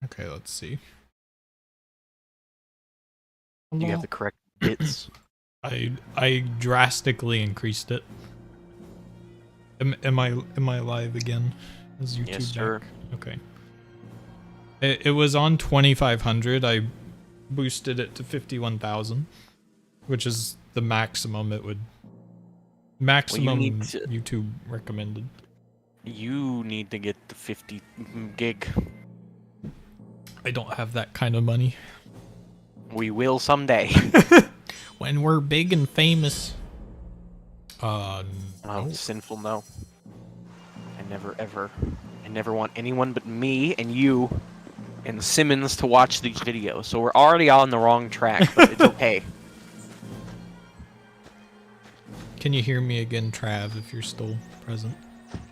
Okay, let's see. You have the correct bits. I drastically increased it. Am I live again? Is YouTube Yes, sir. back? Okay. It was on 2500. I boosted it to 51,000, which is the maximum it would. Maximum YouTube recommended. You need to get the 50 gig. I don't have that kind of money. We will someday. When we're big and famous. Oh, No. sinful no. I never want anyone but me and you and Simmons to watch these videos. So we're already on the wrong track, but it's okay. Can you hear me again, Trav, if you're still present?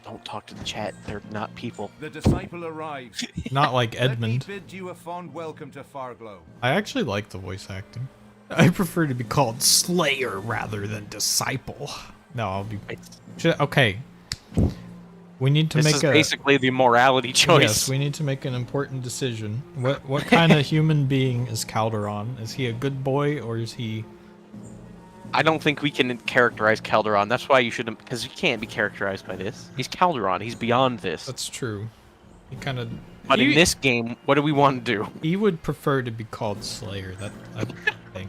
Don't talk to the chat. They're not people. The disciple arrives. Not like Edmund. Let me bid you a fond welcome to Farglow. I actually like the voice acting. I prefer to be called Slayer rather than Disciple. No, I'll be... Okay. We need to This make is a... basically the morality choice. Yes, we need to make an important decision. What kind of human being is Calderon? Is he a good boy, or is he... I don't think we can characterize Calderon. That's why you shouldn't... Because you can't be characterized by this. He's Calderon. He's beyond this. That's true. He kind of... But in this game, what do we want to do? He would prefer to be called Slayer, I think.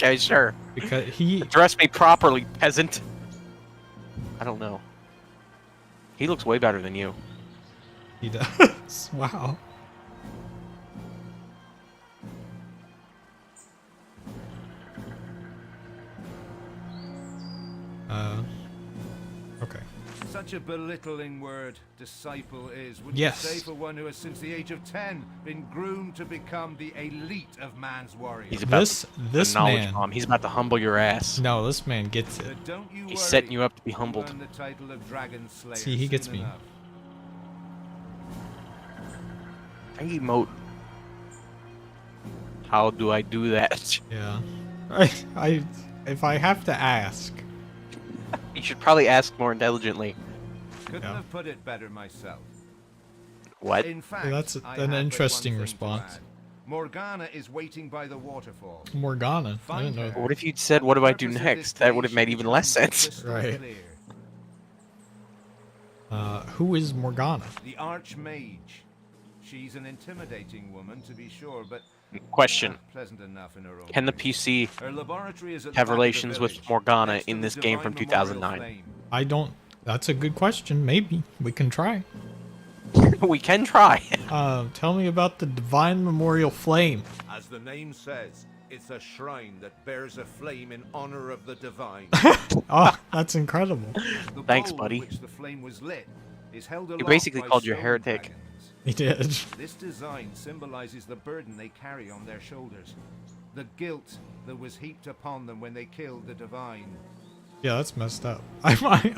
Okay, sure. Because he... Address me properly, peasant. I don't know. He looks way better than you. He does. Wow. Okay. Such a belittling word, disciple is. Would Yes. you say for one who has since the age of 10 been groomed to become the elite of man's warriors? He's about This knowledge man... bomb. He's about to humble your ass. No, this man gets it. But don't you He's worry, setting you up to be you'll humbled. earn the title of Dragon Slayer See, he gets soon me. enough. I emote. How do I do that? Yeah. If I have to ask... You should probably ask more intelligently. Couldn't Yeah. have put it better myself. What? In fact, That's I an had but interesting one thing response. to add. Morgana is waiting by the waterfall. Morgana. I didn't know. What if you'd said, what do I do next? That would have made even less sense. Right. Who is Morgana? The Archmage. She's an intimidating woman, to be sure, but Question. pleasant enough in her own Can the way. PC Her laboratory is at the have back of the relations with village, Morgana next to in the this game Divine from Memorial 2009? Flame. I don't... That's a good question. Maybe. We can try. We can try. Tell me about the Divine Memorial Flame. As the name says, it's a shrine that bears a flame in honor of the divine. Oh, that's incredible. The Thanks, bowl buddy. which the flame was lit is held He aloft basically by called you a stone heretic. dragons. He did. This design symbolizes the burden they carry on their shoulders, the guilt that was heaped upon them when they killed the divine. Yeah, that's messed up.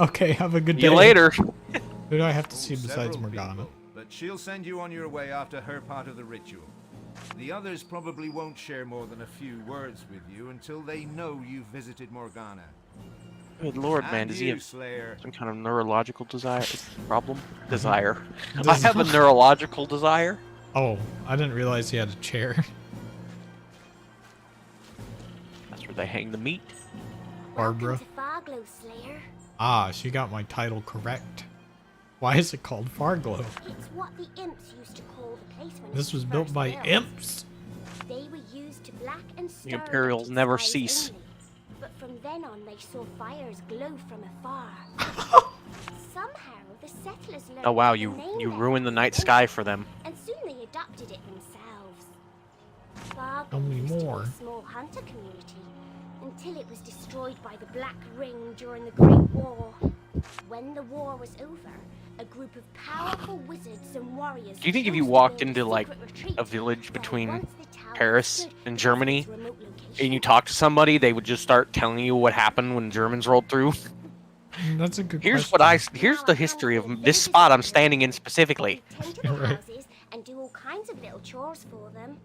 Okay, have a good See day. you later. Who do I have to see besides Several Morgana? people, but she'll send you on your way after her part of the ritual. The others probably won't share more than a few words with you until they know you've visited Morgana. Good lord, man. And Does he you, have Slayer. some kind of neurological problem? Desire. I have a neurological desire. Oh, I didn't realize he had a chair. That's where they hang the meat. Barbara. Welcome to Farglow, Slayer. Ah, she got my title correct. Why is it called Farglow? It's what the imps used to call the place when This it was built first by built. imps. They were used to black and star The Imperials never cease. Only. But from then on, they saw fires glow from afar. Somehow, the settlers learned Oh wow, how to you name ruined the them, night sky for them. and soon they adopted it themselves. Tell me Farglow used to be more. a small hunter community until it was destroyed by the Black Ring during the Great War. When the war was over, a group of powerful wizards and warriors. Do you think if chose you to walked build into like secret retreat a village where between once the tower Paris stood and in Germany its remote location, and you talk to somebody, they would just start telling you what happened when Germans rolled through? That's a good Here's question. here's the history of this spot I'm standing in specifically. we tend to the Right. houses and do all kinds of little chores for them.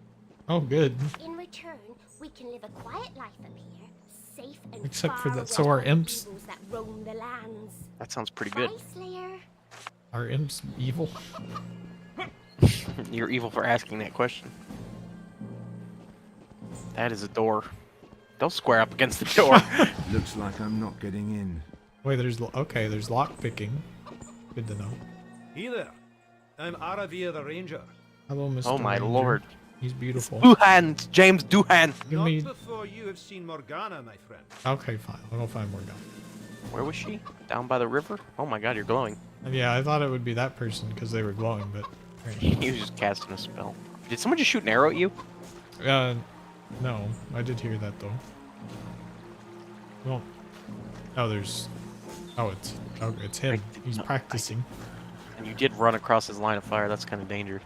Oh, good. In return, we can live a quiet life up here, safe and Except far for that- away so our from the imps- evils that roam the lands. That sounds pretty good. Bye, Slayer. Are imps evil? You're evil for asking that question. That is a door. Don't square up against the door. Looks like I'm not getting in. Wait, there's lock picking. Good to know. Hey there. I'm Aravia the Ranger. Hello, Mr. Oh my Ranger. lord. He's beautiful. Doohan! James Doohan! Give Not me... before you have seen Morgana, my friend. Okay, fine. I'll go find more guns. Where was she? Down by the river? Oh my god, you're glowing. Yeah, I thought it would be that person because they were glowing, but... He was just casting a spell. Did someone just shoot an arrow at you? No. I did hear that, though. Well... Oh, there's... Oh, it's him. He's practicing. And you did run across his line of fire. That's kind of dangerous.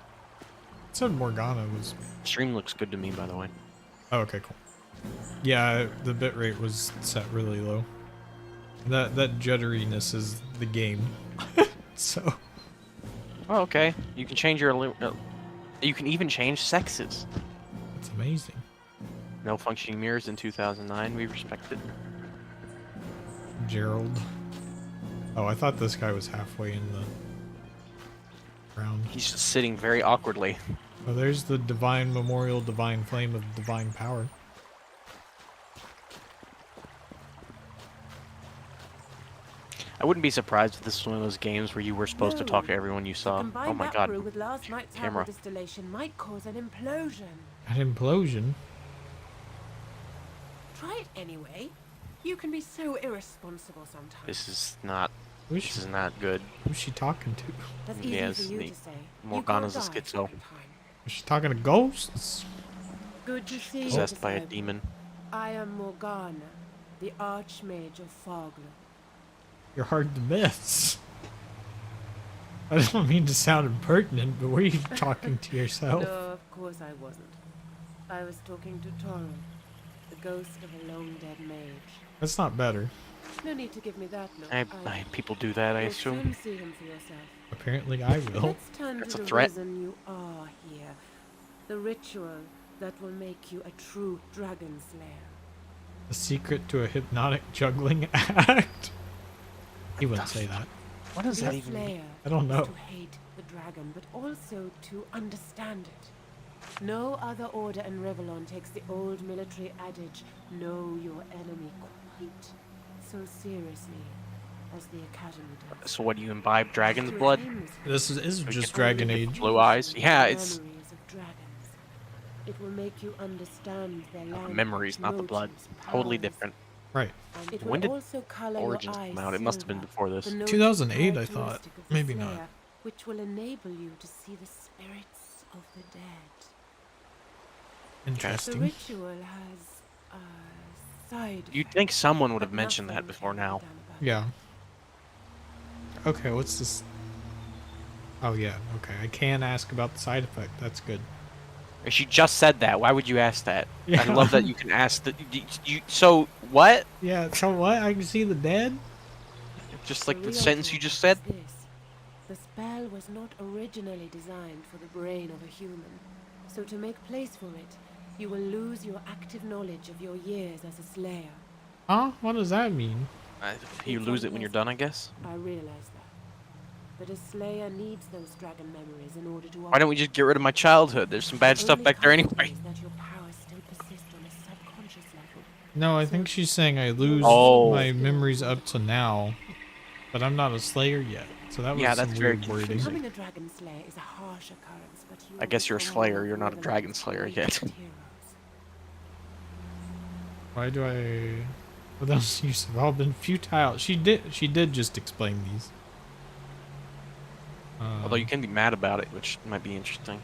It said Morgana was... Stream looks good to me, by the way. Oh, okay, cool. Yeah, the bitrate was set really low. That jutteriness is the game. So... Oh, okay. You can change your... you can even change sexes. It's amazing. No functioning mirrors in 2009. We respect it. Gerald. Oh, I thought this guy was halfway in the ground. He's just sitting very awkwardly. Oh, there's the divine memorial, divine flame of divine power. I wouldn't be surprised if this was one of those games where you were supposed to talk to everyone you saw. Oh my god. With last night's Camera. distillation might cause an implosion. An implosion? Try it anyway. You can be so irresponsible sometimes. This is not... Who's This she, is not good. who's she talking to? That's easy Yes, for you the to say. Morgana's a You can't die schizo. second time. Is she talking to ghosts? Good to see you. Possessed by a Giselle. demon. I am Morgana, the Archmage of Fogler. You're hard to miss. I don't mean to sound impertinent, but were you talking to yourself? No, of course I wasn't. I was talking to Toro, the ghost of a long-dead mage. That's not better. No need to give me that look. People do that, I You'll assume. soon see him for yourself. Apparently I will. Let's turn That's to a the threat. reason you are here. The ritual that will make you a true dragon slayer. The secret to a hypnotic juggling act? He wouldn't say that. What does The that even mean? slayer I don't know. is to hate the dragon, but also to understand it. No other order in Revlon takes the old military adage, know your enemy, quite so seriously as the Academy does. So what, do you imbibe dragon's blood? This is So you just get Dragon Age. Blue eyes? Yeah, it's... Memories of dragons. It will make you understand their language, memories, not the blood. motives, Totally powers, different. Right. and it When will did also color Origins your eyes come out? It must have been silver, before this. the noted 2008, I thought. characteristic of the Maybe not. Slayer, which will enable you to see the spirits of the dead. The Interesting. ritual has a side You'd effect, think someone would have but mentioned that nothing before can be now. done about it. Yeah. Okay, what's this? Oh yeah, okay. I can ask about the side effect. That's good. She just said that. Why would you ask that? Yeah. I love that you can ask that. So, what? Yeah, so what? I can see the dead? Just like the real sentence you thing just said? is this. The spell was not originally designed for the brain of a human. So to make place for it, you will lose your active knowledge of your years as a slayer. Huh? What does that mean? You It's lose it when you're done, I guess. I realize that. But a slayer needs those dragon memories in order to Why don't we just get rid of my childhood? There's some bad stuff back there anyway. That your powers still persist on a subconscious level. No, I think she's saying I lose Oh. my memories up to now, but I'm not a slayer yet. So that was Yeah, some that's very weird wording. confusing. Becoming a dragon slayer is a harsh occurrence, but you I guess you're a become slayer, one of you're not a the dragon slayer most yet. heroes. Why do I? Well, those use have all been futile. She did just explain these. Although you can be mad about it, which might be interesting.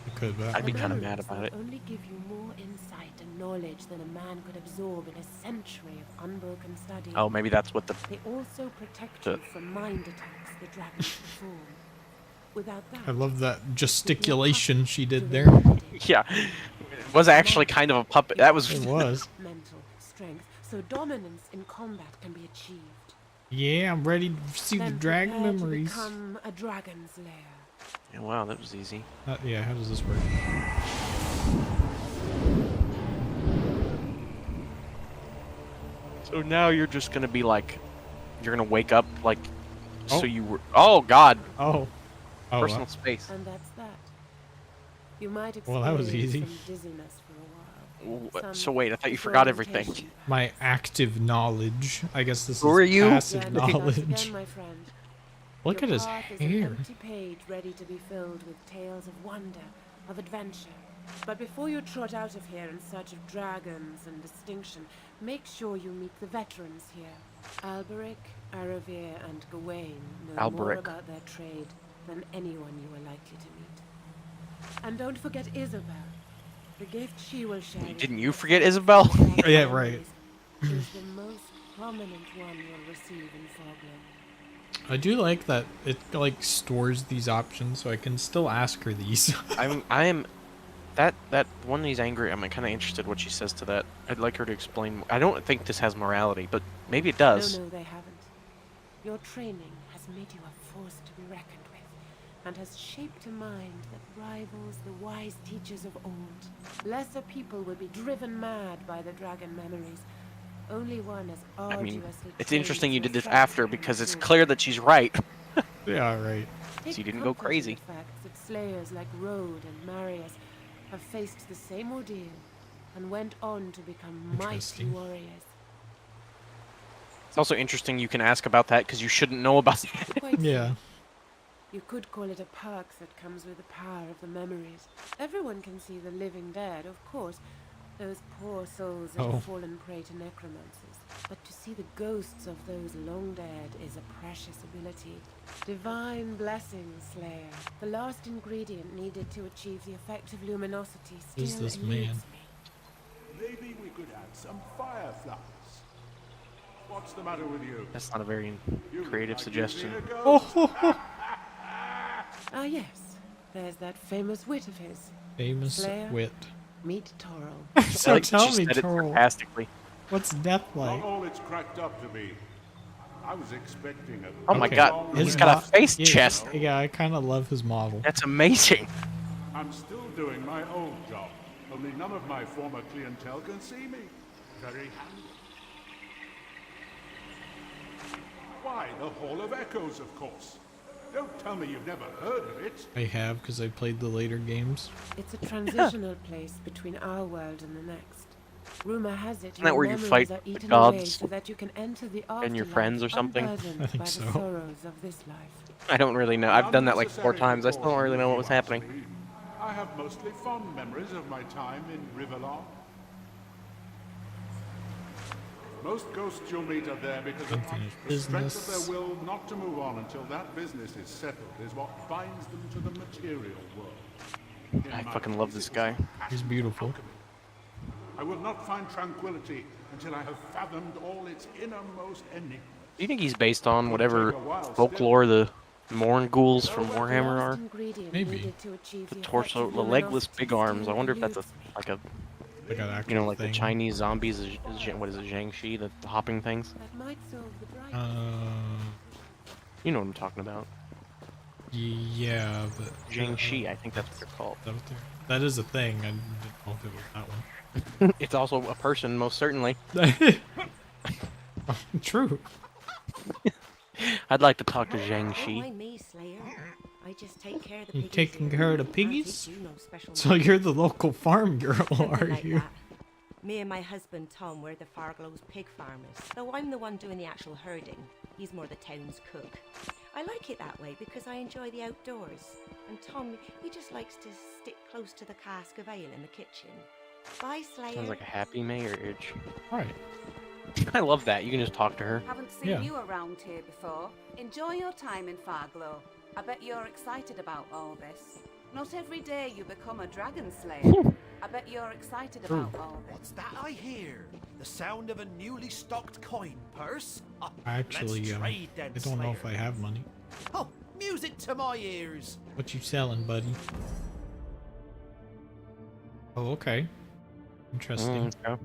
You could, but I'd be The kinda memories mad about will it. only give you more insight and knowledge than a man could absorb in a century of unbroken study. Oh, maybe that's what the... They also protect The- you from mind attacks the dragons perform. Without that, I love that gesticulation she did there. Yeah. It was actually kind of a puppet. That was... It was. mental strength, so dominance in combat can be achieved. Yeah, I'm ready to see the Then dragon prepare to memories. become a dragon slayer. Yeah, wow, that was easy. Yeah, how does this work? So now you're just gonna be like... You're gonna wake up like... Oh. So you were... Oh, God! Oh. Oh, Personal space. And that's that. You might Well, that was experience easy. some dizziness for a while. Ooh, Some so wait, I thought you forgot everything. disorientation, My active knowledge. I guess this Who is are you? passive Then start knowledge. again, my friend. Look Your at his path is hair. an empty page ready to be filled with tales of wonder, of adventure. But before you trot out of here in search of dragons and distinction, make sure you meet the veterans here. Alberic, Aravir, and Gawain know more Alberic. about their trade than anyone you are likely to meet. And don't forget Isabel. The gift she will share. with Didn't you you as forget part of Isabel? the Yeah, right. Is the most prominent one you'll receive in Fogland. I do like that it like stores these options, so I can still ask her these. I'm that one he's angry. I'm kind of interested what she says to that. I'd like her to explain. I don't think this has morality, but maybe it does. No, they haven't. Your training has made you a force to be reckoned with, and has shaped a mind that rivals the wise teachers of old. Lesser people would be driven mad by the dragon memories. Only one as I mean, arduously it's trained interesting you to did this effect after and because it's do. clear that she's right. Yeah, right. Take So you didn't go comfort in crazy. the fact that slayers like Rode and Marius have faced the same ordeal and went on to become mighty Interesting. warriors. It's also interesting you can ask about that because you shouldn't know about it. Quite Yeah. so. You could call it a perk that comes with the power of the memories. Everyone can see the living dead, of course. Those poor souls that Oh. have fallen prey to necromancers. But to see the ghosts of those long dead is a precious ability. Divine blessings, Slayer. The last ingredient needed to achieve the effect of luminosity still Who's this eludes man? me. Maybe we could add some fireflies. What's the matter with you? That's not a very You look creative like suggestion. you've seen a ghost. Ah yes, there's that famous wit of his. Famous Slayer? wit. Meet Toril. I So like that tell she me, said it Toril, sarcastically. what's death like? Not all it's cracked up to be. I was expecting a. Oh my Okay. god, His he's got a mo- face yeah, chest. Yeah, I kind of love his model. That's amazing. I'm still doing my old job. Only none of my former clientele can see me. Very handy. Why, the Hall of Echoes, of course. Don't tell me you've never heard of it. I have because I played the later games. It's a transitional place between our world and the next. Rumor has it Isn't that your where you memories fight are the eaten away gods so that you can enter the and your afterlife friends or something? unburdened I think by so. the sorrows of this life. I don't really know. I've done that like 4 times. I still don't really know what was happening. I have mostly fond memories of my time in Rivellon. Most ghosts you'll meet are there because of Unfinished the strength of business. their will not to move on until that business is settled is what binds them to the material world. In I my fucking love case, this it was guy. a passion He's for beautiful. alchemy. I will not find tranquility until I have fathomed all its innermost enigmas. Do you think he's based on whatever folklore the Morn ghouls from Warhammer Last are? ingredient Maybe. needed to achieve The effect torso, of the legless luminosity big arms. I still wonder if that's a eludes me. like a Like an actual you know like thing. the Chinese zombies. What is it, Jiangxi? The hopping things. That might solve the bright. You know what I'm talking about. Yeah, but Jiangxi, I think that's what they're called. Is that what they're- that is a thing. I didn't know if it was that one. It's also a person, most certainly. True. I'd like to talk to Don't Jiangxi. mind me, Slayer. I just take care of the You piggies taking here. care of the Can't piggies? teach you no special So knowledge. you're the local farm girl, Something are like you? that. Me and my husband Tom were the Farglow's pig farmers. Though I'm the one doing the actual herding, he's more the town's cook. I like it that way because I enjoy the outdoors. And Tom, he just likes to stick close to the cask of ale in the kitchen. Bye, Slayer. Sounds like a happy marriage. Right. I love that. You can just talk to her. Haven't seen Yeah. you around here before. Enjoy your time in Farglow. I bet you're excited about all this. Not every day you become a dragon slayer. I bet you're excited about all What's this. that I hear? The sound of a newly stocked coin purse? Ah, Actually, let's trade then, I don't know if I Slayer. have money. Oh, music to my ears. What you selling, buddy? Oh, okay. Interesting. Yeah.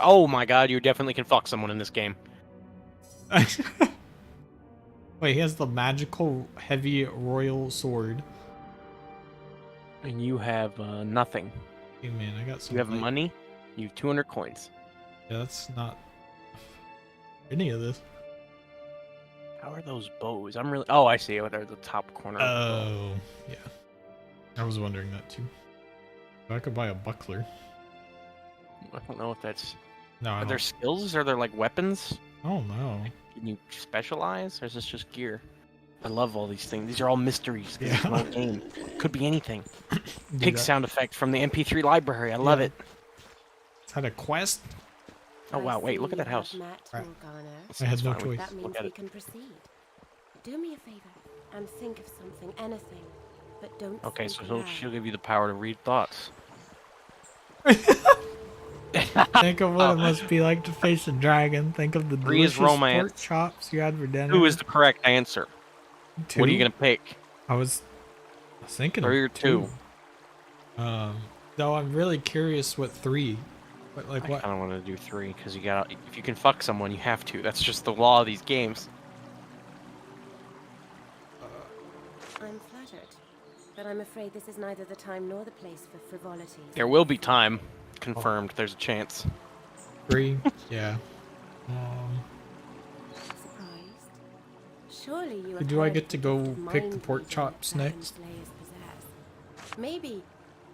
Oh my god, you definitely can fuck someone in this game. Wait, he has the magical heavy royal sword. And you have nothing. Hey man, I got some. You have light. money. You have 200 coins. Yeah, that's not any of this. How are those bows? I'm really. Oh, I see. Oh, they're the top corner. of the bow. Oh, yeah. I was wondering that too. I could buy a buckler. I don't know if that's. No, I Are there don't. skills? Are there like weapons? Oh no. Can you specialize, or is this just gear? I love all these things. These are all mysteries. 'Cause Yeah. It's my game. Could be anything. Dude, Pig that- sound effect from the MP3 library. I love Yeah. it. Is that a quest? Oh I wow! Wait, see look at you that have house. met Right. Morgana. I had It's no fine, we- choice. That means Look at we it. can proceed. Do me a favor and think of something, anything, but don't. Okay, think so aloud. she'll give you the power to read thoughts. Think of what it must be like to face a dragon. Think of the Three is delicious pork romance. chops you had for dinner. Two is the correct answer. What are you Two? gonna pick? I was thinking 3 of or 2? Though I'm really curious what 3. But like I what? kind of want to do 3 because you got. If you can fuck someone, you have to. That's just the law of these games. I'm flattered, but I'm afraid this is neither the time nor the place for frivolities. There will be time. Confirmed. There's a chance. 3? Yeah. Surprised? Surely you have Do I heard get of to the go gift of pick the mind pork reading chops that dragon next? slayers possess. Maybe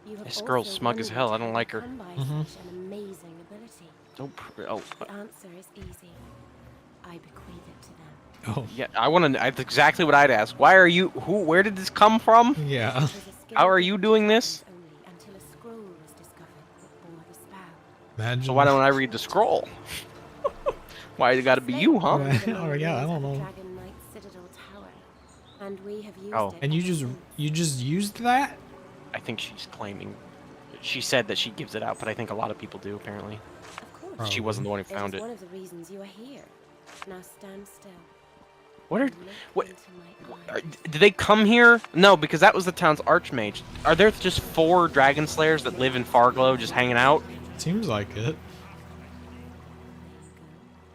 you have This girl's also smug as hell, I wondered don't how like you her. come by Mhm. such an amazing ability. Don't. Oh, The answer is easy. I bequeath it to them. Oh. yeah. I want to. That's exactly what I'd ask. Why are you? Who? Where did this come from? Yeah. It was a skill How are given you to doing this? dragons only until a scroll was discovered that bore the spell. Imagine. So why don't I read the scroll? Why it got to be you, huh? Oh, yeah, I don't know. Dragon Knight's Citadel Tower, and we have used Oh. it And you ever just since. used that? I think she's claiming. She said that she gives it out, but I think a lot of people do apparently. Of course. She wasn't the one who It found is it. one of the reasons you are here. Now stand still. What are? and look What? into my eyes. Did they come here? No, because that was the town's archmage. Are there just 4 dragon slayers that live in Farglow just hanging out? Seems like it.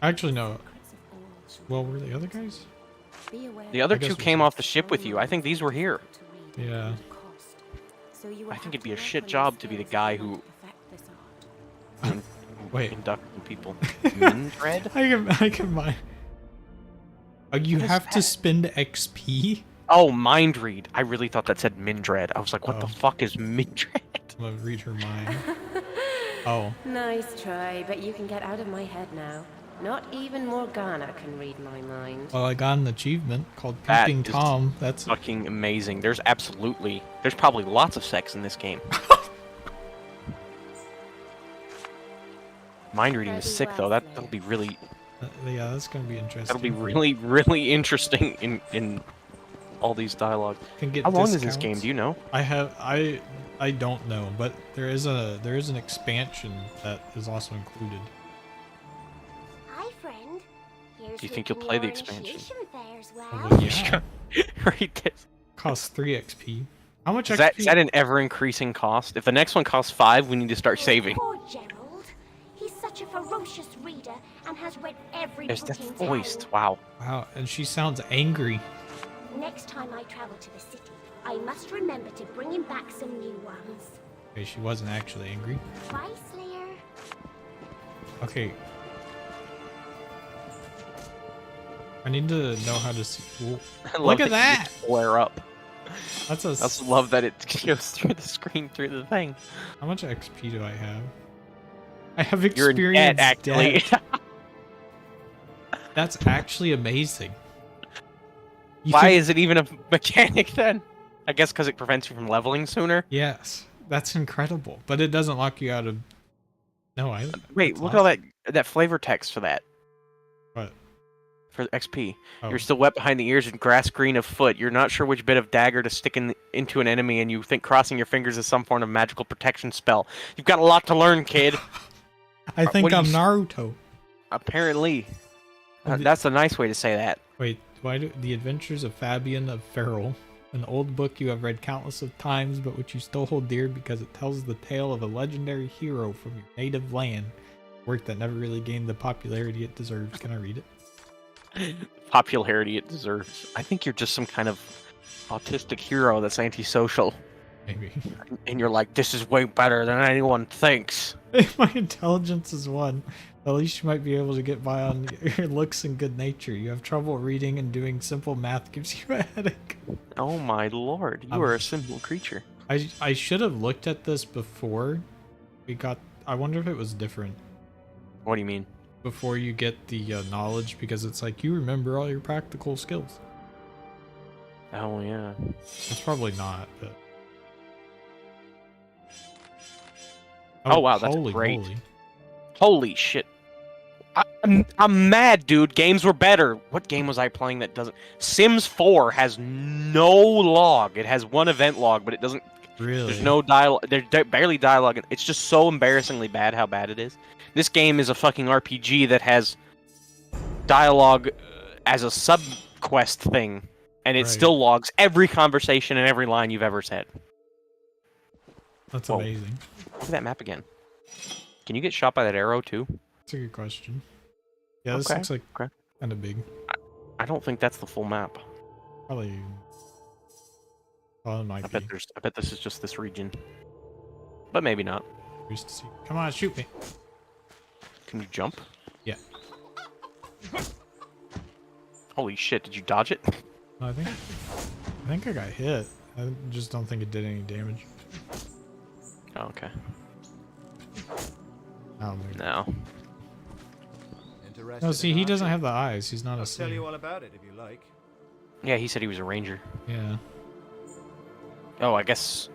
Actually, no. Secrets of all shall Well, were the other guys? be aware The other I guess 2 we came should- off the ship with you. I think these were here. to read Yeah. at a cost. So you will I think have it'd be to a work shit on job your to be the skills guy if you who- want to perfect this art. Wait. Inducting people. Mindred? I can buy. Oh, you What is have to that? spend XP? Oh, mind read. I really thought that said Mindred. I was like, what the Oh. fuck is Mindred? I'm gonna read her mind. Oh. Nice try, but you can get out of my head now. Not even Morgana can read my mind. Well, I got an achievement called That Pimping is Tom. That's Fucking amazing. There's probably lots of sex in this game. Mind reading is Very sick though. well, That'll be really yeah, that's gonna be interesting. that'll be really really interesting in all these dialogues. Can get How long is this discounts. game? Do you know? I don't know, but there is an expansion that is also included. Hi, friend. Here's Do you think you'll play the your expansion? initiation fares, well. Well, yeah. Right. Costs 3 XP. How much Is XP? that an ever increasing cost? If the next one costs 5, we need to start saving. Poor Gerald. He's such a ferocious reader and has read every There's book that in voiced. town. Wow. Wow, and she sounds angry. Next time I travel to the city, I must remember to bring him back some new ones. Okay, she wasn't actually angry. Bye, Slayer. Okay. I need to know how to see. Whoa. I love Look at you that! just flare up. That's a. I also love that it goes through the screen through the thing. How much XP do I have? I have You're in experience. debt, actually. debt. That's actually amazing. You Why can- is it even a mechanic then? I guess because it prevents you from leveling sooner. Yes, that's incredible. But it doesn't lock you out of. No, I. Wait, that's look at all awesome. that flavor text for that. What? For XP. Oh. You're still wet behind the ears and grass green of foot. You're not sure which bit of dagger to stick into an enemy, and you think crossing your fingers is some form of magical protection spell. You've got a lot to learn, kid. I think what do I'm you s- Naruto. Apparently. Oh, the- That's a nice way to say that. Wait, why do The Adventures of Fabian of Farrell, an old book you have read countless of times, but which you still hold dear because it tells the tale of a legendary hero from your native land. Work that never really gained the popularity it deserves. Can I read it? Popularity it deserves. I think you're just some kind of autistic hero that's antisocial. Maybe. And you're like, this is way better than anyone thinks. If my intelligence is 1, at least you might be able to get by on your looks and good nature. You have trouble reading and doing simple math gives you a headache. Oh my lord, you are a simple creature. I should have looked at this before we got. I wonder if it was different What do you mean? before you get the knowledge, because it's like you remember all your practical skills. Oh yeah. It's probably not, but. Oh, wow, that's holy great. moly. Holy shit. I'm mad, dude. Games were better. What game was I playing that doesn't? Sims 4 has no log. It has one event log, but it doesn't. Really? There's no dialogue. There's barely dialogue. It's just so embarrassingly bad how bad it is. This game is a fucking RPG that has dialogue as a sub-quest thing, and it still logs every conversation and every line you've ever said. That's Whoa. amazing. Look at that map again. Can you get shot by that arrow, too? That's a good question. Yeah, this Okay, looks like okay. kind of big. I don't think that's the full map. Probably. Well, it might I be. bet this is just this region. But maybe not. Used to see. Come on, shoot me. Can you jump? Yeah. Holy shit, did you dodge it? No, I think I got hit. I just don't think it did any damage. Oh, okay. Oh, No. Interested no, see, in he archery? doesn't have the eyes. He's not a I'll tell you slayer. all about it if you like. Yeah, he said he was a ranger. Yeah. Oh, I guess...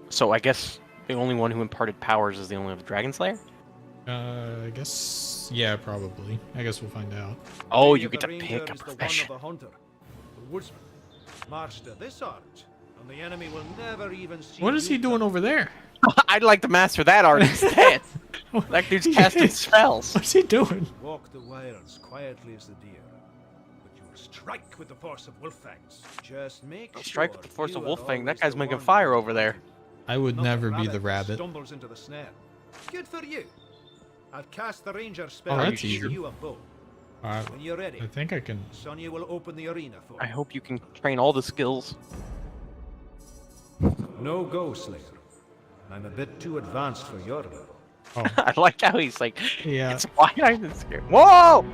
So I guess the only one who imparted powers is the only Dragon Slayer? I guess. Yeah, probably. I guess we'll find out. Oh, He you of get the to ranger pick a is the one profession. of a hunter, the woodsman. Master this art, and the enemy will never even see What is you he doing come. over there? I'd like to master that art instead. That dude's casting spells. What's he doing? Walk the wilds quietly as the deer, but you will strike with the force of wolf fangs. Just make Strike sure with the force you of are Wolfang. That always guy's the making one fire who over there. I would not never be the that rabbit. Stumbles into the snare. Good for you. I'll cast the ranger spell Oh, and that's give easy. you a bow. Alright, When you're ready, I think I can. Sonya will open the arena for I you. hope you can train all the skills. No go, Slayer. I'm a bit too advanced for your level. Oh, I like how he's like, yeah. it's why I'm this scared. Whoa!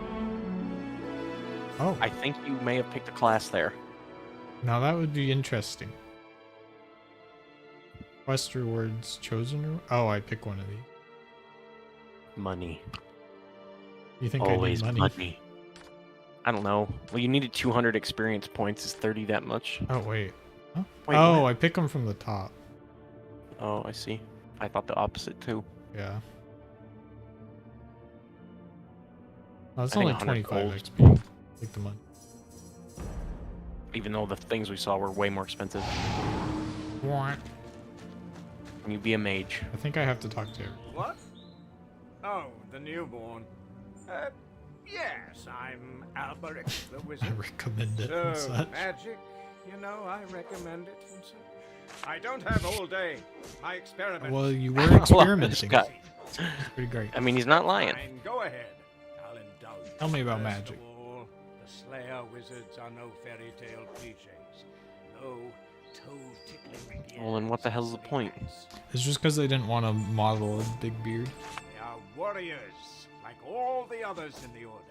Oh, I think you may have picked a class there. now that would be interesting. Quest rewards chosen. Oh, I pick one of these. Money. You think Always I need money. I don't know. Well, you needed 200 experience points. Is 30 that much? Oh wait. Huh? Wait, oh, what? I pick them from the top. Oh, I see. I thought the opposite too. Yeah. Oh, it's I think only 100 25 gold. XP. Take the money. Even though the things we saw were way more expensive. What? Can you be a mage? I think I have to talk to her. What? Oh, the newborn. Yes, I'm Alberic the I wizard. recommend it and So, such. magic, you know, I recommend it and such. I don't have all day. My experiment. Well, you were I love this experimenting. guy. It's pretty great. I mean, he's not lying. Fine, go ahead. I'll indulge you. Tell me about First magic. of all, the Slayer wizards are no fairy tale cliches. No toe-tickling beards Well, then what the hell's the or point? hats. It's just because they didn't want to model a big beard. They are warriors, like all the others in the Order.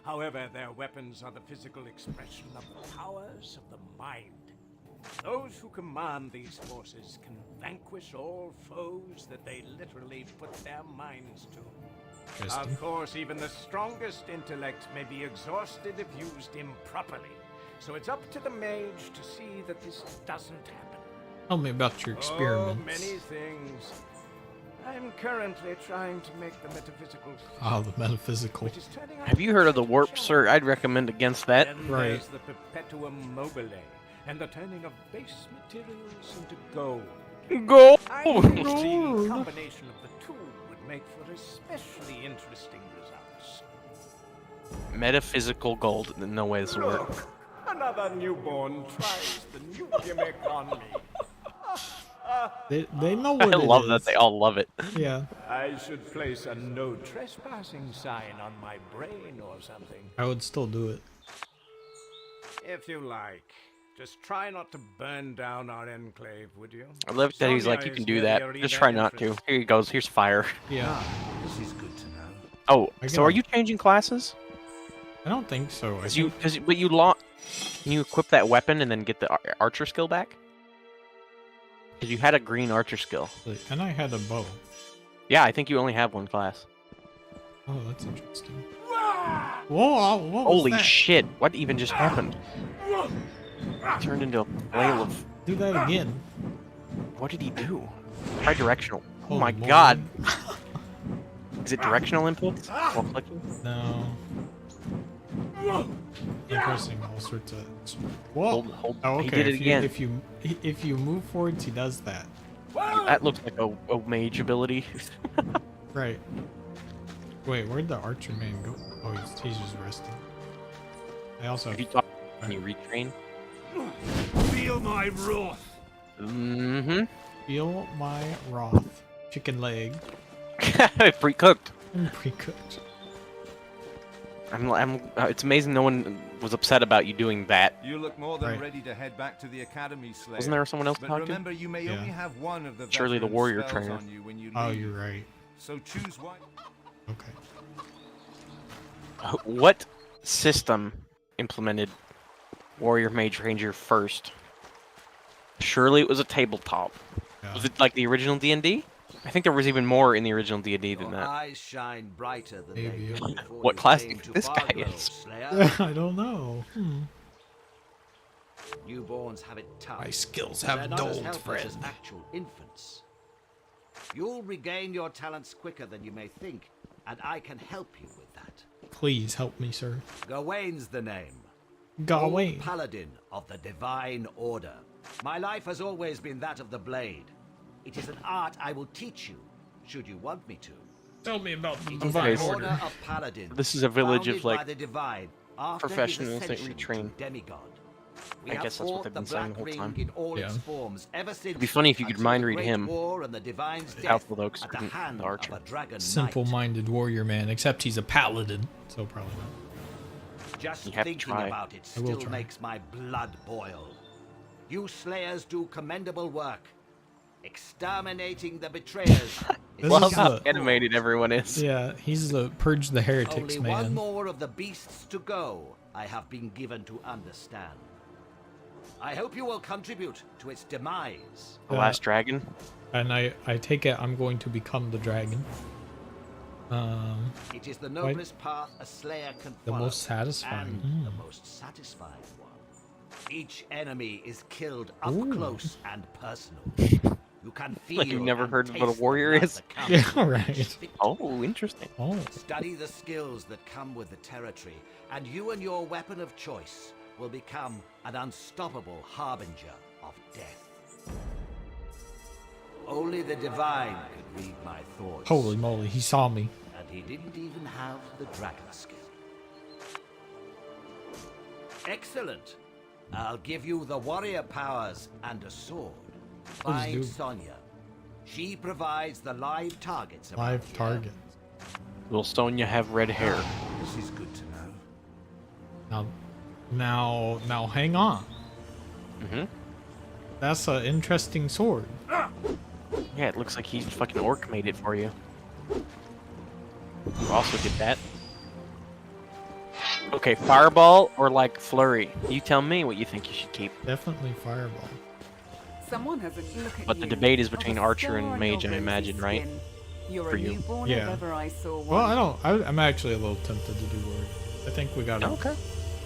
However, their weapons are the physical expression of the powers of the mind. Those who command these forces can vanquish all foes that they literally put their minds to. Interesting. Of course, even the strongest intellect may be exhausted if used improperly. So it's up to the mage to see that this doesn't happen. Tell me about your experiments. Oh, many things. I'm currently trying to make the metaphysical Ah, the metaphysical. which is turning out Have you heard of the such a warp, challenge. sir? I'd recommend against that. Then Right. there's the perpetuum mobile and the turning of base materials into gold. Go! I think the combination of the two would make for especially interesting results. Metaphysical gold. No way this will work. Look, another newborn tries the new gimmick on me. They know I what it love is. that they all love it. Yeah, I should place a no trespassing sign on my brain or something. I would still do it. If you like. Just try not to burn down our enclave, would you? I love that he's like, Sonia you can is do near that. the arena Just try not to. entrance. Here he goes. Here's fire. Yeah, This is good to know. Oh, I so are can- you changing classes? I don't think so. I You, think, but you can you equip that weapon and then get the archer skill back? Because you had a green archer skill. And I had a bow. Yeah, I think you only have one class. Oh, that's interesting. Whoa, what was Holy that? shit, what even just happened? Turned into a flail of... Do that again. What did he do? Try directional. Oh Oh, my Lord. god. Is it directional inputs? While clicking? No. I'm pressing all sorts of... Whoa! Hold. Oh, He okay. did it again. If you move forwards, he does that. That looks like a mage ability. Right. Wait, where'd the archer man go? Oh, he's just resting. I also If you have... talk, can you retrain? Feel my wrath. Mm-hmm. Feel my wrath. Chicken leg. Pre-cooked. And pre-cooked. It's amazing no one was upset about you doing that. You look more than Right. ready to head back to the academy, Slayer. Wasn't there someone else to But talk to? remember, you may Yeah. only have one of the Surely the veteran warrior spells trainer. on you when you Oh, leave. you're right. So choose one. Okay. What system implemented Warrior Mage Ranger first? Surely it was a tabletop. Yeah. Was it like the original D&D? I think there was even more in the original D&D than Your that. eyes shine brighter than Maybe. they did before What you class came do you to think this guy Farglow, is? Slayer. I don't know. Newborns have it tough. My skills but have they're not as dulled, helpless friend. as actual infants. You'll regain your talents quicker than you may think, and I can help you with that. Please help me, sir. Gawain's the name. Gawain. Old Paladin of the Divine Order. My life has always been that of the blade. It is an art I will teach you, should you want me to. Tell me about the It is Divine an Order. order of Paladins. This is a village of, founded by like, the divine after his professionals that ascension retrain. to demigod. We I have guess that's what fought they've been the saying the Black whole Ring time. in all its Yeah. forms ever since. It'd be funny if you could until mind the read Great him. War and the divine's death Helpful though, 'cause at couldn't the hand the archer. of a dragon knight. Simple-minded warrior man, except he's a paladin, so probably not. Just You have to thinking try. about it I will still try. makes my blood boil. You slayers do commendable work. Exterminating the betrayers. This Love is how the- animated everyone is. Yeah, he's the Purge the Heretics Only one man. more of the beasts to go, I have been given to understand. I hope you will contribute to its demise. The last dragon. And I take it I'm going to become the dragon. It is the noblest path a slayer can The follow, most satisfying. and the most satisfying one. Each enemy is killed up close and personal. You can feel Like you've never and heard of what a taste the warrior blood is? that comes Yeah, with right. each victory. Oh, interesting. Oh, Study the skills that come with the territory, and you and your weapon of choice will become an unstoppable harbinger of death. Only the divine could read my thoughts. holy moly, he saw me. And he didn't even have the dragon skill. Excellent. I'll give you the warrior powers and a sword. Find do? Sonya. She provides the live targets. around Live here. target. Will Sonya have red hair? This is good to know. Now, hang on. Mm-hmm. That's an interesting sword. Yeah, it looks like he's fucking orc made it for you. You also did that. Okay, fireball or like flurry? You tell me what you think you should keep. Definitely fireball. Someone has a look at But the you. debate is Of a between archer and star on mage, your I rosy imagine, right? skin. You're For a you. newborn Yeah. if ever I saw one. Well, I'm actually a little tempted to do warrior. I think we gotta Okay.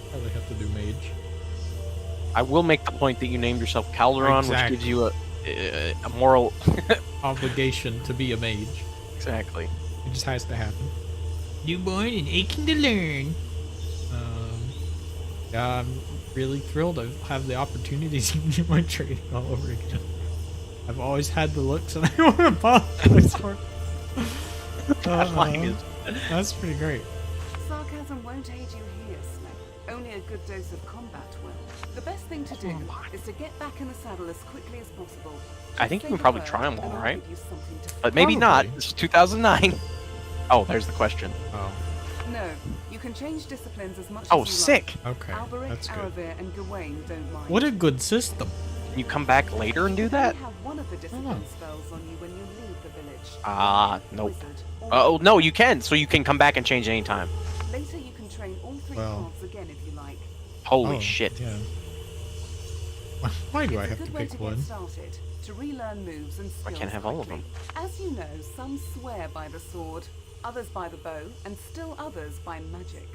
probably have to do mage. I will make the point that you named yourself Calderon, Exactly. which gives you a moral. Obligation to be a mage. Exactly. It just has to happen. Newborn and aching to learn. Yeah, I'm really thrilled to have the opportunities to do my training all over again. I've always had the looks and I want to apologize for it. That line is. That's pretty great. Sarcasm won't aid you here, Slay. Only a good dose of combat will. The best thing to do is to get back in the saddle as quickly as possible. I think you Say can the probably word, try 'em and all, I'll right? give you something to But maybe not. Probably. This is 2009. Oh, there's the question. Oh, No, you can change disciplines as much Oh, as you sick. okay. like. Alberic, That's good. Aravir, and Gawain don't mind. What a good system. Can you come back later and do that? You have one of the discipline know. spells on you when you leave the village. Ah, nope. Wizard, or Oh, no, you can. So you can come back and change anytime. Later you can train all three Well. paths again if you like. Holy Oh, shit. Yeah. Why do I It's a have to good way pick to one? get started, to relearn moves and skills I can't have all of quickly. As you know, some swear by the sword, others by the bow, and still others by magic.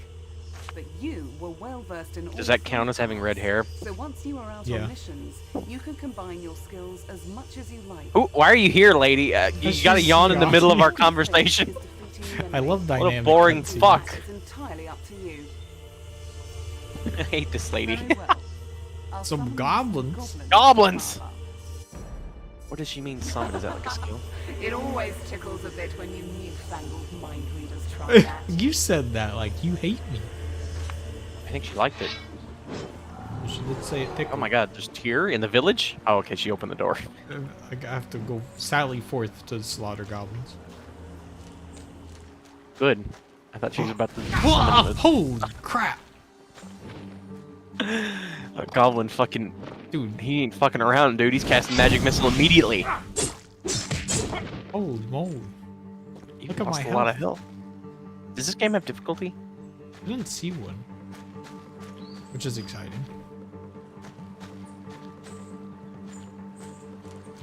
But you were well versed in all Does that three count as having red hair? So once you are out Yeah. on missions, you can combine your skills as much as you like. Ooh, why are you here, lady? You She's gotta yawn in the middle of our yawning. conversation. I love What dynamic. a boring cutscenes. fuck. It's entirely up to you. I hate this lady. Very well. I'll Some summon goblins. Goblins! What does she mean summon? Is that like a skill? It always tickles a bit when you newfangled mind readers try that. You said that like you hate me. I think she liked it. She did say it Oh tickled. my god, just here in the village? Oh, okay, she opened the door. I have to go sally forth to slaughter goblins. Good. I thought she was about to Whoa, summon holy crap, a goblin fucking... dude! He ain't fucking around, dude. He's casting magic missile immediately. Holy moly! You Look at lost my a lot of health. health. Does this game have difficulty? I didn't see one, which is exciting.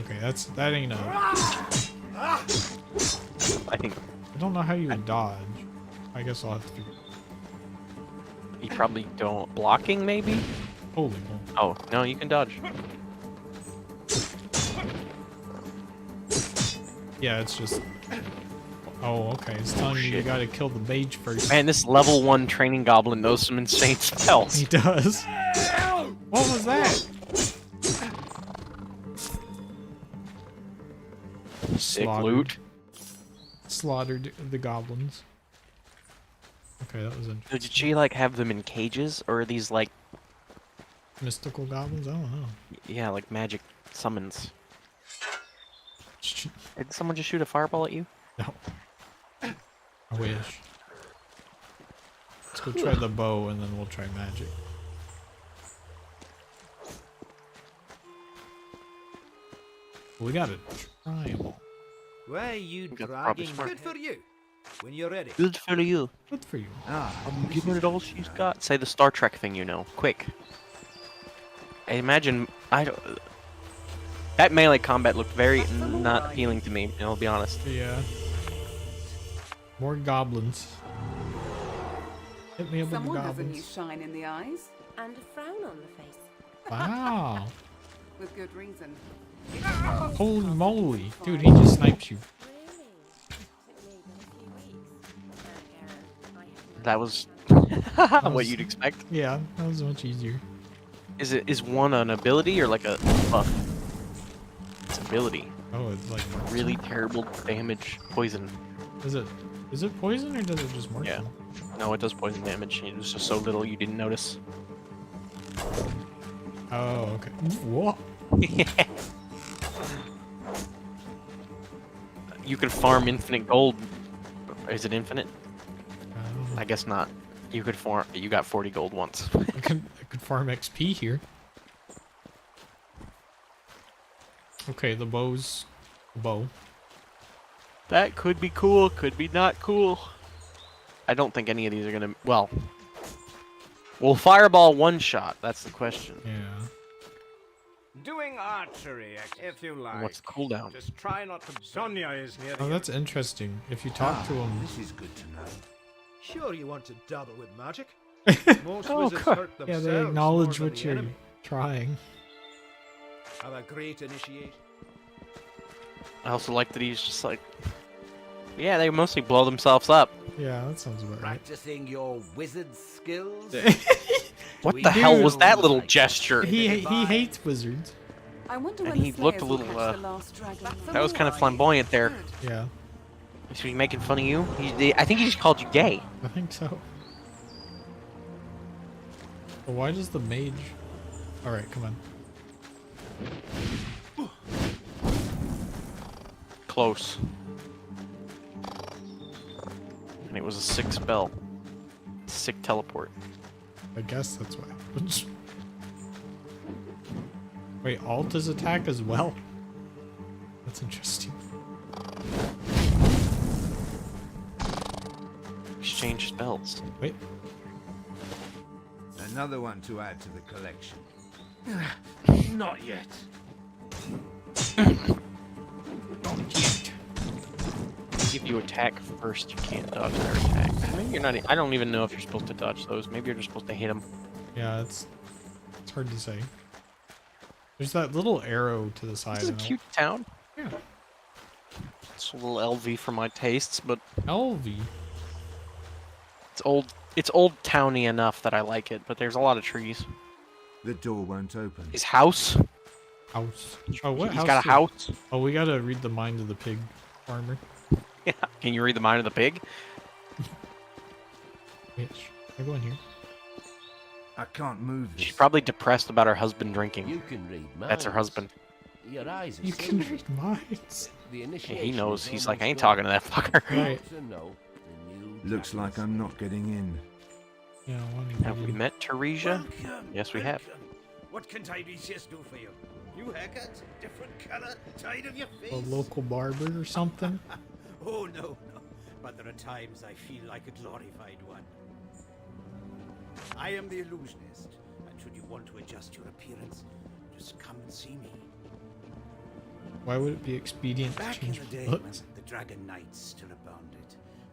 Okay, that ain't a. I think I don't know how you would dodge. I guess I'll have to. you probably don't... Blocking, maybe? Holy moly! Oh, no, you can dodge. Yeah, it's just. Oh, okay. It's telling you you Shit. gotta kill the mage first. Man, this level 1 training goblin knows some insane spells. He does. What was that? Sick Slaughtered. loot. Slaughtered the goblins. Okay, that was So interesting. did she, like, have them in cages? Or are these, like, Mystical goblins? I don't know. yeah, like magic summons? Sh- Did someone just shoot a fireball at you? No. I wish. Let's go try the bow and then we'll try magic. We gotta try them all. Why are you Got the proper dragging? smart. Good for you. When you're ready. Good for you. Good for you. I'm giving it all she's got. Say the Star Trek thing, you know. Quick. I imagine... I don't... That melee combat looked very not appealing to me, I'll be honest. Yeah. More goblins. Hit me up with the Someone has a new goblins. shine in the eyes, And a frown on the face. Wow. with good reason. Holy moly. Dude, he just snipes you. That was what you'd expect. Yeah, that was much easier. Is one an ability or like a buff? It's ability. Oh, it's like Really terrible damage, poison. Is it poison or does it just mark Yeah. them? No, it does poison damage. It was just so little you didn't notice. Oh, okay. Whoa. You can farm infinite gold. Is it infinite? I don't know. I guess not. You could farm. You got 40 gold once. I could farm XP here. Okay, the bow's a bow. That could be cool. Could be not cool. I don't think any of these are gonna. Well, will fireball one shot? That's the question. Yeah. Doing archery, if you like. What's the cooldown? Just try not to. Sonia is near Oh, the that's interesting. If you talk to him, This is good to know. Sure, you want to dabble with magic? Most Oh, wizards God. hurt yeah, themselves they acknowledge more what than the you're enemy. trying. Have a great initiation. I also like that he's just like. Yeah, they mostly blow themselves up. Yeah, that sounds about right. Practicing your wizard skills? What the hell was do that little like gesture? He hates wizards. I wonder And when he the looked a Slayers will little, catch the last dragon. That was kind of flamboyant there. Good. Yeah, Is he making fun of you? I think he just called you gay. I think so. But why does the mage? All right, come on. Close. And it was a sick spell. Sick teleport. I guess that's why. Wait, alt is attack as well? That's interesting. Exchange spells. Wait, Another one to add to the collection. Not yet. If you attack first, you can't dodge their attack. Maybe you're not. I don't even know if you're supposed to dodge those. Maybe you're just supposed to hit them. Yeah, it's hard to say. There's that little arrow to the side. This is a cute town. Yeah. It's a little LV for my tastes, but LV. It's old towny enough that I like it, but there's a lot of trees. The door won't open. His house. House. Oh, what He's house? got a house. Oh, we gotta read the mind of the pig farmer. Yeah. Can you read the mind of the pig? Bitch. I go in here. I can't move this. She's probably depressed about her husband drinking. You can read minds. That's her husband. Your eyes are You can silvery. read minds. The Yeah, initiation he knows. is He's like, I almost ain't done. talking to that fucker. Right. To know the new Looks like I'm not getting in. Yeah, Have we met Teresia? Welcome, Yes, we have. welcome. What can Tiresias do for you? New haircut, different color, side of your a face. local barber or something. Oh no. But there are times I feel like a glorified one. I am the illusionist, and should you want to adjust your appearance, just come and see me. Why would it be expedient to Back in change the day when looks? the Dragon Knights still abounded,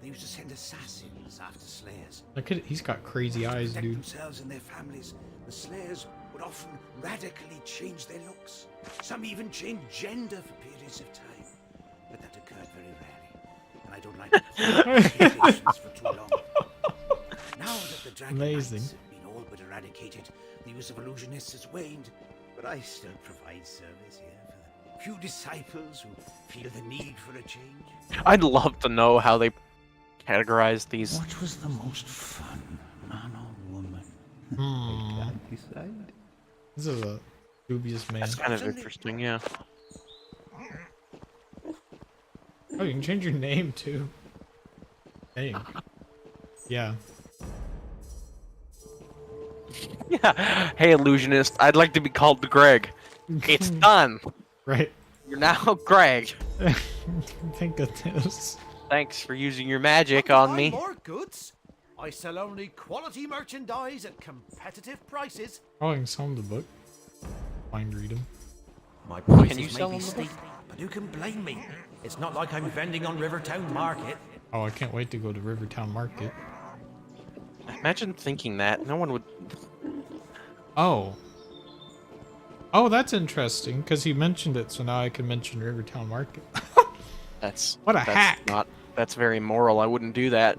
they used to send assassins after slayers. He's got crazy eyes, Protect dude. themselves and their families, the slayers would often radically change their looks. Some even change gender for periods of time. But that occurred very rarely, and I don't like patience for too long. Now that the Dragon Amazing. Knights have been all but eradicated, the use of illusionists has waned, but I still provide service here for the few disciples who feel the need for a change. I'd love to know how they categorize these. What was the most fun, man or woman? Hmm. decide. This is a dubious man. That's kind of interesting, yeah. Oh, you can change your name too. Dang. Yeah. Yeah. Hey, illusionist, I'd like to be called Greg. It's done. Right. You're now Greg. Thank goodness. Thanks for using your magic on me. More goods. I sell only quality merchandise at competitive prices. Oh, I can sell him the book. Mind read him. My Can prices you may sell be them the steep, but who can blame me? It's not like I'm vending on Rivertown Market. Oh, I can't wait to go to Rivertown Market. Imagine thinking that. No one would. Oh. Oh, that's interesting, because he mentioned it, so now I can mention Rivertown Market. That's What a that's hack. That's very moral. I wouldn't do that.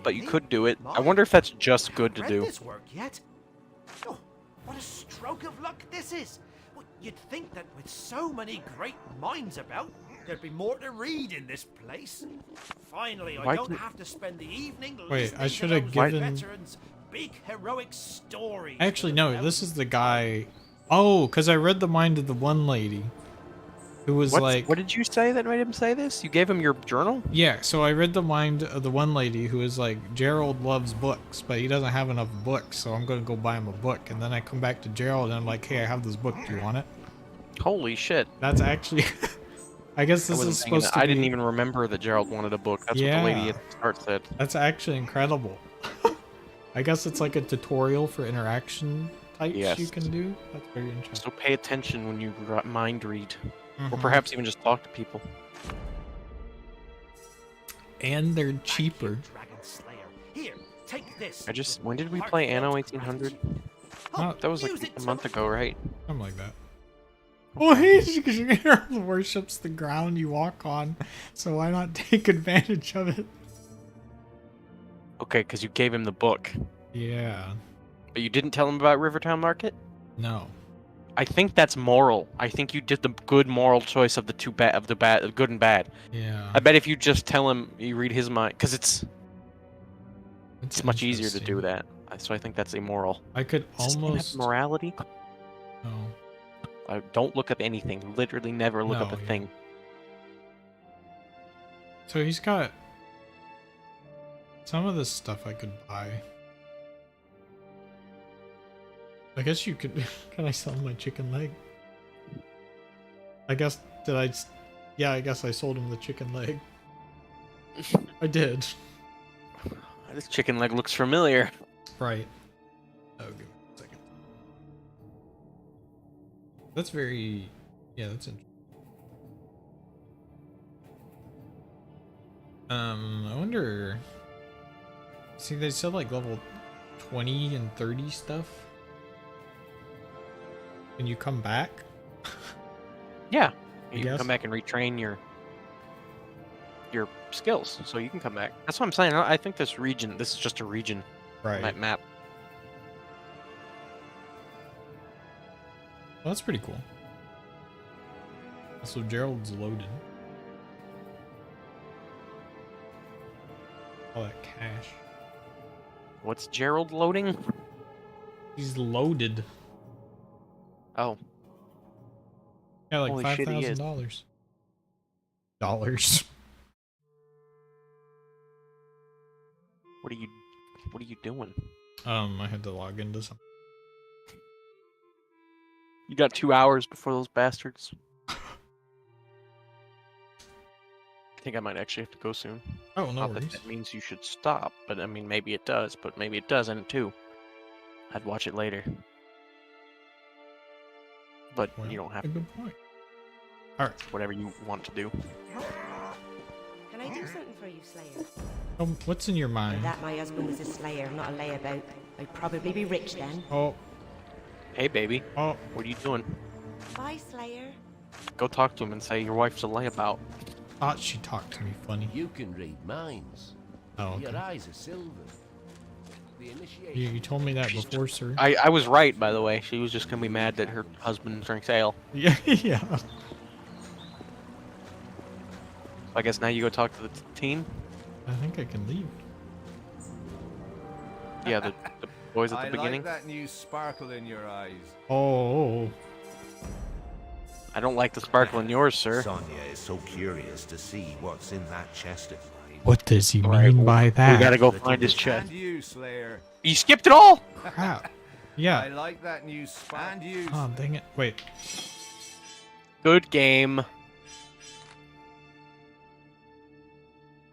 But you could do it. I wonder if that's just good to Read do. this work yet? Oh, what a stroke of luck this is! Well, you'd think that with so many great minds about, there'd be more to read in this place. Finally, Why I don't can- have to spend the evening Wait, I listening should to have those given- veterans' big heroic stories. Actually, no, this is the guy. Oh, because I read the mind of the one lady who was like. What did you say that made him say this? You gave him your journal? Yeah, so I read the mind of the one lady who was like, Gerald loves books, but he doesn't have enough books, so I'm going to go buy him a book. And then I come back to Gerald and I'm like, hey, I have this book. Do you want it? Holy shit. That's actually. I guess I this wasn't is thinking supposed that. to I didn't be- even remember that Gerald wanted a book. That's what the lady Yeah. at the start said. That's actually incredible. I guess it's like a tutorial for interaction types Yes. you can do. That's very interesting. So pay attention when you mind read. Or Mhm. perhaps even just talk to people. And they're Thank you, cheaper. Dragon Slayer. Here, take this. When did we play Anno 1800? Oh, That was like use it a to- month ago, right? Something like that. Well, he worships the ground you walk on, so why not take advantage of it? Okay, because you gave him the book. Yeah. But you didn't tell him about Rivertown Market? No. I think that's moral. I think you did the good moral choice of the good and bad. Yeah. I bet if you just tell him, you read his mind, because it's much easier to do interesting. that. So I think that's immoral. I could Does this game have almost. morality? No. Don't look up anything. Literally never look up No, a yeah. thing. So he's got some of this stuff I could buy. I guess you could. Can I sell my chicken leg? I guess did I? Yeah, I guess I sold him the chicken leg. I did. This chicken leg looks familiar. Right. Oh, give me a second. That's very... Yeah, that's interesting. I wonder... See, they said like level 20 and 30 stuff. Can you come back? Yeah, I you can guess. come back and retrain your skills, so you can come back. That's what I'm saying. I think this is just a region Right. map. Well, that's pretty cool. So Gerald's loaded. All that cash. What's Gerald loading? He's loaded. Oh. Yeah, like Holy shit, he is. $5,000. Dollars. What are you doing? I had to log into something. You got 2 hours before those bastards. I think I might actually have to go soon. Oh, no Not worries. that means you should stop, but I mean, maybe it does, but maybe it doesn't too. I'd watch it later. But Well, you don't have a to. good point. Alright. Whatever you want to do. Can I do something for you, Slayer? What's in your If mind? that my husband was a slayer, not a layabout, I'd probably be rich then. Oh. Hey, baby. Oh. What are you doing? Bye, Slayer. Go talk to him and say your wife's a layabout. Thought she talked to me funny. You can read minds. Oh, okay. Your eyes are silver. The initiation. You told me that before, sir. I was right, by the way. She was just gonna be mad that her husband drinks ale. Yeah, yeah. I guess now you go talk to the team? I think I can leave. Yeah, the boys at the beginning. I like that new sparkle in your eyes. Oh. I don't like the sparkle in yours, sir. Sonia is so curious to see what's in that chest of mine. What does he mean by that? We gotta go find his chest. And you, Slayer. You skipped it all? Crap. Yeah. I like that new sparkle. And you. Oh, dang it. Wait. Good game.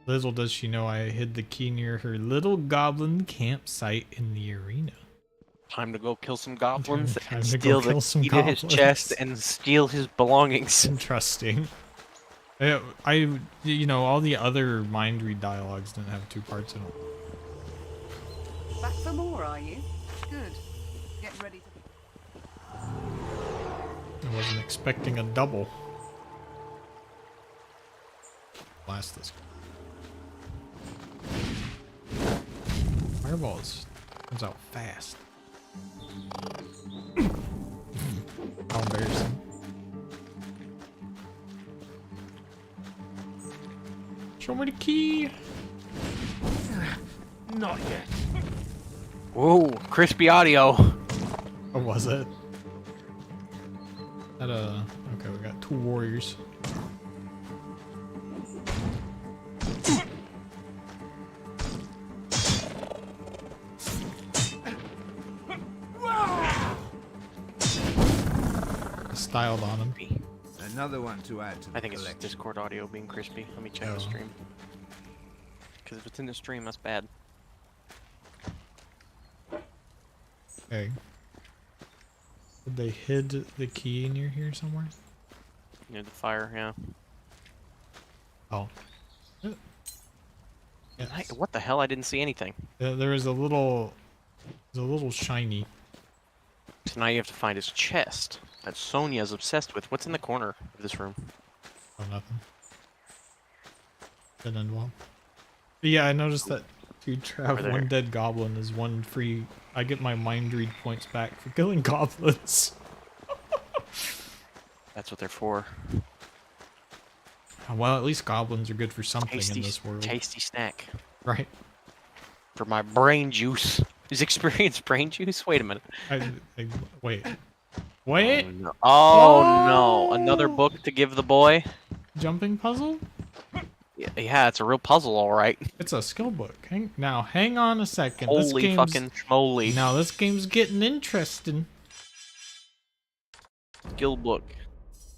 Little does she know I hid the key near her little goblin campsite in the arena. Time to go kill some goblins Time and to go steal kill the some key to his goblins. chest and steal his belongings. Interesting. You know, all the other mind read dialogues didn't have 2 parts in them. Back for more, are you? Good. Get ready to... I wasn't expecting a double. Blast this. Fireballs comes out fast. How embarrassing. Show me the key. Not yet. Whoa, crispy audio. What was it? Okay, we got 2 warriors. Styled on him. Another one to add to the I think it's collection. Discord audio being crispy. Let me check the stream. Because if it's in the stream, that's bad. Okay. Did they hid the key near here somewhere? Near the fire, yeah. Oh. What the hell? I didn't see anything. There was a little shiny. So now you have to find his chest that Sonia's obsessed with. What's in the corner of this room? Oh, nothing. Didn't end well. But yeah, I noticed that if you have Over 1 there. dead goblin is 1 free. I get my mind read points back for killing goblins. That's what they're for. Well, at least goblins are good for something Tasty, in this world. tasty snack. Right. For my brain juice. Is experience brain juice? Wait a minute. Wait. Wait. Oh no! Another book to give the boy. Jumping puzzle? Yeah, it's a real puzzle, all right. It's a skill book. Hang on a second. Holy this game's, fucking schmoly. Now this game's getting interesting. Skill book.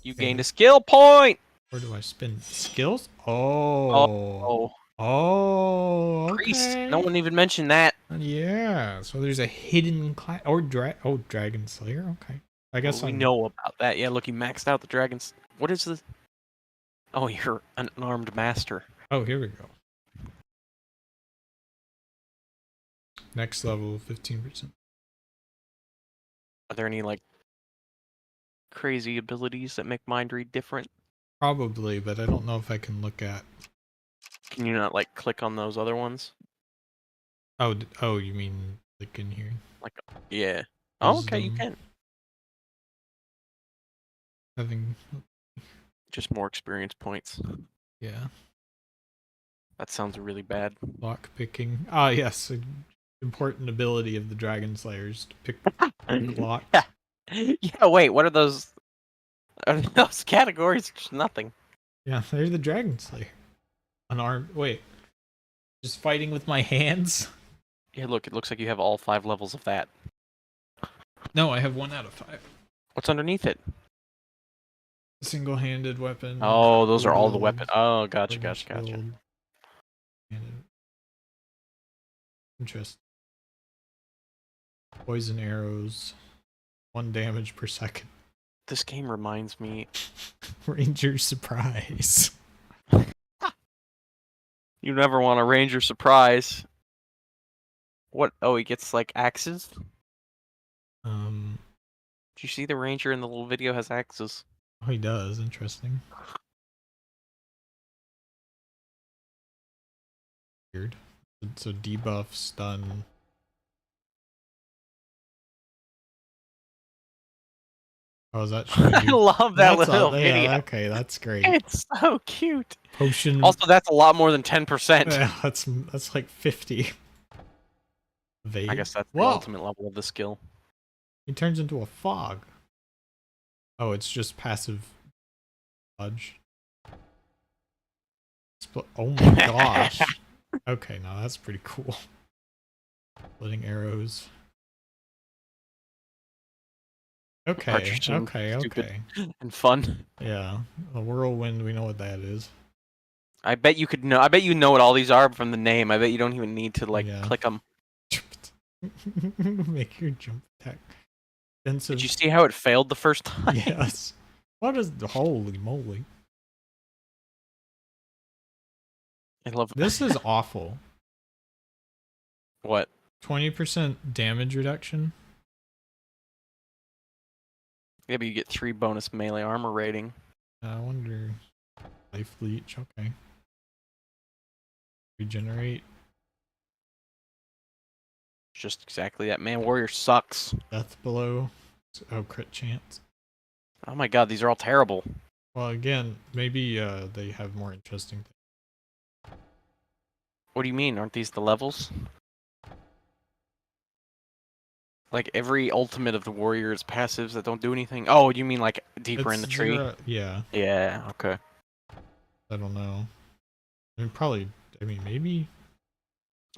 You gained a skill point. Where do I spin skills? Oh. Oh. Priest. Okay. No one even mentioned that. Yeah. So there's a hidden class or dragon slayer. Okay. I guess we I'm... know about that. Yeah, look, he maxed out the dragons. What is this? Oh, you're an unarmed master. Oh, here we go. Next level, 15%. Are there any, like, crazy abilities that make mind read different? Probably, but I don't know if I can look at... Can you not, like, click on those other ones? Oh, oh, you mean like in here? Like, yeah. Oh, okay, you Wisdom. can. Having... Just more experience points. Yeah. That sounds really bad. Lock picking. Ah, yes. Important ability of the Dragon Slayers to pick lock. Yeah, wait, what are those? Are those categories? Just nothing. Yeah, they're the Dragon Slayer. Unarmed. Wait. Just fighting with my hands? Yeah, look, it looks like you have all 5 levels of that. No, I have 1 out of 5. What's underneath it? Single-handed weapon. Oh, those are all the shield, weapons. Oh, gotcha, wooden gotcha, gotcha. shield, handed- Interesting. Poison arrows. 1 damage per second. This game reminds me. Ranger surprise. You never want a ranger surprise. What? Oh, he gets like axes? Did you see the ranger in the little video has axes? Oh, he does. Interesting. Weird. So debuff, stun. Oh, is that showing I you? love that That's little yeah, video. okay, that's great. It's so cute. Potion. Also, that's a lot more than 10%. Yeah, that's like 50. I guess that's the Whoa! ultimate level of the skill. He turns into a fog. Oh, it's just passive dodge. Oh my gosh. Okay, now that's pretty cool. Splitting arrows. Okay, Archer seems okay, stupid okay. and fun. Yeah, a whirlwind, we know what that is. I bet you could know. I bet you know what all these are from the name. I bet you don't even need to like click them. Make your jump attack. Defensive. Did you see how it failed the first time? Yes. What is the holy moly? I love this. Is awful. What? 20% damage reduction. Yeah, but you get 3 bonus melee armor rating. I wonder. Life leech. Okay. Regenerate. Just exactly that. Man, warrior sucks. Death blow. Oh, crit chance. Oh my god, these are all terrible. Well, again, maybe they have more interesting things. What do you mean? Aren't these the levels? Like every ultimate of the warrior is passives that don't do anything. Oh, you mean like deeper in the tree? Yeah. Yeah. Okay. I don't know. I mean, probably. I mean, maybe.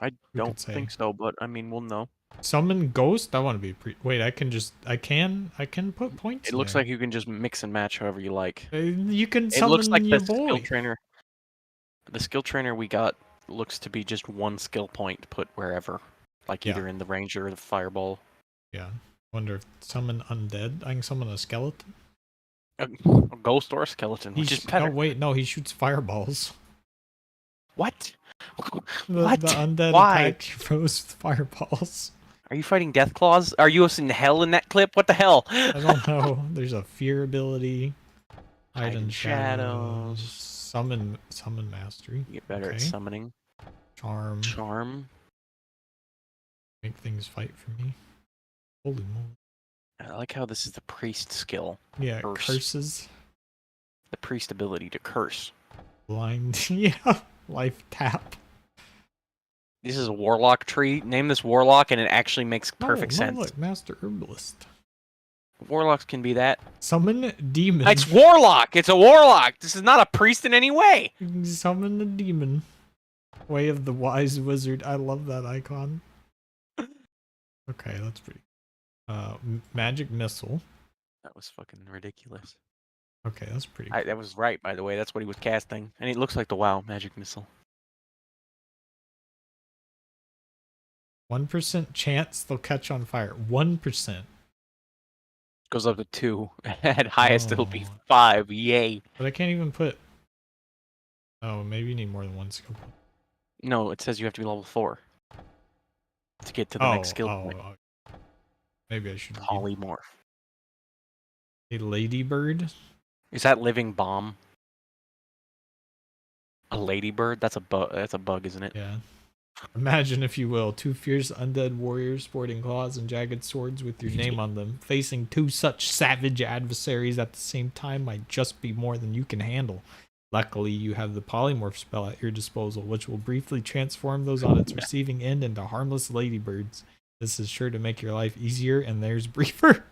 I don't think so, but I mean, we'll know. Summon ghost. I want to be wait. I can just. I can put points. It looks like you can just mix and match however you like. You can. It looks like your the boy. skill trainer. The skill trainer we got looks to be just 1 skill point put wherever, like either in the ranger or the fireball. Yeah. Wonder if summon undead. I can summon a skeleton. A ghost or a skeleton, which is better. Oh wait, no, he shoots fireballs. What? The undead attack throws fireballs. Are you fighting death claws? Are you in hell in that clip? What the hell? I don't know. There's a fear ability. Hide in shadows. Summon mastery. Get better at summoning. Charm. Make things fight for me. Holy moly. I like how this is the priest skill. Yeah, curses. The priest ability to curse. Blind. Yeah. Life tap. This is a warlock tree. Name this warlock and it actually makes perfect sense. Look, master herbalist. Warlocks can be that. Summon demon. It's warlock. It's a warlock. This is not a priest in any way. Summon the demon. Way of the wise wizard. I love that icon. Okay, that's pretty. Magic missile. That was fucking ridiculous. Okay, that's pretty. That was right, by the way. That's what he was casting, and it looks like the WoW magic missile. 1% chance they'll catch on fire. 1%. Goes up to 2. At highest, it'll be Oh. 5. Yay. But I can't even put... Oh, maybe you need more than one skill point. No, it says you have to be level 4 to get to the next skill point. Maybe I should read. Polymorph. A ladybird? Is that living bomb? A ladybird? That's a bug. That's a bug, isn't it? Yeah. Imagine, if you will, 2 fierce undead warriors sporting claws and jagged swords with your name on them. Facing 2 such savage adversaries at the same time might just be more than you can handle. Luckily, you have the polymorph spell at your disposal, which will briefly transform those on its receiving end into harmless ladybirds. This is sure to make your life easier and theirs briefer.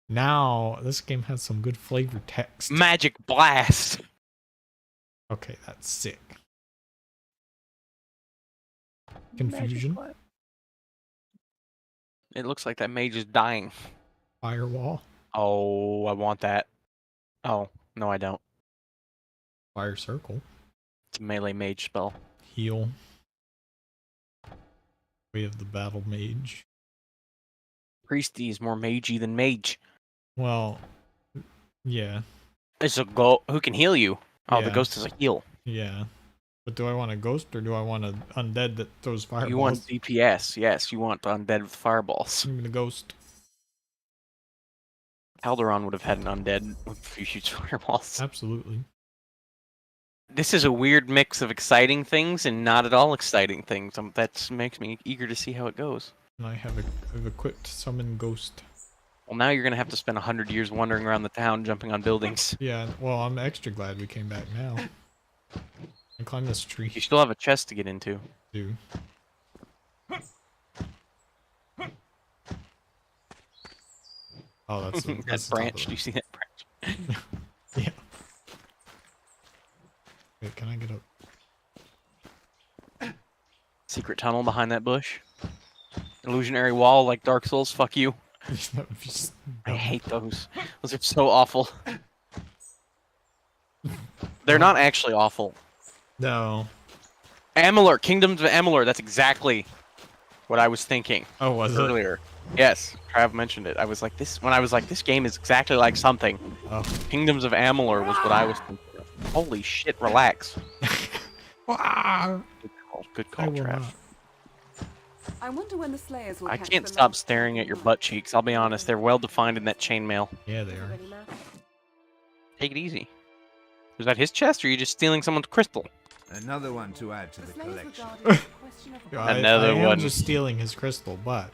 Now, this game has some good flavor text. Magic blast! Okay, that's sick. Confusion. It looks like that mage is dying. Firewall. Oh, I want that. Oh, no I don't. Fire circle. It's a melee mage spell. Heal. We have the battle mage. Priesty is more magey than mage. Well, yeah. It's a go who can heal you. Oh, the Yeah. ghost is a heal. Yeah. But do I want a ghost or do I want an undead that throws fireballs? You want DPS, yes. You want undead with fireballs. I'm gonna ghost. Calderon would have had an undead if you shoot fireballs. Absolutely. This is a weird mix of exciting things and not at all exciting things. That makes me eager to see how it goes. And I've equipped summon ghost. Well, now you're going to have to spend 100 years wandering around the town jumping on buildings. Yeah, well, I'm extra glad we came back now. I climb this tree. You still have a chest to get into. Do. Oh, that's that branch. Do you see that branch? Yeah. Wait, can I get up? Secret tunnel behind that bush. Illusionary wall like Dark Souls. Fuck you. I hate those. Those are so awful. They're not actually awful. No. Amalur, Kingdoms of Amalur. That's exactly what I was thinking. Oh, was earlier? Yes, Trav mentioned it. I was like this when I was like, this game is exactly like something. Oh. Kingdoms of Amalur was what I was thinking of. Holy shit! Relax. Good call, Trav. I wonder when the Slayers will I catch can't them stop staring at your butt cheeks. I'll be honest, they're well defined in that chainmail. Yeah, they are. Take it easy. Was that his chest, or are you just stealing someone's crystal? Another one to add to the collection. Another I am one. just stealing his crystal, but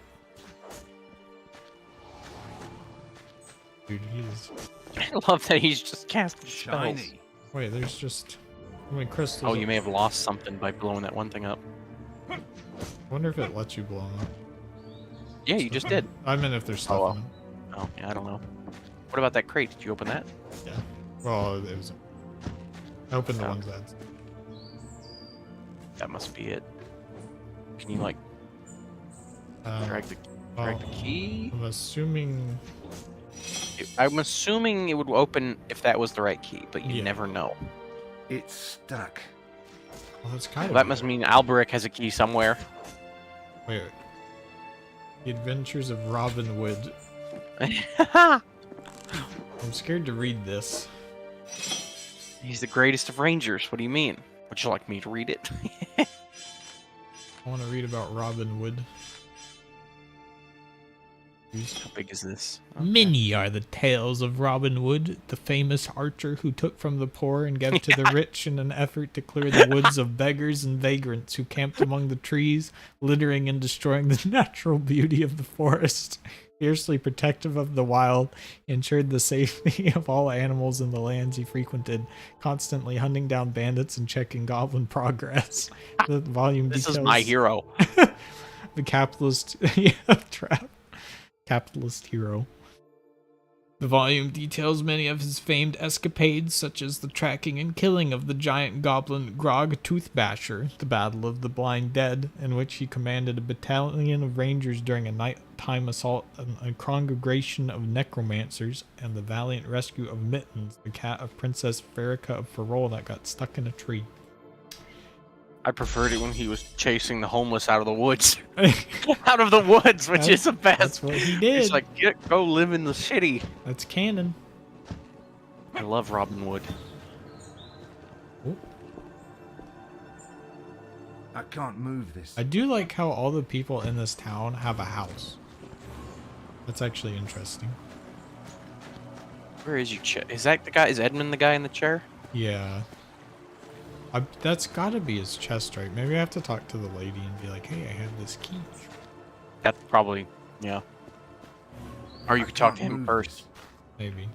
dude, he's. I love that he's just casting spells. Shiny. Wait, there's just how many crystals? Oh, you may have lost something by blowing that one thing up. I wonder if it lets you blow them up. Yeah, you just did. I meant if there's stuff Oh, in them. Oh, yeah, I don't know. What about that crate? Did you open that? Yeah. Well, it was. I opened the ones that. That must be it. Can you like drag the key? I'm assuming. I'm assuming it would open if that was the right key, but you Yeah. never know. It's stuck. Well, that's kind Well, of. that must mean Alberic has a key somewhere. Wait. The Adventures of Robin Wood. I'm scared to read this. He's the greatest of rangers. What do you mean? Would you like me to read it? I want to read about Robin Wood. How big is this? Many are the tales of Robin Wood, the famous archer who took from the poor and gave to the rich in an effort to clear the woods of beggars and vagrants who camped among the trees, littering and destroying the natural beauty of the forest. Fiercely protective of the wild, ensured the safety of all animals in the lands he frequented, constantly hunting down bandits and checking goblin progress. The volume This details is my hero. the capitalist trap. Capitalist hero. The volume details many of his famed escapades, such as the tracking and killing of the giant goblin Grog Toothbasher, the Battle of the Blind Dead, in which he commanded a battalion of rangers during a nighttime assault on a congregation of necromancers, and the valiant rescue of Mittens, the cat of Princess Farika of Ferrol that got stuck in a tree. I preferred it when he was chasing the homeless out of the woods. Out of the woods, which is the best. That's what he did. It's like, go live in the city. That's canon. I love Robin Wood. Ooh. I can't move this. I do like how all the people in this town have a house. That's actually interesting. Where is your chair? Is that the guy? Is Edmund the guy in the chair? Yeah. That's gotta be his chest, right? Maybe I have to talk to the lady and be like, hey, I have this key. That's probably, yeah. Or you could talk to him first. Maybe.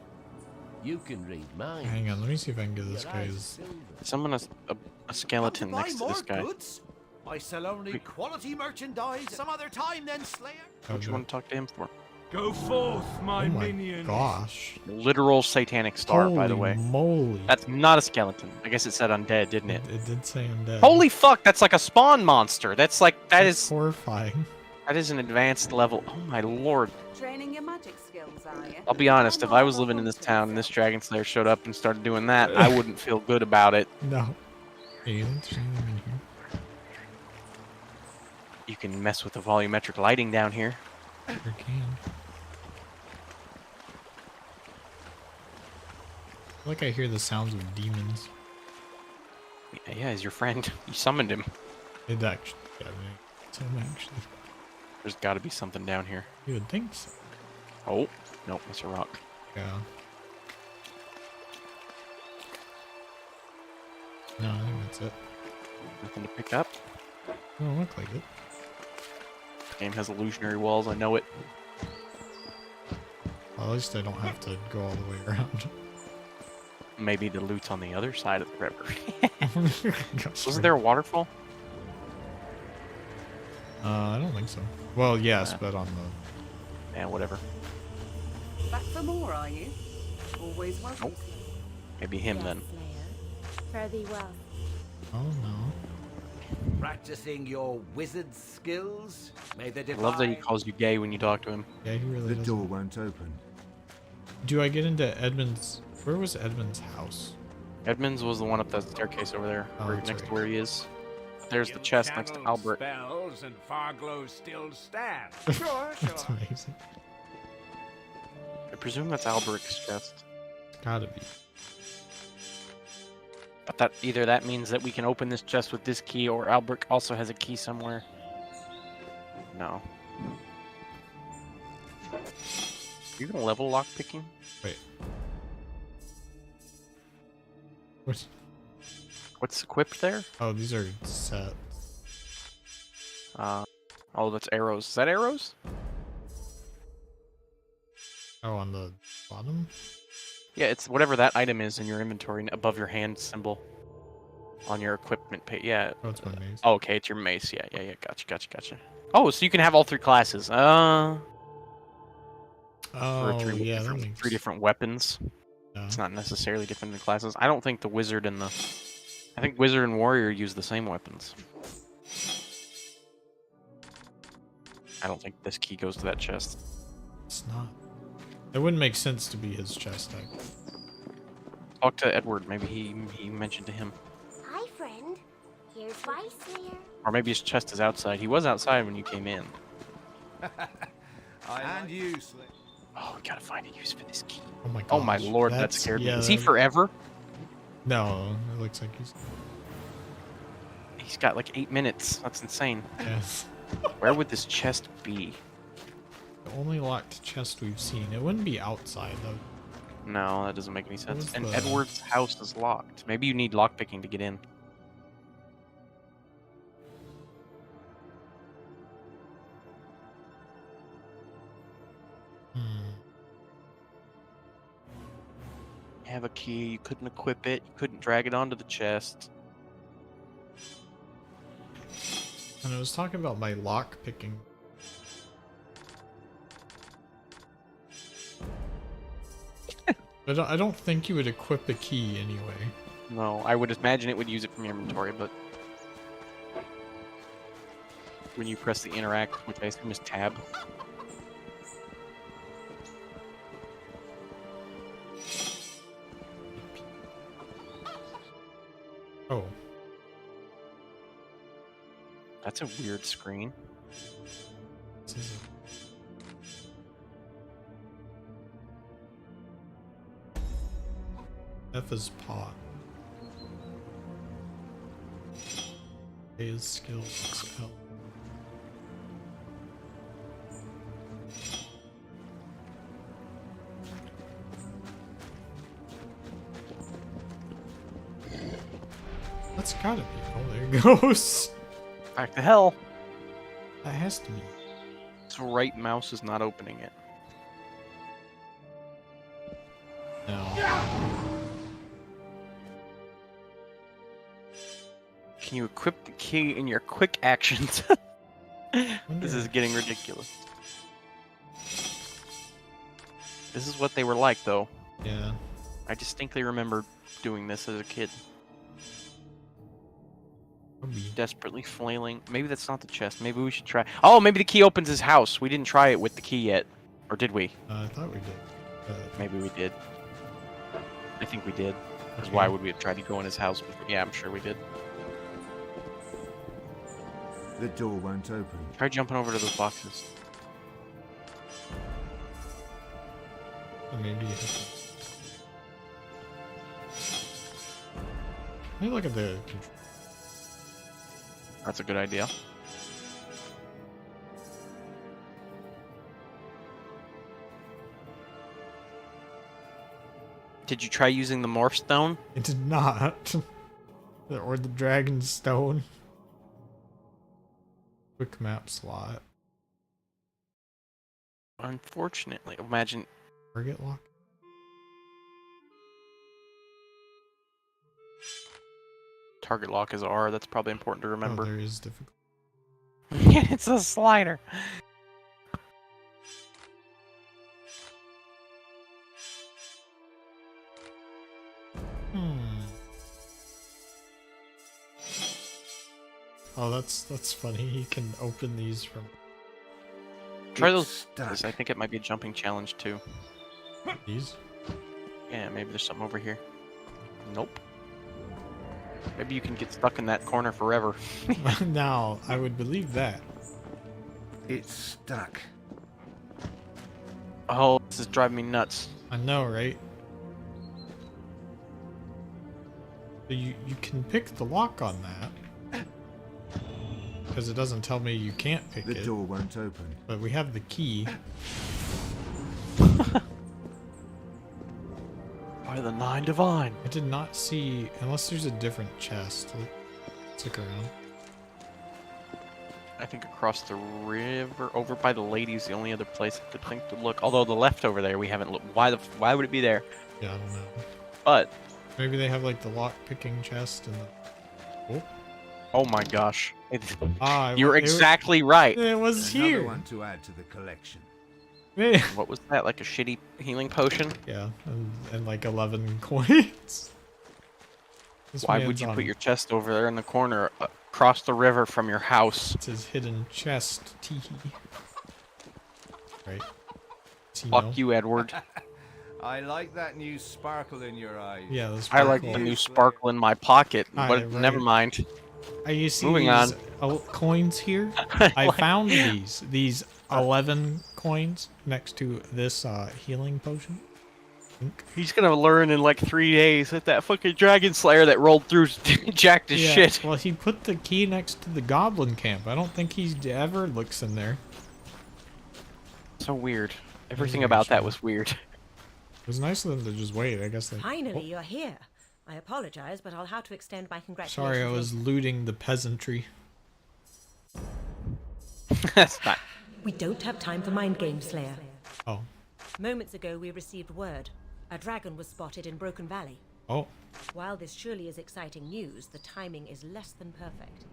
You can read mine. Hang on, let me see if I can get this guy's... Someone a skeleton Buy next to more this guy. goods? I sell only quality merchandise. Some other time then, Slayer. What do you want to talk to him for? Go forth, my Oh my minions. gosh. Literal satanic star, by the Holy way. moly. That's not a skeleton. I guess it said undead, didn't it? It did say undead. Holy fuck, that's like a spawn monster. That's That's horrifying. That is an advanced level. Oh my lord. Training your magic skills, are you? I'll be honest, if I was living in this town and this Dragon Slayer showed up and started doing that, I wouldn't feel good about it. No. Hey, let's see them in here. You can mess with the volumetric lighting down here. Sure can. I feel like I hear the sounds of demons. Yeah, he's your friend. You summoned him. It actually, yeah, some actually. There's got to be something down here. You would think so. Oh, nope, that's a rock. Yeah. No, I think that's it. Nothing to pick up. Don't look like it. Game has illusionary walls, I know it. Well, at least I don't have to go all the way around. Maybe the loot's on the other side of the river. Gosh, Wasn't there a waterfall? I don't think so. Well, yes, but on the... Yeah, whatever. Back for more, are you? Always welcome. Nope. Maybe him then. Fare thee well. Oh, no. Practicing your wizard skills? May the I divine... love that he calls you gay when you talk to him. Yeah, he really The does. door won't open. Do I get into Edmund's... Where was Edmund's house? Edmonds was the one up that staircase over there, Oh, where, that's next right. to where he is. There's the You chest next to channeled Albert. Spells and Farglow still stand. That's amazing. I presume that's Alberic's chest. It's gotta be. But that either that means that we can open this chest with this key, or Albert also has a key somewhere. No. You gonna level lockpicking? Wait. What? What's equipped there? Oh, these are sets. Oh, that's arrows. Is that arrows? Oh, on the bottom? Yeah, it's whatever that item is in your inventory above your hand symbol on your equipment page. Yeah. Oh, it's my mace. Oh, okay, it's your mace. Yeah. Gotcha. Oh, so you can have all three classes. Oh, for yeah, that makes... three different weapons. Yeah. It's not necessarily different in classes. I don't think the wizard and the... I think wizard and warrior use the same weapons. I don't think this key goes to that chest. It's not. It wouldn't make sense to be his chest type. Talk to Edward. Maybe he mentioned to him. Hi, friend. Here's my Slayer. Or maybe his chest is outside. He was outside when you came in. And you, Slayer. Oh, we gotta find a use for this key. Oh my god. Oh my lord, that scared me. Is he that- forever? No, it looks like he's... He's got like 8 minutes. That's insane. Yes. Where would this chest be? The only locked chest we've seen. It wouldn't be outside, though. No, that doesn't make any sense. was And the- Edward's house is locked. Maybe you need lockpicking to get in. You have a key, you couldn't equip it, you couldn't drag it onto the chest. And I was talking about my lock picking. I don't think you would equip a key anyway. No, I would imagine it would use it from your inventory, but when you press the interact, which I assume is tab. Oh. That's a weird screen. F is pot. A is skill. Spell. That's gotta be. Oh, there it goes. Back to hell. That has to be. Its right mouse is not opening it. No. Can you equip the key in your quick actions? This is getting ridiculous. This is what they were like, though. Yeah. I distinctly remember doing this as a kid. Desperately flailing. Maybe that's not the chest. Maybe we should try. Oh, maybe the key opens his house. We didn't try it with the key yet. Or did we? I thought we did. Maybe we did. I think we did. Because Okay. why would we have tried to go in his house before? Yeah, I'm sure we did. The door won't open. Try jumping over to those boxes. Or maybe. Let me look at the control. That's a good idea. Did you try using the morph stone? It did not. Or the dragon stone. Quick map slot. Unfortunately, imagine. Target lock. Target lock is R. That's probably important to remember. Oh, there is difficult. It's a slider. Oh, that's funny. He can open these from. Try those. I think it might be a jumping challenge too. These? Yeah, maybe there's something over here. Nope. Maybe you can get stuck in that corner forever. Now, I would believe that. It's stuck. Oh, this is driving me nuts. I know, right? So you can pick the lock on that. Because it doesn't tell me you can't pick it. The door won't open. But we have the key. By the Nine Divine. I did not see, unless there's a different chest. Let's look around. I think across the river, over by the lady's the only other place I could think to look. Although the left over there, we haven't looked. Why would it be there? Yeah, I don't know. But maybe they have like the lock picking chest and the. Oh my gosh! Ah, You're exactly right. It was Another here. one to add to the collection. What was that? Like a shitty healing potion? Yeah, and like 11 coins. This Why would man's you on- put your chest over there in the corner, across the river from your house? It's his hidden chest. Tee. Right. Fuck you, Edward. I like that new sparkle in your eyes. Yeah, the I like sparkle. the new sparkle in my pocket. Aye, But right. never mind. You see Moving these on. Coins here? I found these 11 coins next to this healing potion. He's gonna learn in like 3 days that that fucking dragon slayer that rolled through jacked his shit. Well, he put the key next to the goblin camp. I don't think he ever looks in there. So weird. Everything about that was weird. It was nice of them to just wait. I guess they. Finally, you're here. I apologize, but I'll have to extend my congratulations. Sorry, I was looting the peasantry. That's not. We don't have time for mind games, Slayer. Oh. Moments ago, we received word. A dragon was spotted in Broken Valley. Oh. While this surely is exciting news, the timing is less than perfect.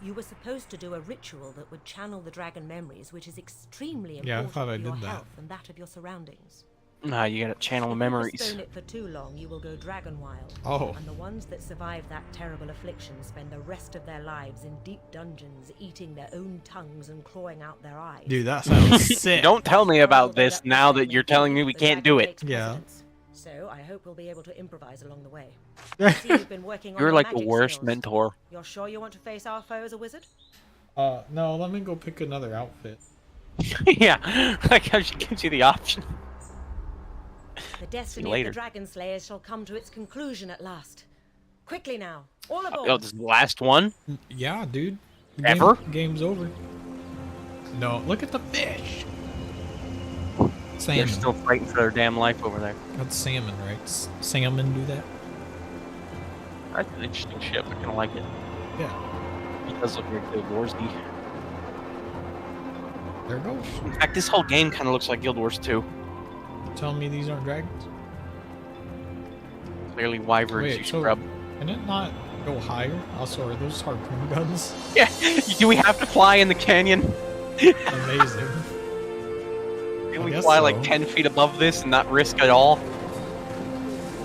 You were supposed to do a ritual that would channel the dragon memories, which is extremely important Yeah, I thought I for your did that. health and that of your surroundings. Nah, you gotta channel If you memories. postpone it for too long, you will go dragon wild. Oh. And the ones that survive that terrible affliction spend the rest of their lives in deep dungeons, eating their own tongues and clawing out their eyes. Dude, that sounds sick. Don't tell me about this now that you're telling me we can't do it. Yeah. So I hope we'll be able to improvise along the way. I see you've been working on You're your like the magic worst skills. mentor. You're sure you want to face our foe as a wizard? No, let me go pick another outfit. Yeah, like how she gives you the option. The destiny of later. the Dragon Slayers shall come to its conclusion at last. Quickly now, all aboard. Oh, this is the last one? Yeah, dude. The Ever? Game's over. No, look at the fish. They're Salmon. still fighting for their damn life over there. That's salmon, right? Salmon do that? That's an interesting ship. I kind of like it. Yeah. It does look very Guild Warsy. There it goes. In fact, this whole game kind of looks like Guild Wars 2. Telling me these aren't dragons? Clearly wyverns, Wait, you so scrub. can it not go higher? Also, are those harpoon guns? Yeah, do we have to fly in the canyon? Amazing. Can I we guess fly so. like 10 feet above this and not risk at all?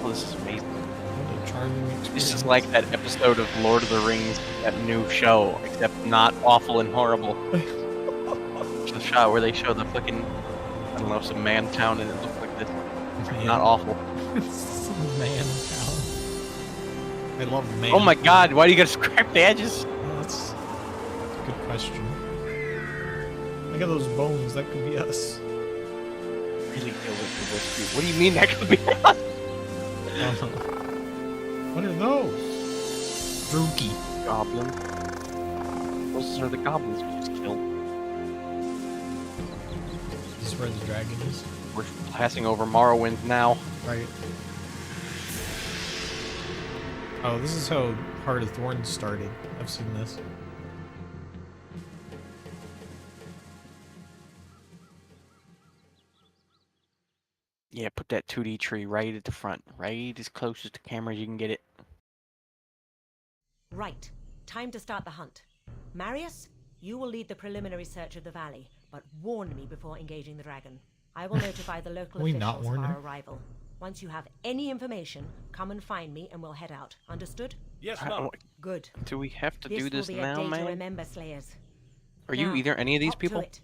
Oh, this is amazing. What a charming experience. This is like that episode of Lord of the Rings, that new show, except not awful and horrible. It's the shot where they show the fucking, I don't know, some man town and it looks like this. Man. Not awful. Man town. I love man. Oh my god, why do you gotta scrape the edges? That's a good question. Look at those bones, that could be us. Really good. What do you mean that could be us? What are those? Drookie. Goblin. Those are the goblins we just killed. This is where the dragon is. We're passing over Morrowind now. Right. Oh, this is how Heart of Thorns started. I've seen this. Yeah, put that 2D tree right at the front. Right as close as the camera as you can get it. Right. Time to start the hunt. Marius, you will lead the preliminary search of the valley, but warn me before engaging the dragon. I will notify the local We not officials warn of our her? arrival. Once you have any information, come and find me and we'll head out. Understood? Yes, I ma'am. don't- Good. Do we have to This do this will be now, a day to man? remember, Slayers. Are you Now, either any of these up to people? it.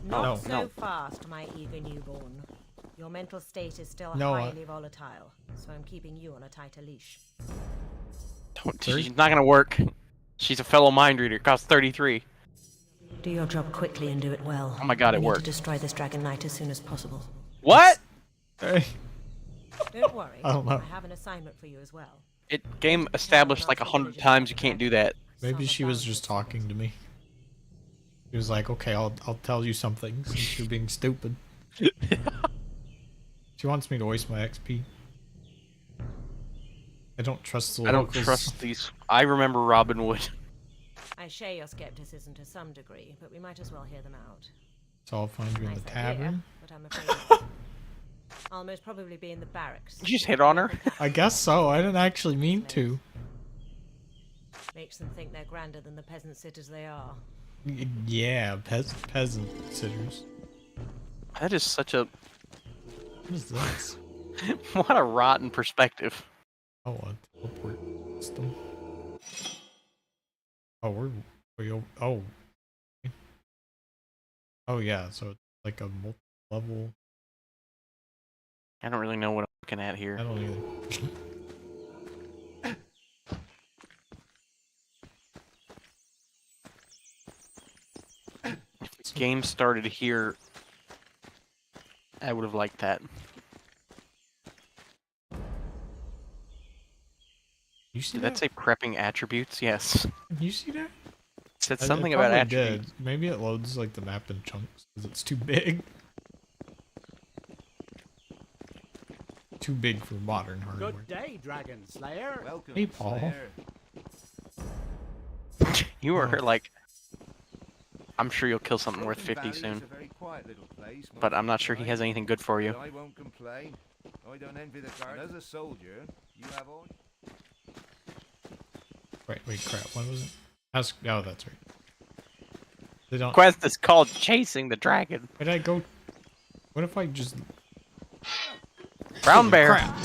Not No. so No. fast, my eager newborn. Your mental state is still No, highly volatile, so I'm keeping you on a tighter leash. She's not gonna work. She's a fellow mind reader. Costs 33. Do your job quickly and do it well. Oh my god, We it need worked. to destroy this Dragon Knight as soon as possible. What? Hey. Don't worry. I don't know. I have an assignment for you as well. Game established like 100 times you can't do that. Maybe she was just talking to me. She was like, okay, I'll tell you something since you're being stupid. She wants me to waste my XP. I don't trust the I don't locals. trust these. I remember Robin Wood. I share your skepticism to some degree, but we might as well hear them out. So I'll find you in the Nice idea, tavern. but I'm afraid I'll most probably be in the barracks. Did you just hit on her? I guess so. I didn't actually mean to. Makes them think they're grander than the peasant sitters they are. Yeah, peasant sitters. That is such a... What is this? What a rotten perspective. Oh, a teleport system. Oh, oh. Oh yeah, so it's like a multi-level. I don't really know what I'm looking at here. I don't either. If the game started here, I would have liked that. You see Did that say prepping attributes? Yes. You see that? It said It something about probably attributes. did. Maybe it loads like the map in chunks because it's too big. Too big for modern hardware. Good day, Dragon Slayer. Welcome, Hey, Paul. Slayer. You were Oh. like, I'm sure you'll kill something worth Broken 50 Valley is soon. a very quiet little place, But most I'm not of the sure he time, has anything good for you. but I won't complain. I don't envy the guard. As a soldier, you have all. Wait, crap. What was it? Ask. Oh, that's right. They don't. Quest is called Chasing the Dragon. Where'd I go? What if I just? Brown bear. Crap. 2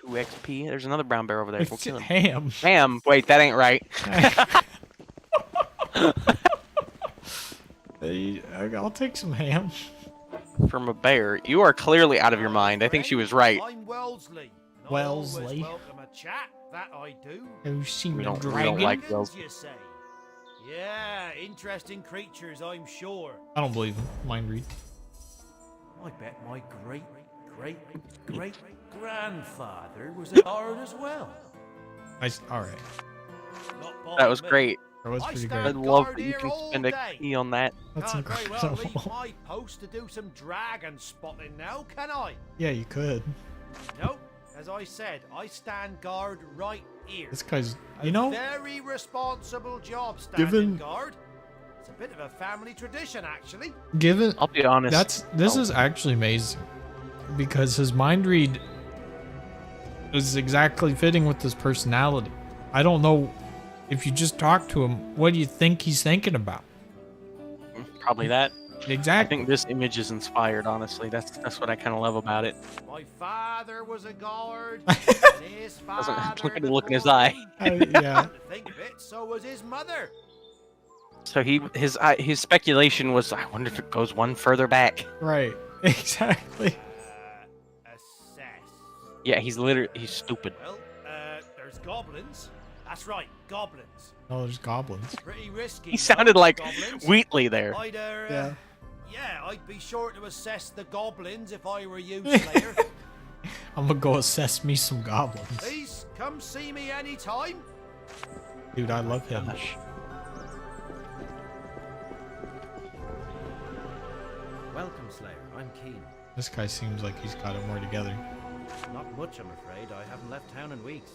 XP. There's another brown bear over there. We'll It's kill him. ham. Ham. Wait, that ain't right. Hey, I'll take some ham. From a bear. You are clearly out of your mind. I think she was right. I'm Wellesley. and I Wellesley. always welcome a chat That I do. Have you seen We the don't dragon? like those. You say? Yeah, interesting creatures, I'm sure. I don't believe him. Mind read. I bet my great grandfather was a guard as well. All right. Not by That was me. great. That was I pretty stand I good. love guard that you here can all spend a day. key on that. That's Can't very well leave incredible. my post to do some dragon spotting now, can I? Yeah, you could. Nope. As I said, I stand guard right here. This guy's, A you know, very responsible job standing given guard. It's a bit of a family tradition, actually. given I'll be honest. this is actually amazing because his mind read is exactly fitting with his personality. I don't know if you just talk to him, what do you think he's thinking about? Probably that. Exactly. I think this image is inspired, honestly. That's what I kind of love about it. My father was a guard. And his Doesn't father look at the look in his before eye. him. Yeah. Think of it, so was his mother. So his speculation was, I wonder if it goes one further back. Right. Exactly. Assess. Yeah, he's stupid. Well, there's goblins. That's right, goblins. Oh, there's goblins. Pretty risky. He sounded like goblins. Wheatley there. I'd, Yeah. yeah, I'd be sure to assess the goblins if I were you, Slayer. I'm gonna go assess me some goblins. Please come see me anytime. Dude, I love him. Gosh. Welcome, Slayer. I'm keen. This guy seems like he's got it more together. Not much, I'm afraid. I haven't left town in weeks.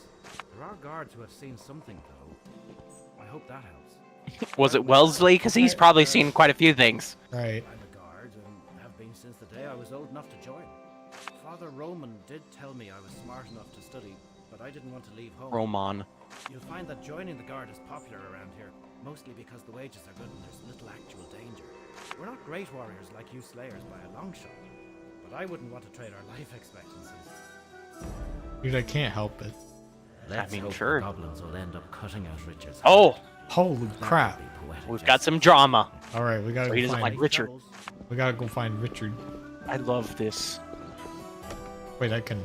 There are guards who have seen something, though. I hope that helps. Was it Wellesley? Because he's probably seen quite a few things. Right. I'm a guard and have been since the day I was old enough to join. Father Roman did tell me I was smart enough to study, but I didn't want to leave home. Roman. You'll find that joining the guard is popular around here, mostly because the wages are good and there's little actual danger. We're not great warriors like you Slayers by a long shot, but I wouldn't want to trade our life expectancies. Dude, I can't help it. Let's mean, hope sure. the goblins will end up cutting out Richard's Oh, Holy crap. we've got some drama. All right, we gotta So he go doesn't find like Richard. We gotta go find Richard. I love this. Wait, I can.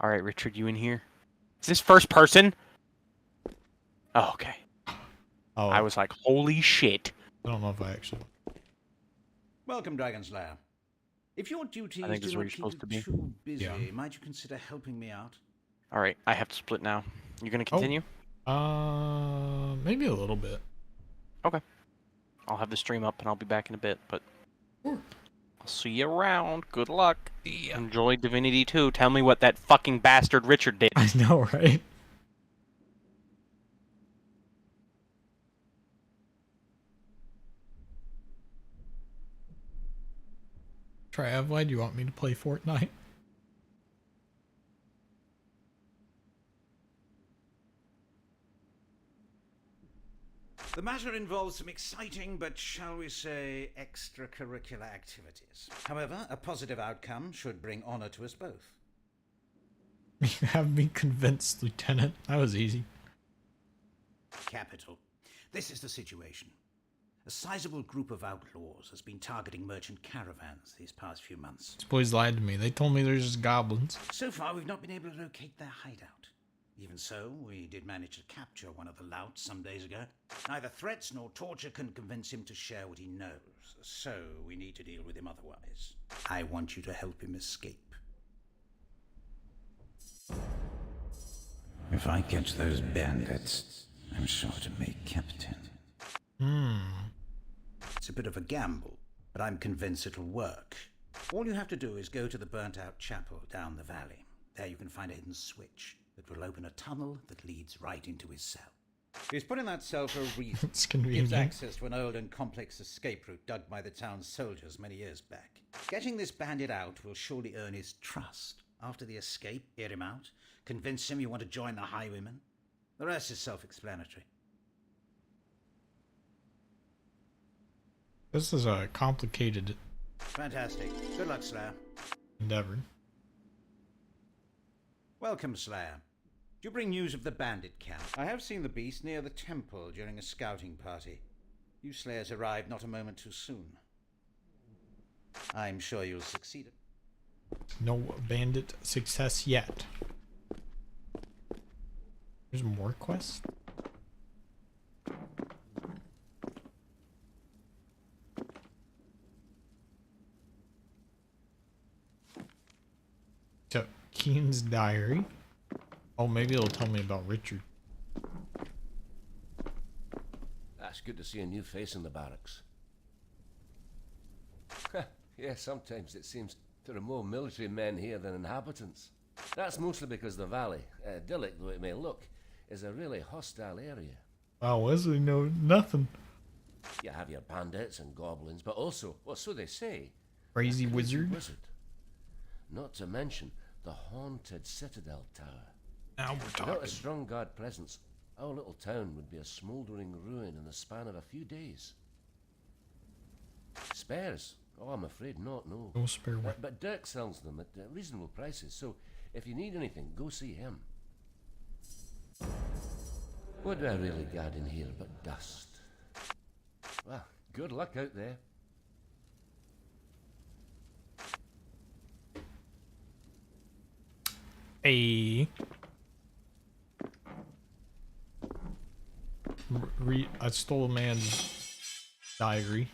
All right, Richard, you in here? Is this first person? Oh, okay. Oh, I was like, holy shit. I don't know if I actually. Welcome, Dragon Slayer. If your duties I think this is do where not you're keep supposed you to be. too busy, Yeah. might you consider helping me out? All right, I have to split now. You gonna continue? Maybe a little bit. Okay. I'll have the stream up and I'll be back in a bit, but I'll see you around. Good luck. Yeah. Enjoy Divinity 2. Tell me what that fucking bastard Richard did. I know, right? Trav, why do you want me to play Fortnite? The matter involves some exciting, but shall we say, extracurricular activities. However, a positive outcome should bring honor to us both. You have me convinced, Lieutenant. That was easy. Capital. This is the situation. A sizable group of outlaws has been targeting merchant caravans these past few months. These boys lied to me. They told me there's just goblins. So far, we've not been able to locate their hideout. Even so, we did manage to capture one of the louts some days ago. Neither threats nor torture can convince him to share what he knows, so we need to deal with him otherwise. I want you to help him escape. If I catch those bandits, I'm sure to make captain. It's a bit of a gamble, but I'm convinced it'll work. All you have to do is go to the burnt-out chapel down the valley. There you can find a hidden switch that will open a tunnel that leads right into his cell. He's put in that cell for a reason. It's convenient. Gives access to an old and complex escape route dug by the town's soldiers many years back. Getting this bandit out will surely earn his trust. After the escape, hear him out, convince him you want to join the Highwaymen. The rest is self-explanatory. This is a complicated Fantastic. Good luck, Slayer. endeavor. Welcome, Slayer. Do you bring news of the bandit camp? I have seen the beast near the temple during a scouting party. You Slayers arrived not a moment too soon. I'm sure you'll succeed. No bandit success yet. There's more quests? So, Keen's diary. Oh, maybe it'll tell me about Richard. That's good to see a new face in the barracks. Yeah, sometimes it seems there are more military men here than inhabitants. That's mostly because the valley, idyllic though it may look, is a really hostile area. Wow, Wesley know nothing. You have your bandits and goblins, but also, well, so they say, Crazy a wizard. Not to mention the haunted Citadel Tower. Now we're talking. Without a strong guard presence, our little town would be a smouldering ruin in the span of a few days. Spares? Oh, I'm afraid not, no. No spare one. But Dirk sells them at reasonable prices, so if you need anything, go see him. What do I really guard in here but dust? Well, good luck out there. Hey. I stole a man's diary.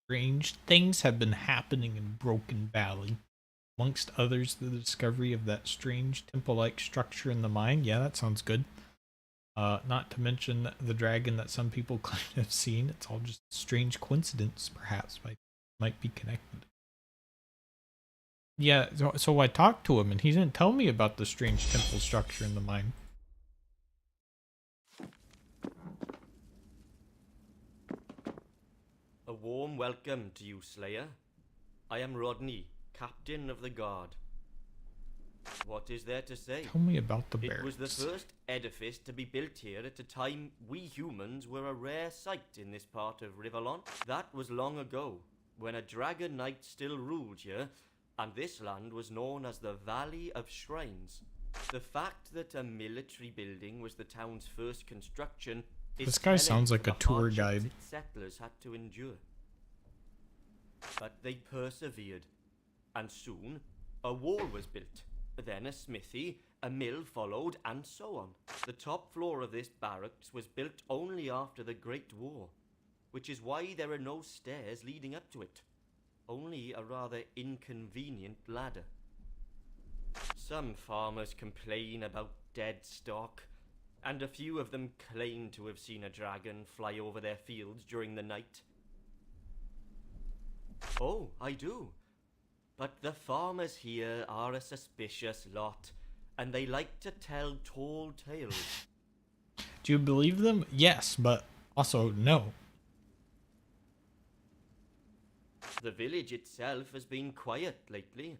Strange things have been happening in Broken Valley. Amongst others, the discovery of that strange temple-like structure in the mine. Yeah, that sounds good. Not to mention the dragon that some people claim to have seen. It's all just a strange coincidence, perhaps, might be connected. Yeah, so I talked to him, and he didn't tell me about the strange temple structure in the mine. A warm welcome to you, Slayer. I am Rodney, Captain of the Guard. What is there to say? Tell me about the barracks. It was the first edifice to be built here at a time we humans were a rare sight in this part of Rivellon. That was long ago, when a dragon knight still ruled here, and this land was known as the Valley of Shrines. The fact that a military building was the town's first construction is this guy sounds like a tour guide. its settlers had to endure. But they persevered, and soon a wall was built, then a smithy, a mill followed, and so on. The top floor of this barracks was built only after the Great War, which is why there are no stairs leading up to it. Only a rather inconvenient ladder. Some farmers complain about dead stock, and a few of them claim to have seen a dragon fly over their fields during the night. Oh, I do. But the farmers here are a suspicious lot, and they like to tell tall tales. Do you believe them? Yes, but also no. The village itself has been quiet lately,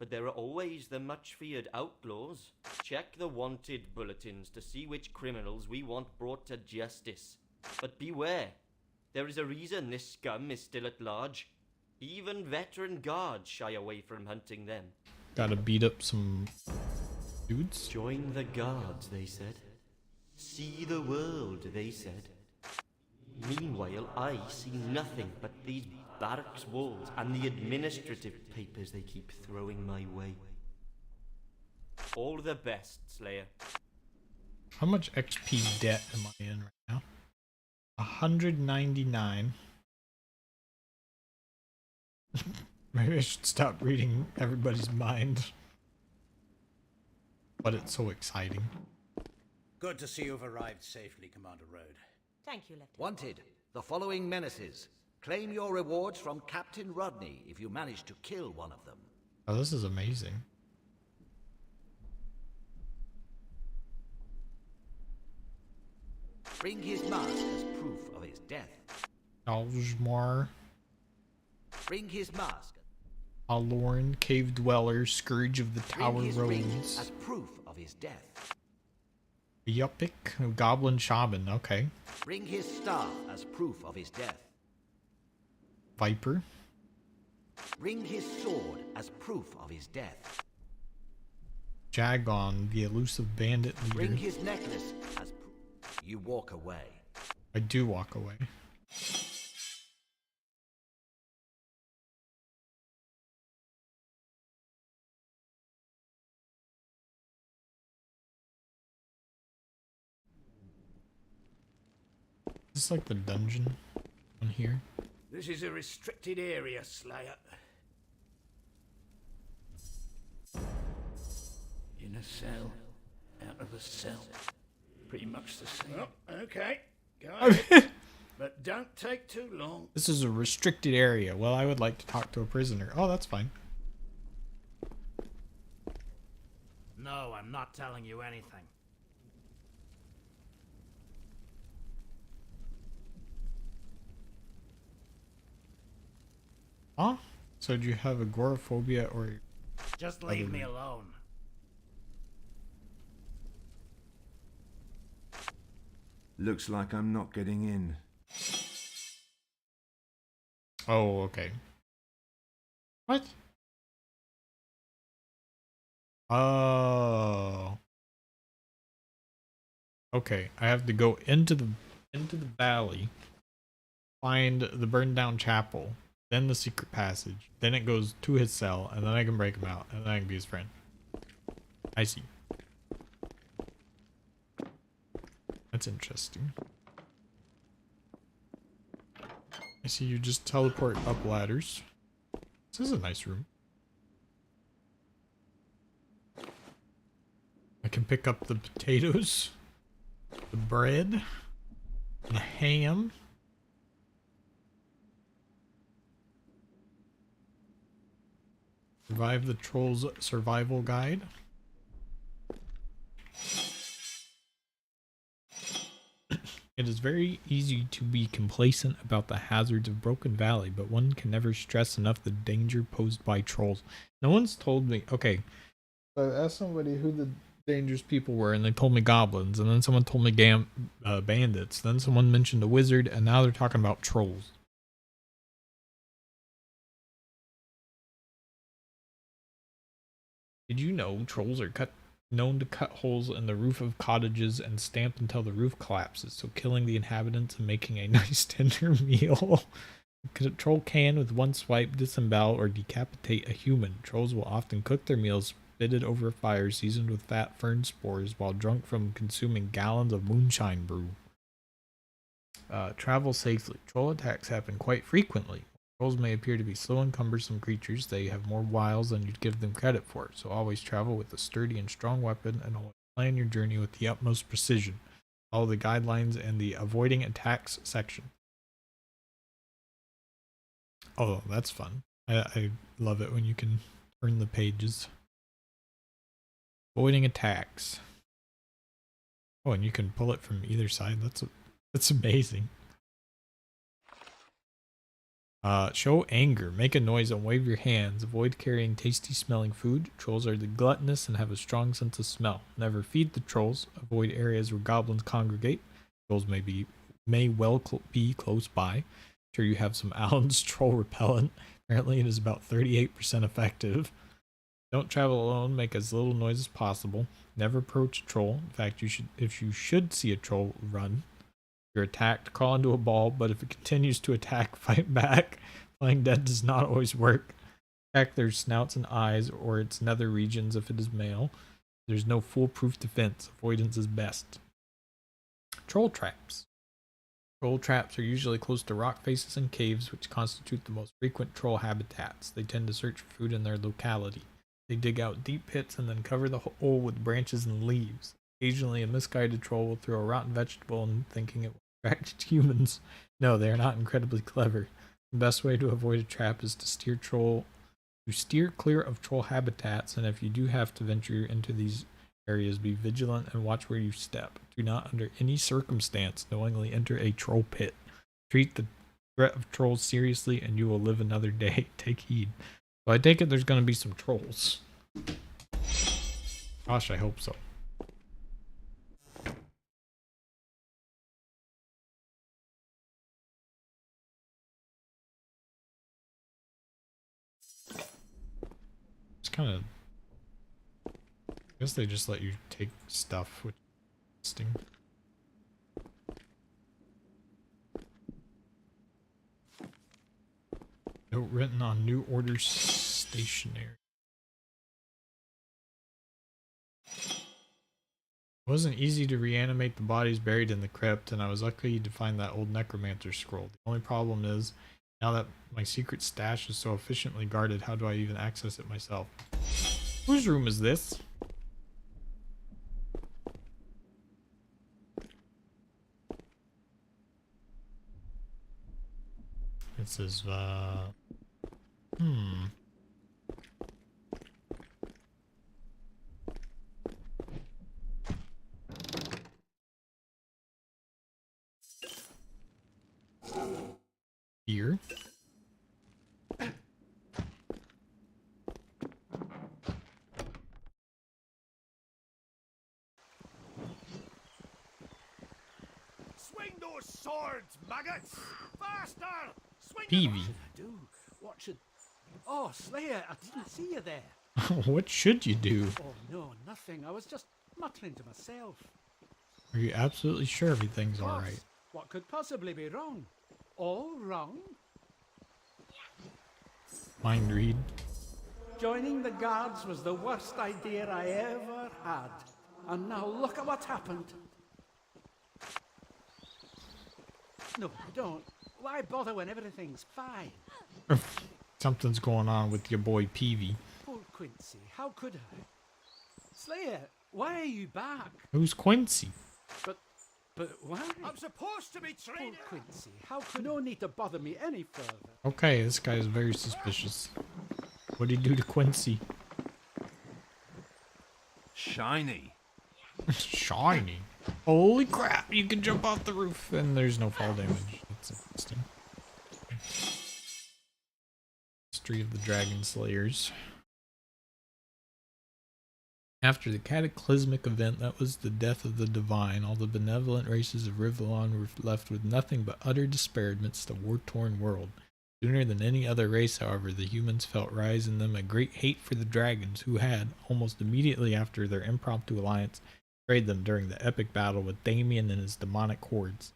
but there are always the much-feared outlaws. Check the wanted bulletins to see which criminals we want brought to justice. But beware, there is a reason this scum is still at large. Even veteran guards shy away from hunting them. Gotta beat up some dudes? Join the guards, they said. See the world, they said. Meanwhile, I see nothing but these barracks walls and the administrative papers they keep throwing my way. All the best, Slayer. How much XP debt am I in right now? 199. Maybe I should stop reading everybody's mind. But it's so exciting. Good to see you've arrived safely, Commander Road. Thank you, Lieutenant. Wanted. The following menaces. Claim your rewards from Captain Rodney if you manage to kill one of them. Oh, this is amazing. Bring his mask as proof of his death. Algemar. Bring his mask. Alorn, Cave Dweller, Scourge of the Tower Bring his ring Roads. as proof of his death. Yupik, Goblin Shaman, okay. Bring his staff as proof of his death. Viper. Bring his sword as proof of his death. Jagon, the elusive bandit leader. Bring his necklace as proof. You walk away. I do walk away. Is this like the dungeon on here? This is a restricted area, Slayer. In a cell, out of a cell. Pretty much the same. Oh, okay. Go ahead. But don't take too long. This is a restricted area. Well, I would like to talk to a prisoner. Oh, that's fine. No, I'm not telling you anything. Huh? So do you have agoraphobia or... Just leave me alone. Looks like I'm not getting in. Oh, okay. What? Oh. Okay, I have to go into the valley, find the burned down chapel, then the secret passage, then it goes to his cell, and then I can break him out, and then I can be his friend. I see. That's interesting. I see you just teleport up ladders. This is a nice room. I can pick up the potatoes, the bread, the ham. Survive the Trolls Survival Guide. It is very easy to be complacent about the hazards of Broken Valley, but one can never stress enough the danger posed by trolls. No one's told me. Okay, so I asked somebody who the dangerous people were, and they told me goblins, and then someone told me bandits, then someone mentioned a wizard, and now they're talking about trolls. Did you know trolls are known to cut holes in the roof of cottages and stamp until the roof collapses, so killing the inhabitants and making a nice tender meal? A troll can, with one swipe, disembowel or decapitate a human. Trolls will often cook their meals spitted over a fire seasoned with fat fern spores while drunk from consuming gallons of moonshine brew. Travel safely. Troll attacks happen quite frequently. Trolls may appear to be slow and cumbersome creatures. They have more wiles than you'd give them credit for, so always travel with a sturdy and strong weapon and always plan your journey with the utmost precision. Follow the guidelines and the avoiding attacks section. Oh, that's fun. I love it when you can turn the pages. Avoiding attacks. Oh, and you can pull it from either side. That's amazing. Show anger. Make a noise and wave your hands. Avoid carrying tasty smelling food. Trolls are gluttonous and have a strong sense of smell. Never feed the trolls. Avoid areas where goblins congregate. Trolls may well be close by. Sure, you have some Allen's troll repellent. Apparently it is about 38% effective. Don't travel alone. Make as little noise as possible. Never approach a troll. In fact, if you should see a troll, run. If you're attacked, call into a ball, but if it continues to attack, fight back. Playing dead does not always work. Attack their snouts and eyes, or its nether regions if it is male. There's no foolproof defense. Avoidance is best. Troll traps. Troll traps are usually close to rock faces and caves, which constitute the most frequent troll habitats. They tend to search for food in their locality. They dig out deep pits and then cover the hole with branches and leaves. Occasionally, a misguided troll will throw a rotten vegetable and thinking it will attract humans. No, they are not incredibly clever. The best way to avoid a trap is to steer clear of troll habitats, and if you do have to venture into these areas, be vigilant and watch where you step. Do not under any circumstance knowingly enter a troll pit. Treat the threat of trolls seriously and you will live another day. Take heed. So I take it there's going to be some trolls. Gosh, I hope so. It's kind of... I guess they just let you take stuff, which is interesting. Note written on New Order stationery. wasn't easy to reanimate the bodies buried in the crypt, and I was lucky to find that old necromancer scroll. The only problem is, now that my secret stash is so efficiently guarded, how do I even access it myself? Whose room is this? It says, Here. Swing those swords, maggots! Faster! Swing Peavy. What should I do? What should... Oh, Slayer, I didn't see you there. What should you do? Oh, no, nothing. I was just muttering to myself. Are you absolutely sure everything's Boss, alright? what could possibly be wrong? All wrong? Mind read. Joining the guards was the worst idea I ever had. And now look at what happened. No, don't. Why bother when everything's fine? Something's going on with your boy Peavy. Poor Quincy, how could I? Slayer, why are you back? Who's Quincy? But why? I'm supposed to be training. Poor Quincy, how could... No need to bother me any further. Okay, this guy is very suspicious. What did he do to Quincy? Shiny. Shiny. Holy crap, you can jump off the roof and there's no fall damage. That's interesting. History of the Dragon Slayers. After the cataclysmic event that was the death of the divine, all the benevolent races of Rivellon were left with nothing but utter despair amidst a war-torn world. Sooner than any other race, however, the humans felt rise in them a great hate for the dragons, who had, almost immediately after their impromptu alliance, betrayed them during the epic battle with Damien and his demonic hordes.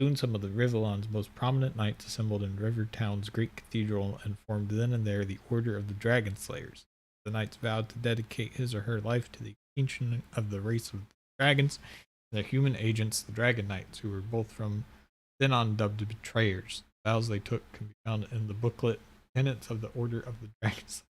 Soon some of the Rivellon's most prominent knights assembled in Rivertown's great cathedral and formed then and there the Order of the Dragon Slayers. The knights vowed to dedicate his or her life to the extinction of the race of dragons, and their human agents, the Dragon Knights, who were both from then on dubbed betrayers. The vows they took can be found in the booklet Tenets of the Order of the Dragon Slayers.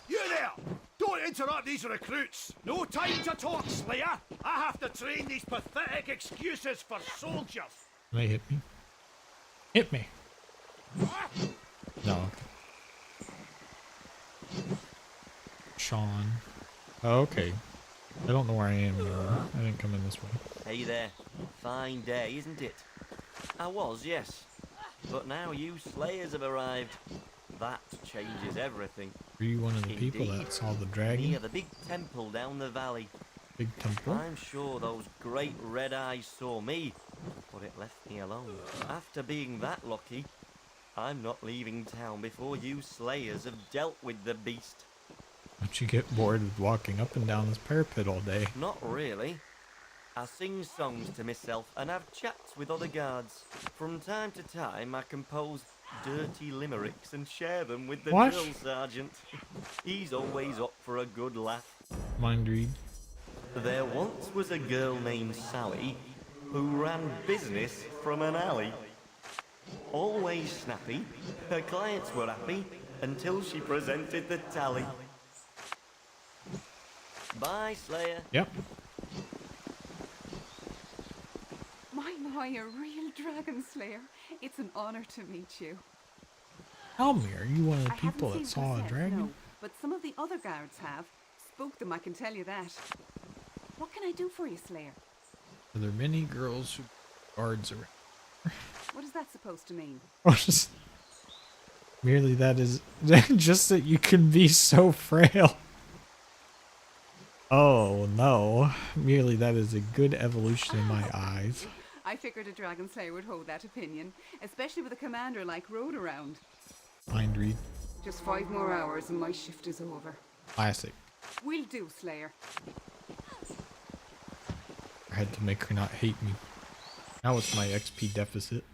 You there! Don't interrupt these recruits! No time to talk, Slayer! I have to train these pathetic excuses for soldiers! They hit me. Hit me! No. Sean. Oh, okay. I don't know where I am anymore. I didn't come in this way. Hey there. Fine day, isn't it? I was, yes. But now you Slayers have arrived. That changes everything. Were you one of the people that saw the dragon? Near the big temple down the valley. Big temple? I'm sure those great red eyes saw me, but it left me alone. After being that lucky, I'm not leaving town before you Slayers have dealt with the beast. Don't you get bored with walking up and down this parapet all day? Not really. I sing songs to myself and have chats with other guards. From time to time I compose dirty limericks and share them with the drill sergeant. He's always up for a good laugh. Mind read. There once was a girl named Sally who ran business from an alley. Always snappy, her clients were happy until she presented the tally. Bye, Slayer. Yep. My, a real dragon slayer. It's an honor to meet you. Tell me, are you one of the I haven't people that seen saw a Cosette, dragon? no, but some of the other guards have. Spoke them, I can tell you that. What can I do for you, Slayer? Are there many girls who guards around? What is that supposed to mean? Or just merely that is just that you can be so frail. Oh no, merely that is a good evolution in my eyes. I figured a dragon slayer would hold that opinion, especially with a commander like Road around. Mind read. Just 5 more hours and my shift is over. Classic. Will do, Slayer. I had to make her not hate me. Now it's my XP deficit.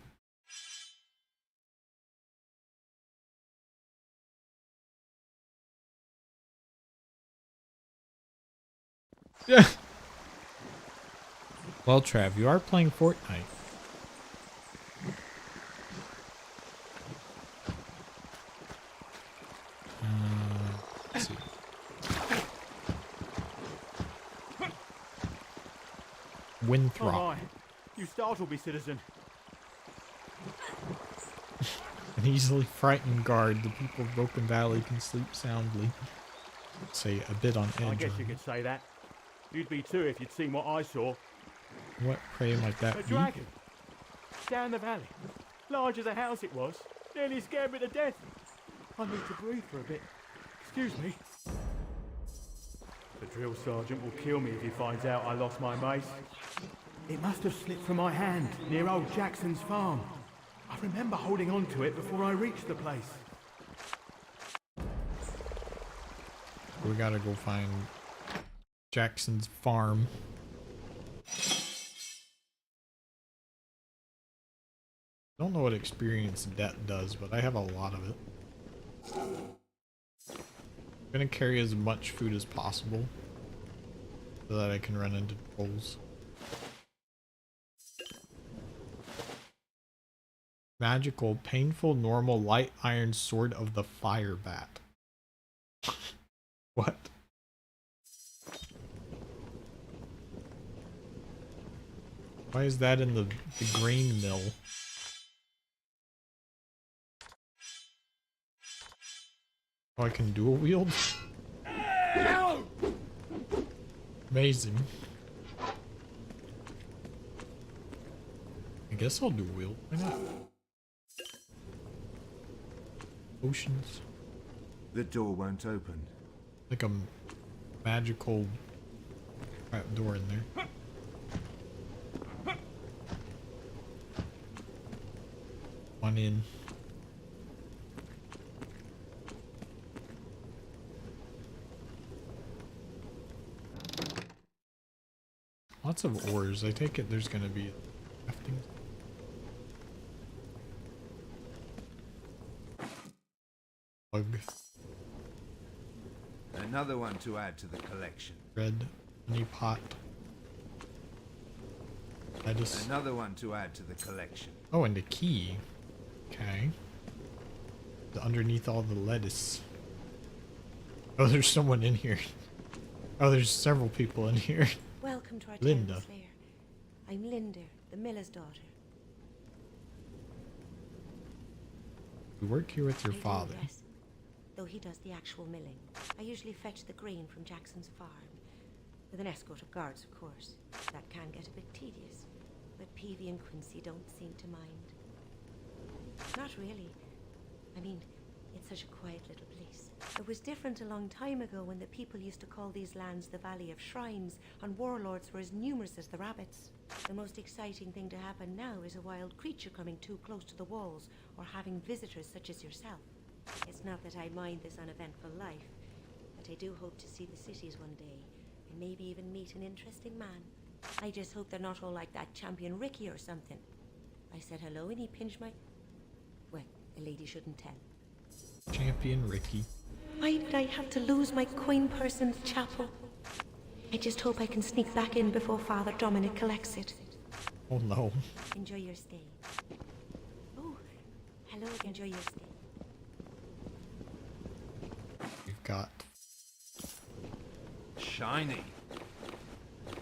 Yeah. Well, Trav, you are playing Fortnite. Let's see. Winthrop. Oh my. You startled me, citizen. An easily frightened guard, the people of Broken Valley can sleep soundly. Say a bit on edge. I guess you could say that. You'd be too if you'd seen what I saw. What prey might that A be? dragon. Down the valley. Large as a house it was. Nearly scared me to death. I need to breathe for a bit. Excuse me. The drill sergeant will kill me if he finds out I lost my mace. It must have slipped from my hand near old Jackson's farm. I remember holding on to it before I reached the place. We gotta go find Jackson's farm. Don't know what experience debt does, but I have a lot of it. I'm gonna carry as much food as possible so that I can run into trolls. Magical, painful, normal, light iron sword of the fire bat. What? Why is that in the grain mill? Oh, I can dual wield? Amazing. I guess I'll dual wield. Why not? Potions. The door won't open. Like a magical trap door in there. One in. Lots of ores. I take it there's gonna be crafting. Bug. Another one to add to the collection. Red honey pot. Lettuce. Another one to add to the collection. Oh, and a key. Okay. Underneath all the lettuce. Oh, there's someone in here. Oh, there's several people in here. Welcome to our Linda. town, Slayer. I'm Linda, the miller's daughter. We work here with your I do, father. yes. Though he does the actual milling. I usually fetch the grain from Jackson's farm. With an escort of guards, of course. That can get a bit tedious. But Peavy and Quincy don't seem to mind. Not really. I mean, it's such a quiet little place. It was different a long time ago when the people used to call these lands the Valley of Shrines, and warlords were as numerous as the rabbits. The most exciting thing to happen now is a wild creature coming too close to the walls, or having visitors such as yourself. It's not that I mind this uneventful life, but I do hope to see the cities one day, and maybe even meet an interesting man. I just hope they're not all like that champion Ricky or something. I said hello and he pinched my... Well, a lady shouldn't tell. Champion Ricky. Why did I have to lose my coin purse in the chapel? I just hope I can sneak back in before Father Dominic collects it. Oh no. Enjoy your stay. Oh, hello, enjoy your stay. We've got... Shiny. I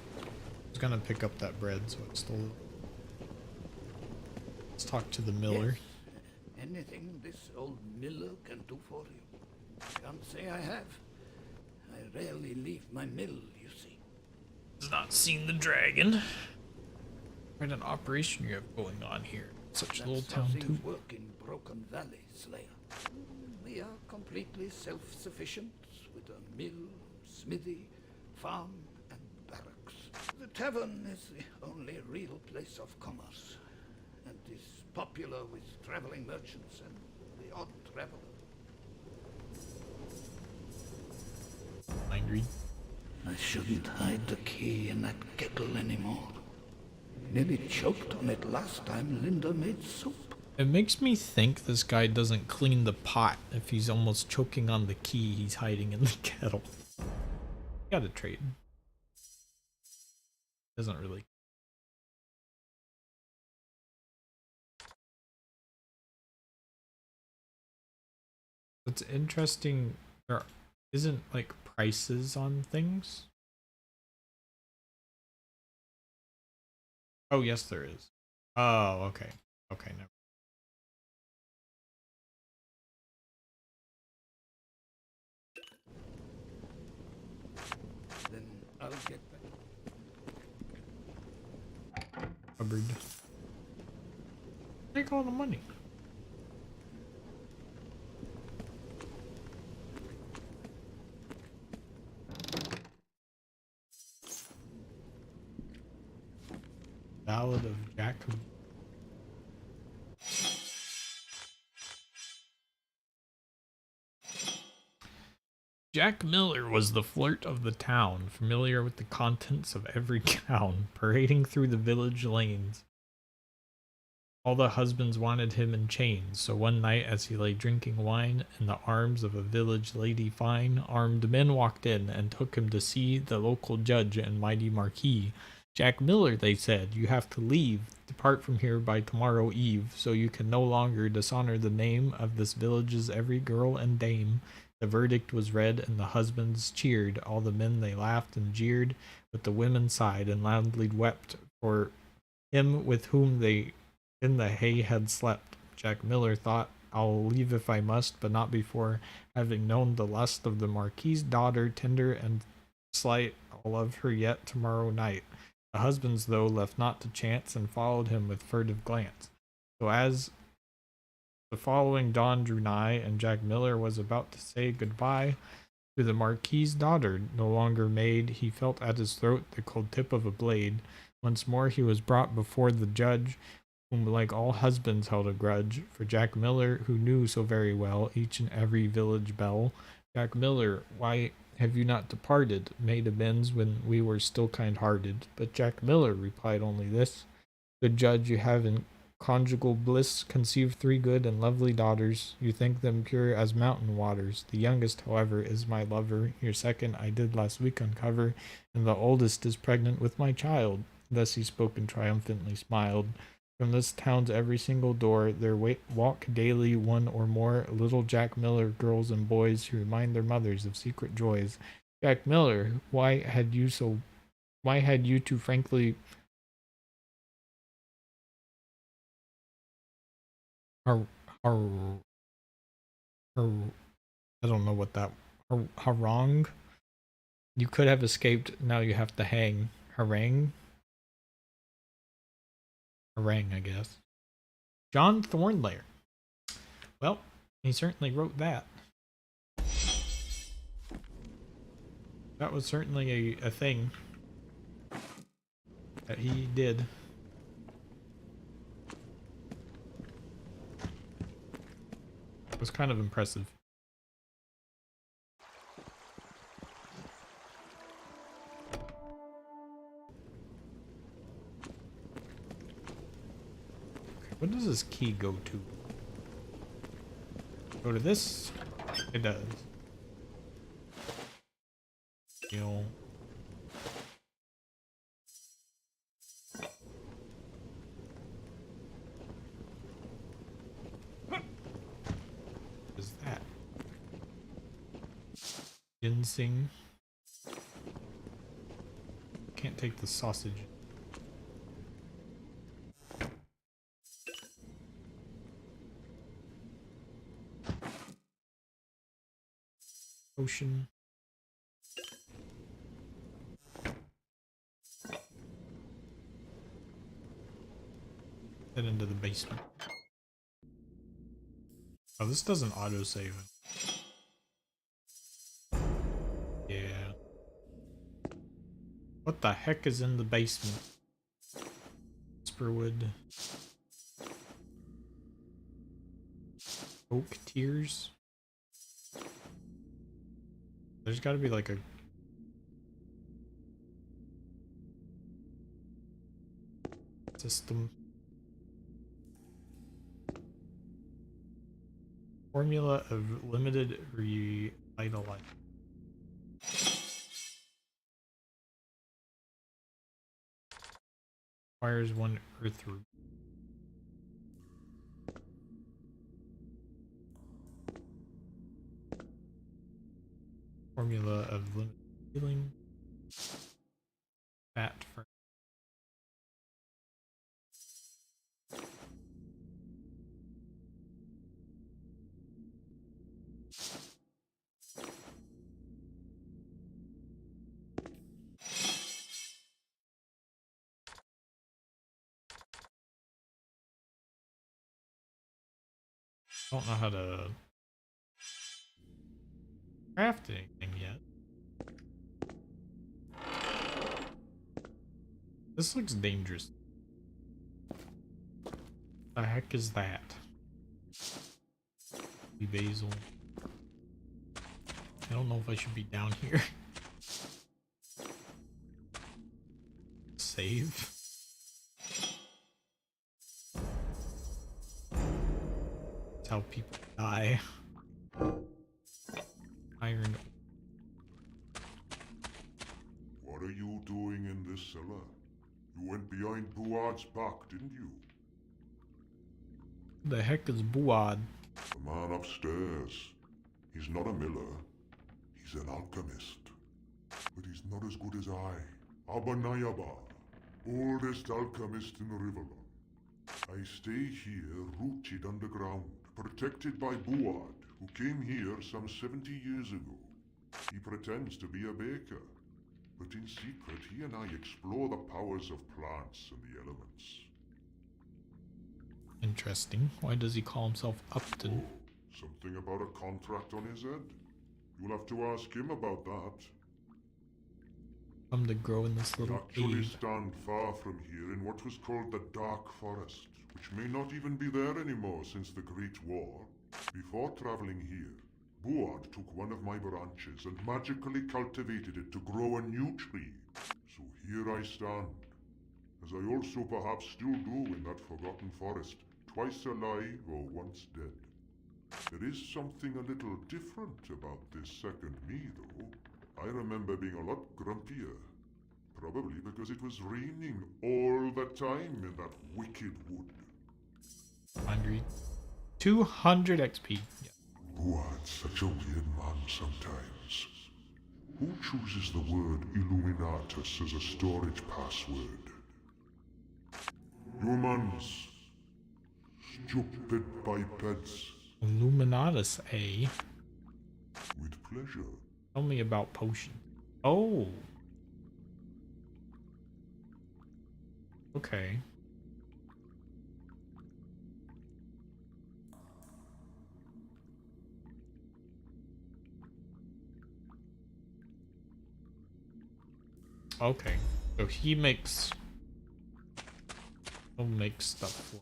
was gonna pick up that bread, so I stole it. Let's talk to the miller. Yes. Anything this old miller can do for you? Can't say I have. I rarely leave my mill, you see. Has not seen the dragon. What an operation you have going on here. Such a little That's how town things too. work in Broken Valley, Slayer. We are completely self-sufficient with a mill, smithy, farm, and barracks. The tavern is the only real place of commerce, and is popular with traveling merchants and the odd traveler. Mind read. I shouldn't hide the key in that kettle anymore. Nearly choked on it last time Linda made soup. It makes me think this guy doesn't clean the pot if he's almost choking on the key he's hiding in the kettle. Gotta trade. Doesn't really. What's interesting, there isn't like prices on things. Oh, yes, there is. Oh, okay. Okay, never. Then I'll get back. Cupboard. Take all the money. Ballad of Jack. Jack Miller was the flirt of the town, familiar with the contents of every gown, parading through the village lanes. All the husbands wanted him in chains, so one night as he lay drinking wine in the arms of a village lady fine, armed men walked in and took him to see the local judge and mighty marquis. Jack Miller, they said, you have to leave, depart from here by tomorrow eve, so you can no longer dishonor the name of this village's every girl and dame. The verdict was read, and the husbands cheered. All the men they laughed and jeered, but the women sighed and loudly wept for him with whom they in the hay had slept. Jack Miller thought, I'll leave if I must, but not before having known the lust of the Marquis's daughter, tender and slight. I'll love her yet tomorrow night. The husbands, though, left not to chance, and followed him with furtive glance. So as the following dawn drew nigh, and Jack Miller was about to say goodbye to the Marquis's daughter, no longer maid, he felt at his throat the cold tip of a blade. Once more he was brought before the judge, whom like all husbands held a grudge, for Jack Miller, who knew so very well each and every village belle. Jack Miller, why have you not departed, made amends when we were still kind-hearted? But Jack Miller replied only this, good judge, you have in conjugal bliss conceived 3 good and lovely daughters. You think them pure as mountain waters. The youngest, however, is my lover. Your second I did last week uncover, and the oldest is pregnant with my child. Thus he spoke and triumphantly smiled. From this town's every single door there walk daily one or more little Jack Miller girls and boys who remind their mothers of secret joys. Jack Miller, why had you too frankly I don't know what that harangue? You could have escaped, now you have to hang. Harangue, I guess. John Thornlair. Well, he certainly wrote that. That was certainly a thing that he did. It was kind of impressive. What does this key go to? Go to this? It does. Skill. What is that? Ginseng. Can't take the sausage. Ocean. Head into the basement. Oh, this doesn't autosave it. Yeah. What the heck is in the basement? Spurwood. Oak tears. There's gotta be like a system. Formula of limited revitalize. Requires 1 earth root. Formula of limited healing. Fat for I don't know how to craft anything yet. This looks dangerous. The heck is that? Basil. I don't know if I should be down here. Save. That's how people die. Iron. What are you doing in this cellar? You went behind Buad's back, didn't you? The heck is Buad? The man upstairs. He's not a miller. He's an alchemist. But he's not as good as I. Abanayaba, oldest alchemist in Rivalon. I stay here, rooted underground, protected by Buad, who came here some 70 years ago. He pretends to be a baker, but in secret he and I explore the powers of plants and the elements. Interesting. Why does he call himself Upton? Something about a contract on his head? You'll have to ask him about that. Come to grow in this little We actually cave. stand far from here in what was called the Dark Forest, which may not even be there anymore since the Great War. Before traveling here, Buad took one of my branches and magically cultivated it to grow a new tree. So here I stand, as I also perhaps still do in that forgotten forest, twice alive or once dead. There is something a little different about this second me, though. I remember being a lot grumpier. Probably because it was raining all the time in that wicked wood. 200 XP. Yeah. Buad's such a weird man sometimes. Who chooses the word Illuminatus as a storage password? Humans. Stupid bipeds. Illuminatus, eh? With pleasure. Tell me about potion. Oh. Okay. Okay. So he'll make stuff for.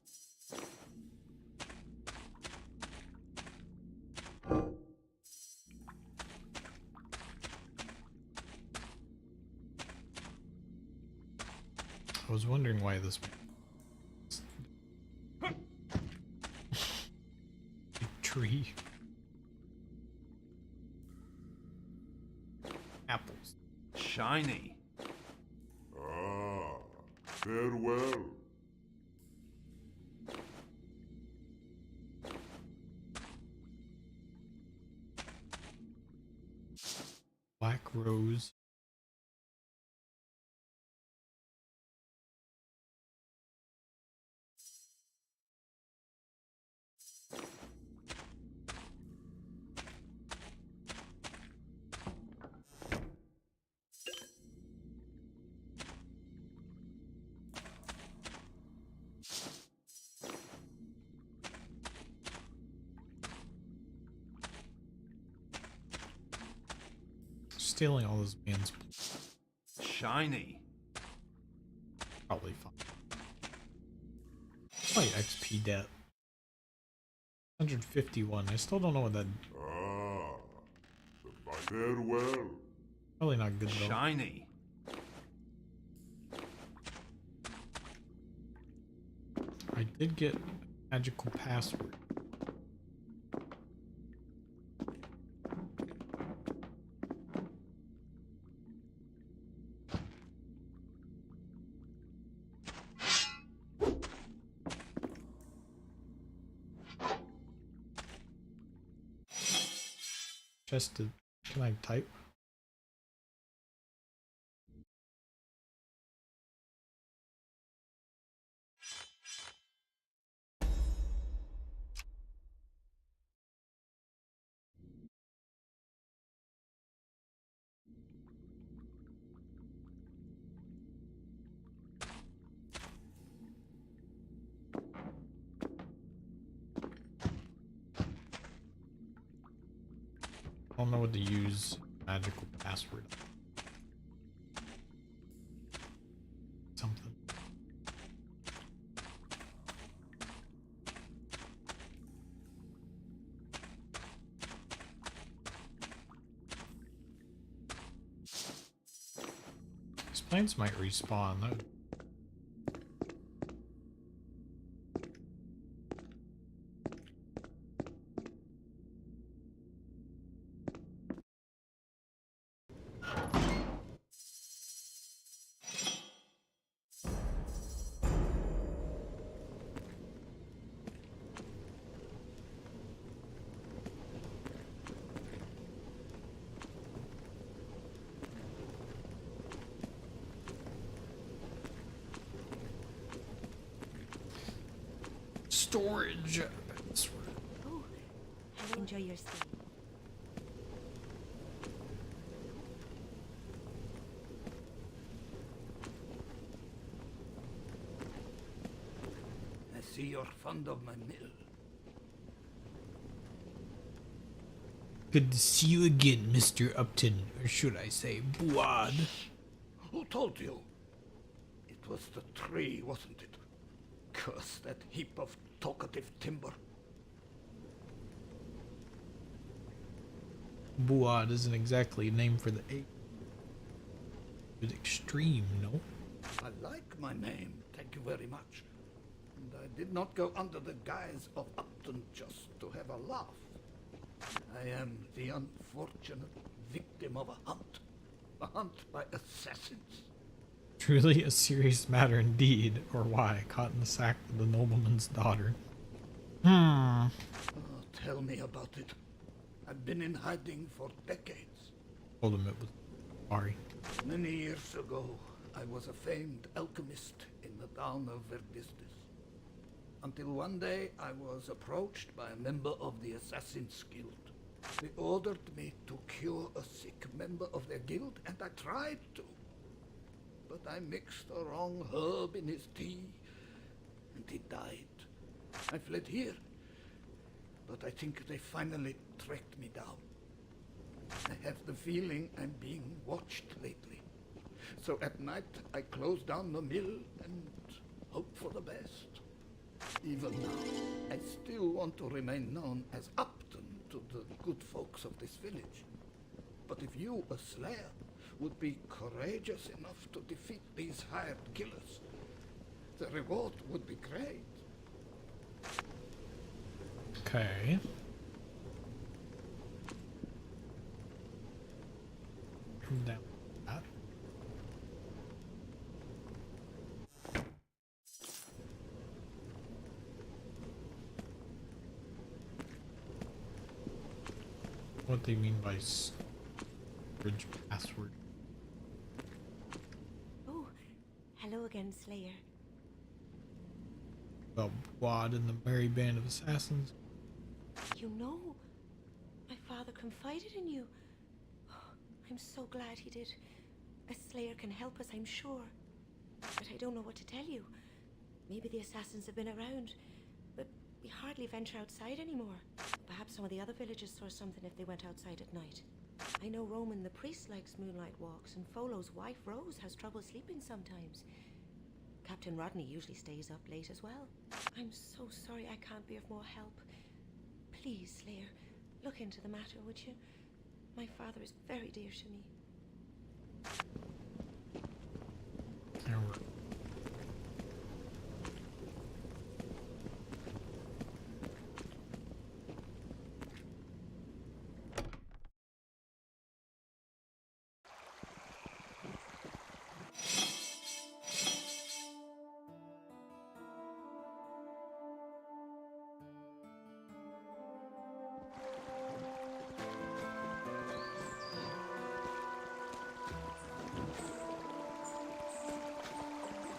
I was wondering why this big tree. Apples. Shiny. Ah, farewell. Black rose. Stealing all this man's shiny. Probably fine. Probably XP debt. 151. I still don't know what that. Farewell. Probably not good though. Shiny. I did get a magical password. Just to, can I type? I don't know what to use magical password. Something. These planes might respawn. That would... Storage. Oh, hello. Enjoy your stay. I see you're fond of my mill. Good to see you again, Mr. Upton, or should I say, Buad. Who told you? It was the tree, wasn't it? Curse that heap of talkative timber. Buad isn't exactly a name for the ape. It's extreme, no? I like my name, thank you very much. And I did not go under the guise of Upton just to have a laugh. I am the unfortunate victim of a hunt by assassins. Truly a serious matter indeed, or why, caught in the sack of the nobleman's daughter. Oh, tell me about it. I've been in hiding for decades. Told him it was sorry. Many years ago, I was a famed alchemist in the town of Verdistis. Until one day, I was approached by a member of the Assassin's Guild. They ordered me to cure a sick member of their guild, and I tried to. But I mixed the wrong herb in his tea, and he died. I fled here, but I think they finally tracked me down. I have the feeling I'm being watched lately. So at night, I close down the mill and hope for the best. Even now, I still want to remain known as Upton to the good folks of this village. But if you, a slayer, would be courageous enough to defeat these hired killers, the reward would be great. Okay. Come down that. What they mean by storage password. Oh, hello again, Slayer. About Wad and the merry band of assassins. You know, my father confided in you. Oh, I'm so glad he did. A Slayer can help us, I'm sure. But I don't know what to tell you. Maybe the assassins have been around, but we hardly venture outside anymore. Perhaps some of the other villagers saw something if they went outside at night. I know Roman the priest likes moonlight walks, and Folo's wife Rose has trouble sleeping sometimes. Captain Rodney usually stays up late as well. I'm so sorry I can't be of more help. Please, Slayer, look into the matter, would you? My father is very dear to me. There we go.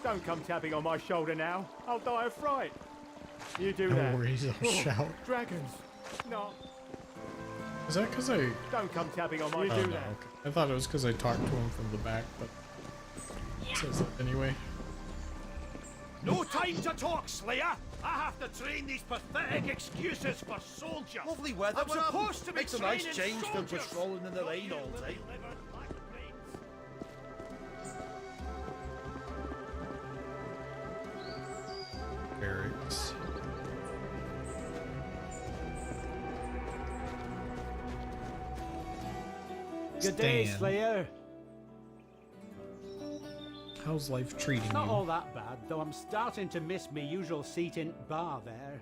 Don't come tapping on my shoulder now. I'll die of fright. You do No that. worries, I'll shout. Dragons. No. Is that because I... Don't come tapping on my... You Oh, do no, that. okay. I thought it was because I talked to him from the back, but... It says it anyway. No time to talk, Slayer! I have to train these pathetic excuses for soldiers! Lovely weather, I'm supposed to be makes a nice training change from soldiers. patrolling in the rain all day. Barracks. Good day, Stan. Slayer. How's life treating Not you? all that bad, though I'm starting to miss my usual seat in bar there.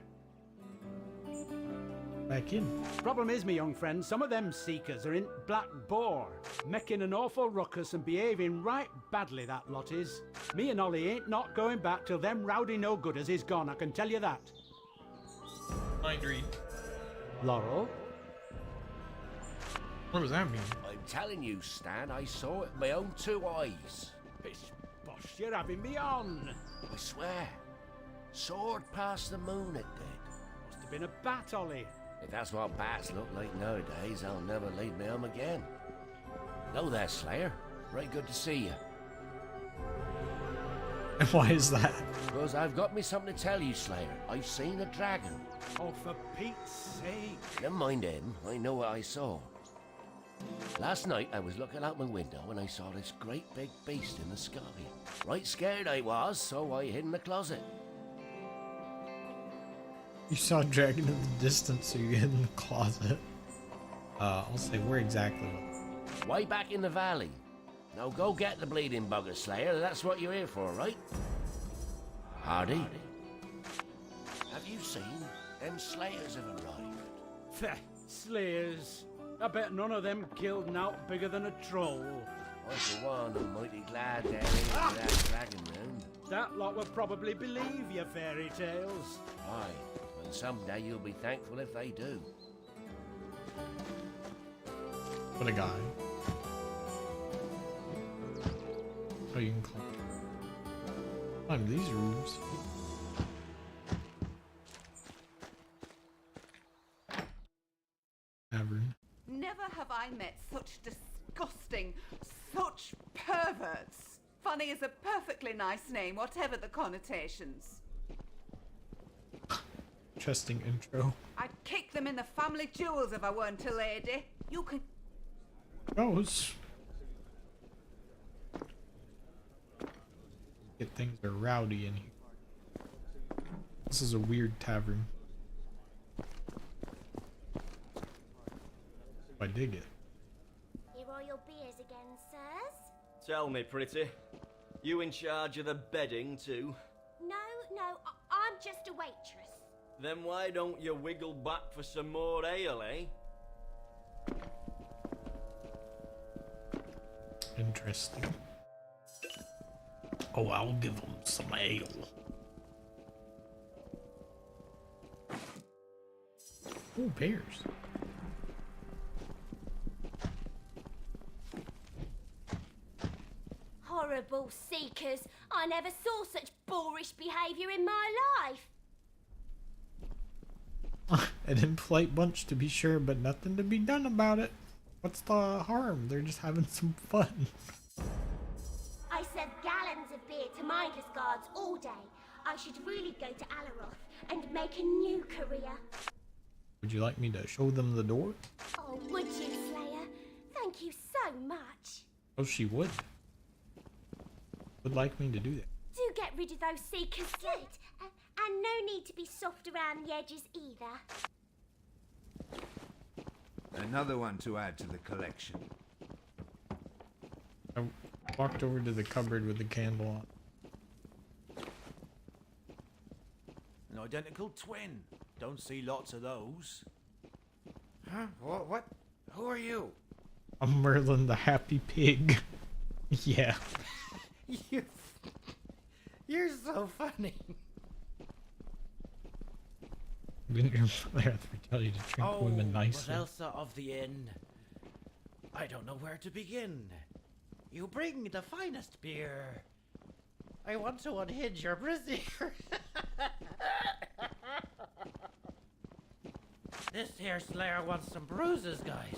Back in. Problem is, me young friend, some of them seekers are in Black Boar, making an awful ruckus and behaving right badly, that lot is. Me and Ollie ain't not going back till them rowdy no-gooders is gone, I can tell you that. Mind read. Laurel? What does that mean? I'm telling you, Stan, I saw it with my own 2 eyes. Pish bosh, you're having me on. I swear. Soared past the moon, it did. Must have been a bat, Ollie. If that's what bats look like nowadays, I'll never leave my home again. Hello there, Slayer. Very good to see you. And why is that? Because I've got me something to tell you, Slayer. I've seen a dragon. Oh, for Pete's sake. Never mind him. I know what I saw. Last night, I was looking out my window and I saw this great big beast in the sky. Right scared I was, so I hid in the closet. You saw a dragon in the distance, so you hid in the closet. I'll say where exactly. Way back in the valley. Now go get the bleeding bugger, Slayer. That's what you're here for, right? Hardy? Have you seen them Slayers have arrived? Feh, Slayers. I bet none of them killed naught bigger than a troll. I, for one, am mighty glad there is that dragon round. That lot will probably believe your fairy tales. Aye, and someday you'll be thankful if they do. What a guy. Oh, you can climb these rooms. Tavern. Never have I met such disgusting, such perverts. Funny is a perfectly nice name, whatever the connotations. Interesting intro. I'd kick them in the family jewels if I weren't a lady. You can... Goes. Get things are rowdy in here. This is a weird tavern. I dig it. Here are your beers again, sirs. Tell me, pretty. You in charge of the bedding, too? No, I'm just a waitress. Then why don't you wiggle back for some more ale, eh? Interesting. Oh, I'll give them some ale. Oh, bears. Horrible seekers. I never saw such boorish behaviour in my life. An impolite bunch to be sure, but nothing to be done about it. What's the harm? They're just having some fun. I serve gallons of beer to mindless guards all day. I should really go to Alaroth and make a new career. Would you like me to show them the door? Oh, would you, Slayer? Thank you so much. Oh, she would. Would like me to do that. Do get rid of those seekers. Good. And no need to be soft around the edges either. Another one to add to the collection. I walked over to the cupboard with the candle on. An identical twin. Don't see lots of those. Huh? What? Who are you? I'm Merlin the Happy Pig. Yeah. You're so funny. Didn't your mother tell you to treat women nicely? But Elsa of the Inn. I don't know where to begin. You bring the finest beer. I want to unhinge your brazier. This here Slayer wants some bruises, guys.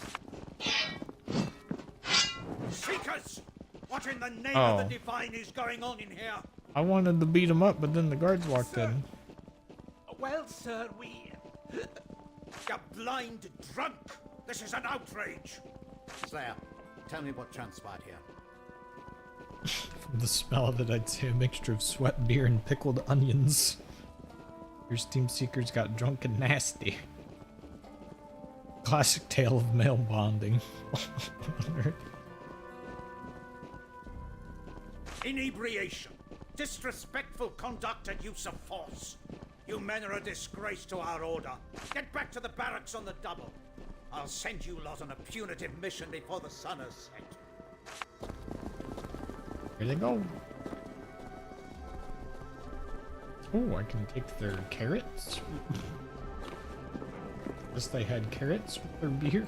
Seekers! What in the name Oh. of the divine is going on in here? I wanted to beat him up, but then the guards walked in. Well, sir, we... You're blind drunk! This is an outrage! Slayer, tell me what transpired here. From the smell of it, I'd say a mixture of sweat, beer, and pickled onions. Your steam seekers got drunk and nasty. Classic tale of male bonding. Inebriation, disrespectful conduct and use of force. You men are a disgrace to our order. Get back to the barracks on the double. I'll send you lot on a punitive mission before the sun has set. Here they go. Oh, I can take their carrots. Guess they had carrots with their beer.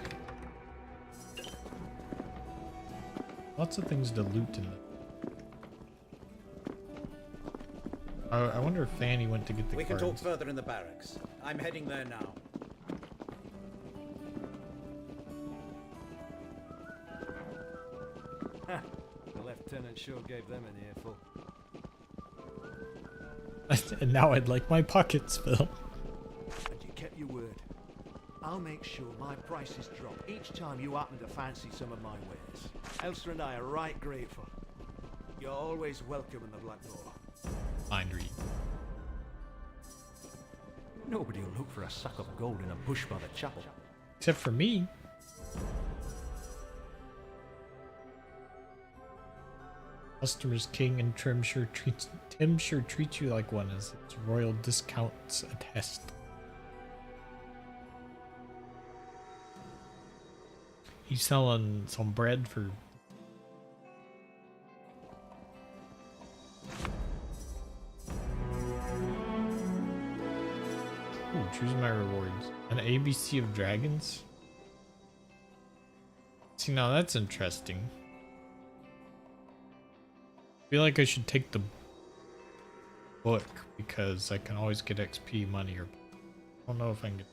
Lots of things to loot in them. I wonder if Fanny went to get the We can cards. talk further in the barracks. I'm heading there now. The lieutenant sure gave them an earful. And now I'd like my pockets, Phil. And you kept your word. I'll make sure my prices drop each time you happen to fancy some of my wares. Elster and I are right grateful. You're always welcome in the Black Moor. Mind read. Nobody will look for a sack of gold in a bush by the chapel. Except for me. Customer's king, and Tim sure treats you like one, as its royal discounts attest. He's selling some bread for... Ooh, choose my rewards. An ABC of dragons? See, now that's interesting. I feel like I should take the book because I can always get XP, money, or... I don't know if I can get...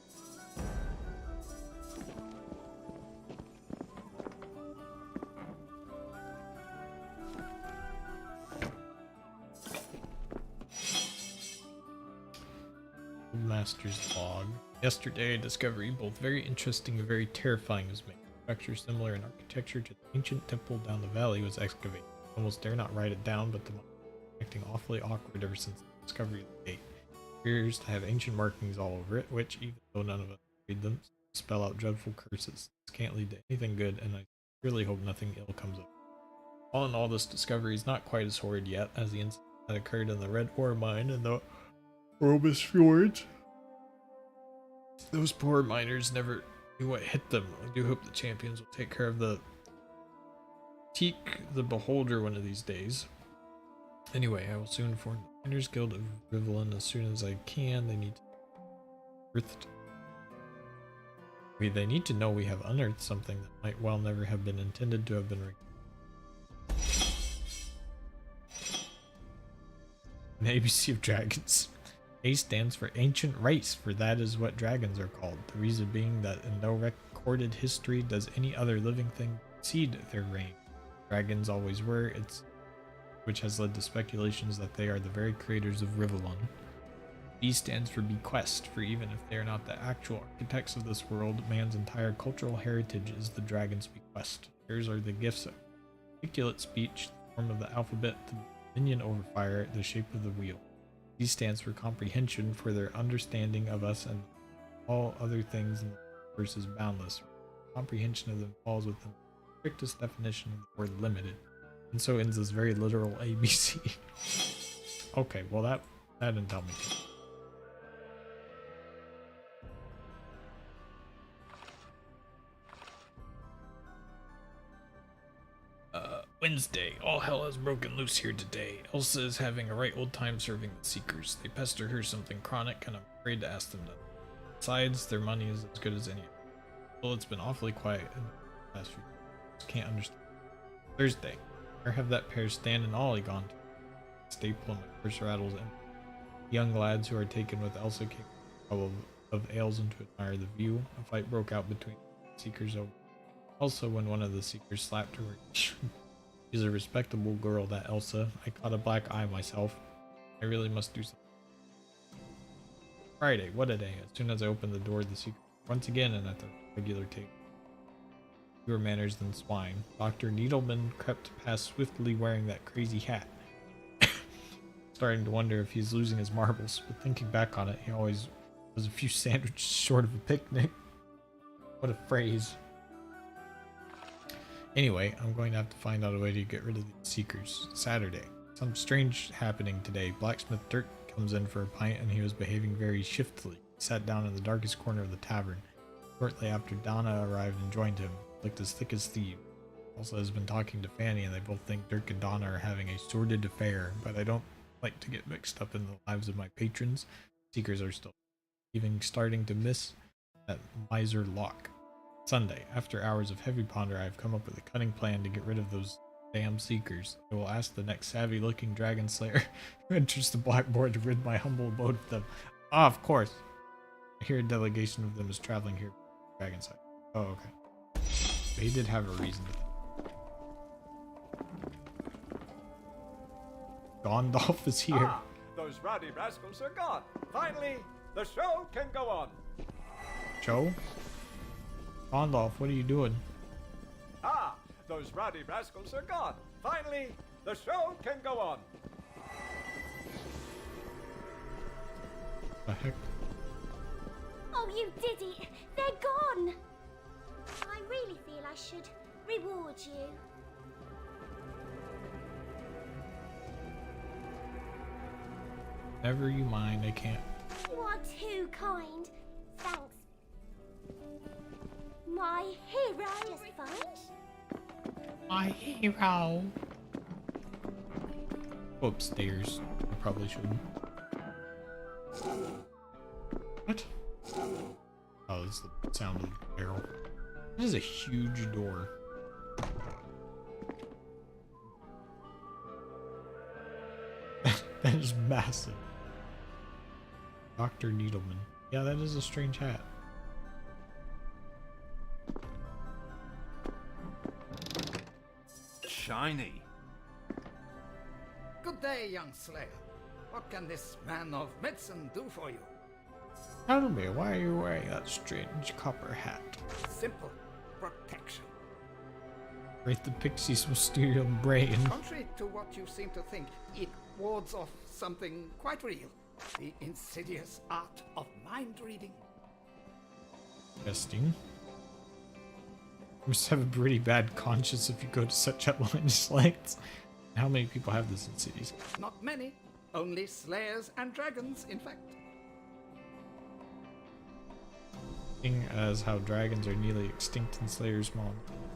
Master's log. Yesterday, discovery, both very interesting and very terrifying, was made. A structure similar in architecture to the ancient temple down the valley was excavated. Almost dare not write it down, but the acting awfully awkward ever since the discovery of the gate. It appears to have ancient markings all over it, which, even though none of us read them, spell out dreadful curses. This can't lead to anything good, and I really hope nothing ill comes of it. All in all, this discovery is not quite as horrid yet as the incident that occurred in the Red Ore mine and the Robus Fjords. Those poor miners never knew what hit them. I do hope the champions will take care of the Teak the Beholder one of these days. Anyway, I will soon inform the Miners Guild of Rivelin as soon as I can. They need to unearthed. They need to know we have unearthed something that might well never have been intended to have been an ABC of dragons. A stands for ancient race, for that is what dragons are called. The reason being that in no recorded history does any other living thing exceed their reign. Dragons always were, which has led to speculations that they are the very creators of Rivelon. B stands for bequest, for even if they are not the actual architects of this world, man's entire cultural heritage is the dragon's bequest. Theirs are the gifts of articulate speech, the form of the alphabet, the dominion over fire, the shape of the wheel. C stands for comprehension, for their understanding of us and all other things in the universe is boundless. Comprehension of them falls within the strictest definition of the word limited. And so ends this very literal ABC. Okay, well that didn't tell me. Wednesday. All hell has broken loose here today. Elsa is having a right old time serving the Seekers. They pester her something chronic, and I'm afraid to ask them that. Besides, their money is as good as any. Well, it's been awfully quiet in the past few days. Can't understand. Thursday. Where have that pair Stan and Ollie gone to? staple and my purse rattles and young lads who are taken with Elsa came of ales and to admire the view. A fight broke out between seekers over Elsa when one of the seekers slapped her. She's a respectable girl, that Elsa. I caught a black eye myself. I really must do something. Friday, what a day. As soon as I opened the door, the seeker once again and at the regular table. Fewer manners than swine. Dr. Needleman crept past swiftly wearing that crazy hat. Starting to wonder if he's losing his marbles, but thinking back on it, he always was a few sandwiches short of a picnic. What a phrase. Anyway, I'm going to have to find out a way to get rid of these seekers. Saturday. Some strange happening today. Blacksmith Dirk comes in for a pint and he was behaving very shiftily. He sat down in the darkest corner of the tavern. Shortly after, Donna arrived and joined him. Looked as thick as thieves. Also has been talking to Fanny and they both think Dirk and Donna are having a sordid affair, but I don't like to get mixed up in the lives of my patrons. Seekers are still even starting to miss that miser Locke. Sunday, after hours of heavy ponder, I have come up with a cunning plan to get rid of those damn seekers. I will ask the next savvy-looking dragon slayer who enters the blackboard to rid my humble abode of them. Ah, of course. I hear a delegation of them is traveling here. Dragon side. Oh, okay. They did have a reason to. Gondalf is here. Ah, those rowdy rascals are gone. Finally, the show can go on. Joe? Gondalf, what are you doing? Ah, those rowdy rascals are gone. Finally, the show can go on. The heck? Oh, you did it! They're gone! I really feel I should reward you. Never you mind, I can't. You are too kind. Thanks. My hero. Just fine. My hero. Go upstairs. I probably shouldn't. What? Oh, this is the sound of the barrel. This is a huge door. That is massive. Dr. Needleman. Yeah, that is a strange hat. Shiny. Good day, young slayer. What can this man of medicine do for you? Tell me, why are you wearing that strange copper hat? Simple protection. Right, the pixie's mysterious brain. Contrary to what you seem to think, it wards off something quite real. The insidious art of mind reading. Interesting. You must have a pretty bad conscience if you go to such outlandish lengths. How many people have this in cities? Not many. Only slayers and dragons, in fact. Seeing as how dragons are nearly extinct and slayers small,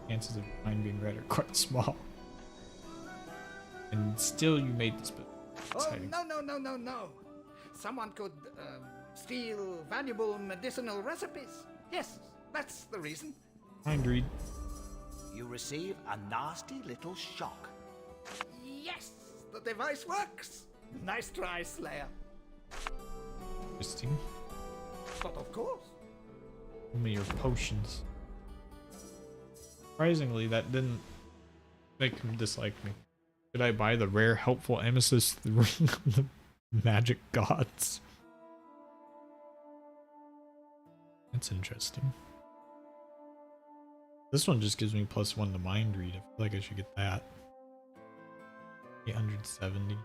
chances of mine being read are quite small. And still you made this bit exciting. Oh, no. Someone could steal valuable medicinal recipes. Yes, that's the reason. Mind read. You receive a nasty little shock. Yes, the device works. Nice try, Slayer. Interesting. But of course. Show me your potions. Surprisingly, that didn't make him dislike me. Did I buy the rare helpful amethyst, the ring of the magic gods? That's interesting. This one just gives me +1 to mind read. I feel like I should get that. 870.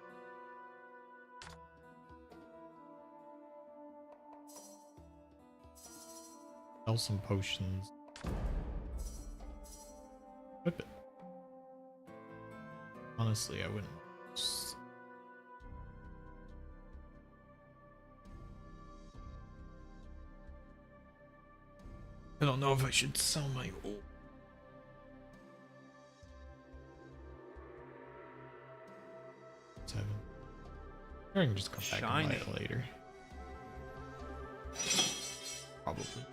Sell some potions. Whip it. Honestly, I wouldn't. I don't know if I should sell my old. Seven. Or I can just come back and buy it later. Probably.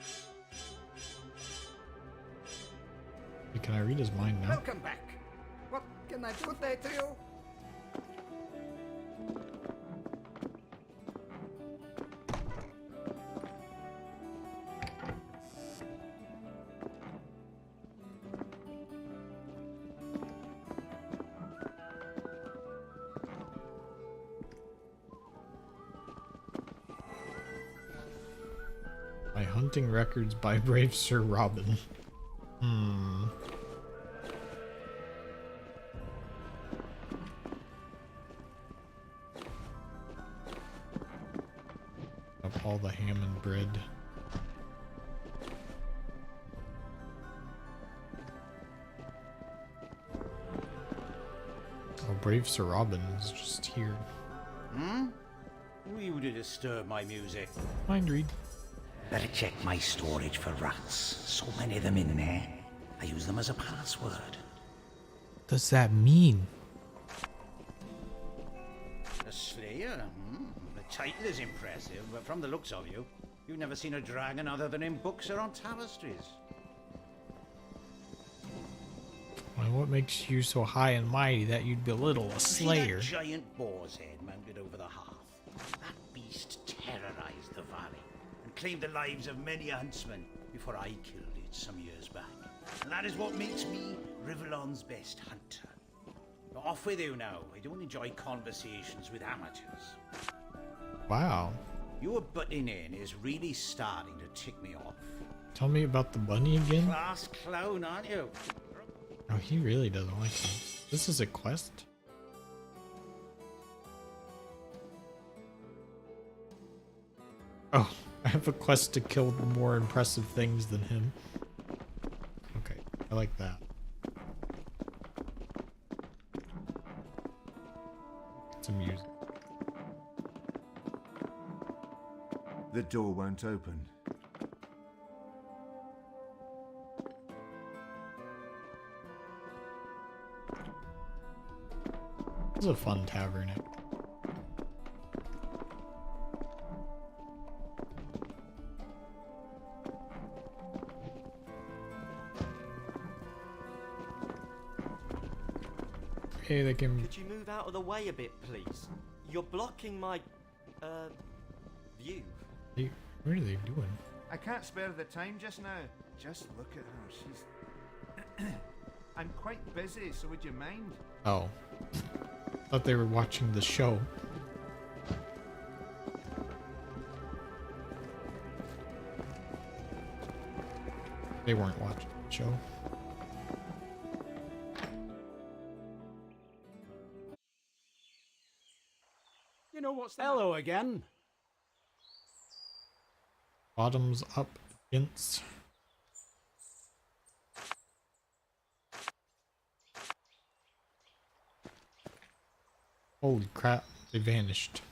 Can I read his mind now? Welcome back. What can I do? Good day to you. Hunting records by brave Sir Robin. Up all the ham and bread. Oh, brave Sir Robin is just here. Hmm? Who are you to disturb my music? Mind read. Better check my storage for rats. So many of them in there. I use them as a password. What does that mean? A slayer? The title is impressive, but from the looks of you, you've never seen a dragon other than in books or on tapestries. Well, what makes you so high and mighty that you'd belittle a slayer? See that giant boar's head mounted over the hearth? That beast terrorized the valley and claimed the lives of many huntsmen before I killed it some years back. And that is what makes me Rivellon's best hunter. Off with you now. I don't enjoy conversations with amateurs. Wow. Your butting in is really starting to tick me off. Tell me about the bunny again? Class clown, aren't you? Oh, he really doesn't like me. This is a quest? Oh, I have a quest to kill more impressive things than him. Okay, I like that. Some music. The door won't open. This is a fun tavern. Hey, they can. Could you move out of the way a bit, please? You're blocking my, view. What are they doing? I can't spare the time just now. Just look at her. She's... I'm quite busy, so would you mind? Oh. Thought they were watching the show. They weren't watching the show. You know what's the Hello again. Bottoms up against. Holy crap, they vanished.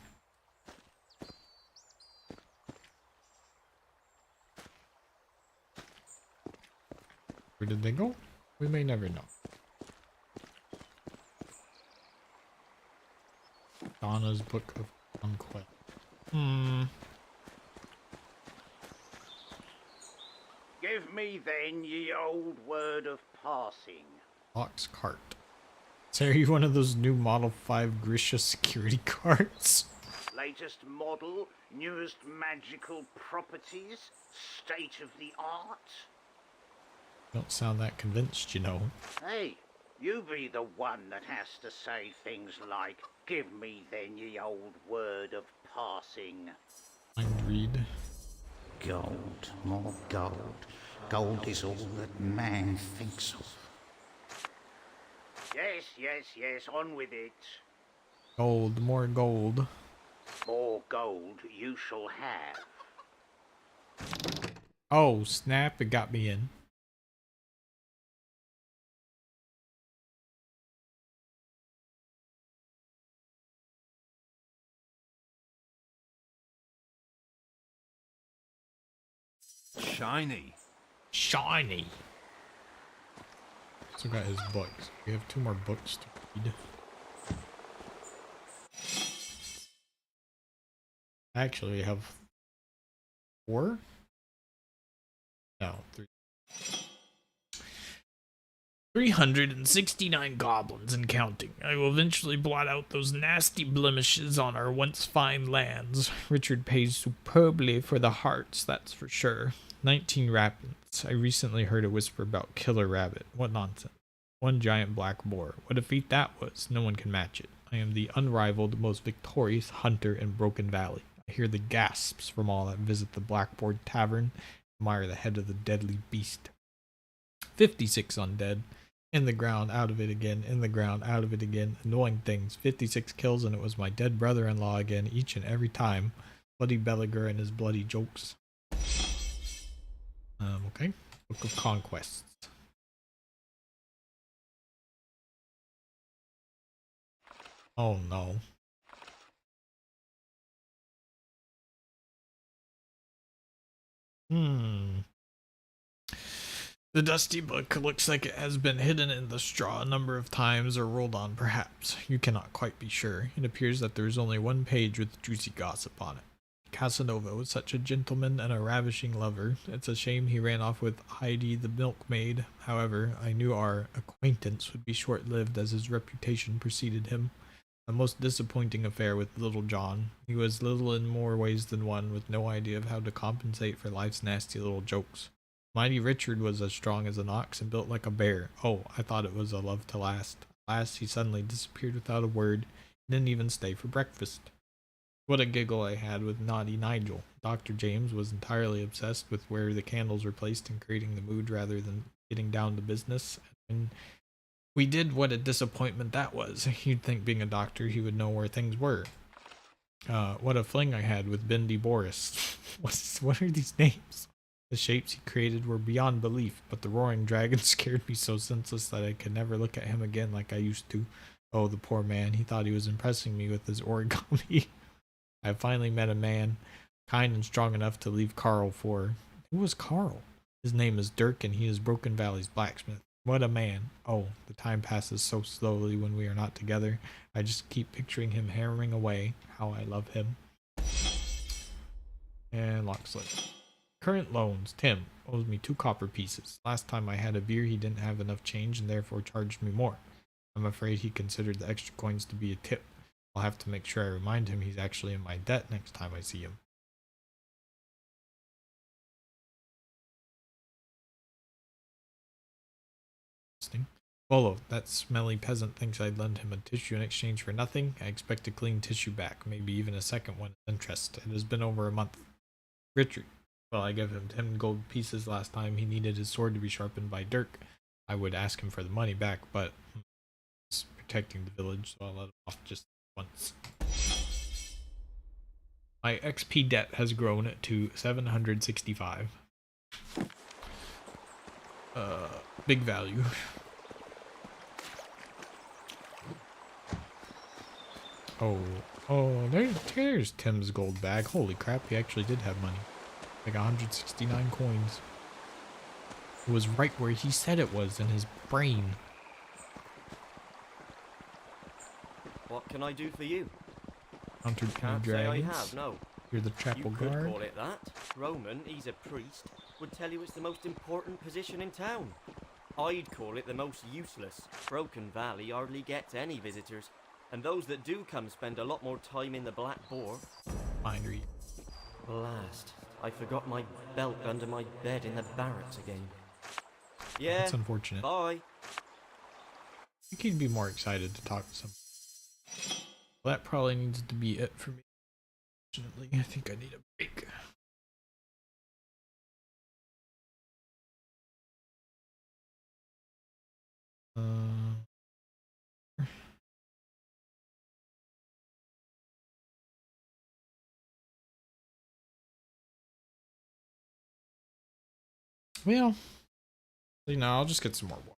Where did they go? We may never know. Donna's Book of Conquest. Give me then ye old word of passing. Box cart. So are you one of those new Model 5 Grisha security cards? Latest model, newest magical properties, state of the art. Don't sound that convinced, you know. Hey, you be the one that has to say things like, give me then ye old word of passing. Mind read. Gold, more gold. Gold is all that man thinks of. Yes, yes, yes, on with it. Gold, more gold. More gold you shall have. Oh, snap, it got me in. Shiny. Shiny. So got his books. We have 2 more books to read. Actually, we have 4? No, 3. 369 goblins and counting. I will eventually blot out those nasty blemishes on our once fine lands. Richard pays superbly for the hearts, that's for sure. 19 rabbits. I recently heard a whisper about killer rabbit. What nonsense. 1 giant black boar. What a feat that was. No one can match it. I am the unrivaled, most victorious hunter in Broken Valley. I hear the gasps from all that visit the Blackboard Tavern Admire the head of the deadly beast. 56 undead. In the ground, out of it again, in the ground, out of it again. Annoying things. 56 kills and it was my dead brother-in-law again each and every time. Bloody Belliger and his bloody jokes. Okay. Book of Conquests. Oh no. The dusty book looks like it has been hidden in the straw a number of times or rolled on perhaps. You cannot quite be sure. It appears that there is only one page with juicy gossip on it. Casanova was such a gentleman and a ravishing lover. It's a shame he ran off with Heidi the milkmaid. However, I knew our acquaintance would be short-lived as his reputation preceded him. A most disappointing affair with Little John. He was little in more ways than one, with no idea of how to compensate for life's nasty little jokes. Mighty Richard was as strong as an ox and built like a bear. Oh, I thought it was a love to last. Alas, he suddenly disappeared without a word. He didn't even stay for breakfast. What a giggle I had with naughty Nigel. Dr. James was entirely obsessed with where the candles were placed and creating the mood rather than getting down to business. And we did, what a disappointment that was. You'd think being a doctor he would know where things were. What a fling I had with Bindi Boris. What are these names? The shapes he created were beyond belief, but the roaring dragon scared me so senseless that I could never look at him again like I used to. Oh, the poor man, he thought he was impressing me with his origami. I finally met a man, kind and strong enough to leave Carl for... Who was Carl? His name is Dirk and he is Broken Valley's blacksmith. What a man. Oh, the time passes so slowly when we are not together. I just keep picturing him hammering away. How I love him. And Locksley. Current loans. Tim owes me 2 copper pieces. Last time I had a beer he didn't have enough change and therefore charged me more. I'm afraid he considered the extra coins to be a tip. I'll have to make sure I remind him he's actually in my debt next time I see him. Bolo, that smelly peasant thinks I'd lend him a tissue in exchange for nothing. I expect a clean tissue back, maybe even a second one with interest. It has been over a month. Richard, well, I gave him 10 gold pieces last time he needed his sword to be sharpened by Dirk. I would ask him for the money back, but he's protecting the village, so I'll let him off just once. My XP debt has grown to 765. Big value. Oh, there's Tim's gold bag. Holy crap, he actually did have money. Like 169 coins. It was right where he said it was in his brain. What can I do for you? Hunted Can't say I have, no. You're the chapel You could guard. call it that. Roman, he's a priest, would tell you it's the most important position in town. I'd call it the most useless. Broken Valley hardly gets any visitors, and those that do come spend a lot more time in the Black Boar. Bindery. Blast. I forgot my belt under my bed in the barracks again. Yeah, That's unfortunate. Bye. I think he'd be more excited to talk to some. Well, that probably needs to be it for me. Fortunately, I think I need a break. Well, you know, I'll just get some more water.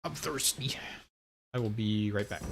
I'm thirsty. I will be right back.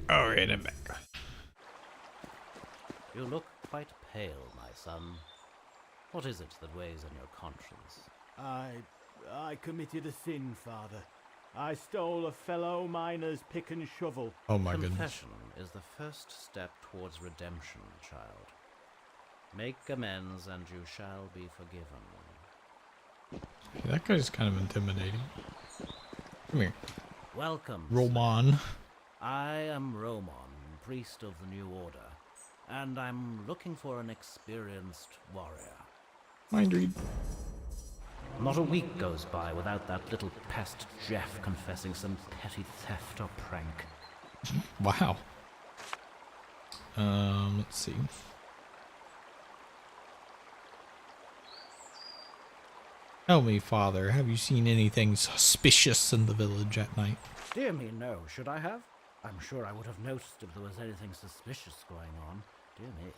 Alright, I'm back. You look quite pale, my son. What is it that weighs on your conscience? I committed a sin, Father. I stole a fellow miner's pick and shovel. Oh my goodness. Confession is the first step towards redemption, child. Make amends and you shall be forgiven. That guy's kind of intimidating. Come here. Welcome. Roman. I am Roman, priest of the New Order, and I'm looking for an experienced warrior. Mind read. Not a week goes by without that little pest Jeff confessing some petty theft or prank. Wow. Let's see. Tell me, Father, have you seen anything suspicious in the village at night? Dear me, no. Should I have? I'm sure I would have noticed if there was anything suspicious going on. Dear me.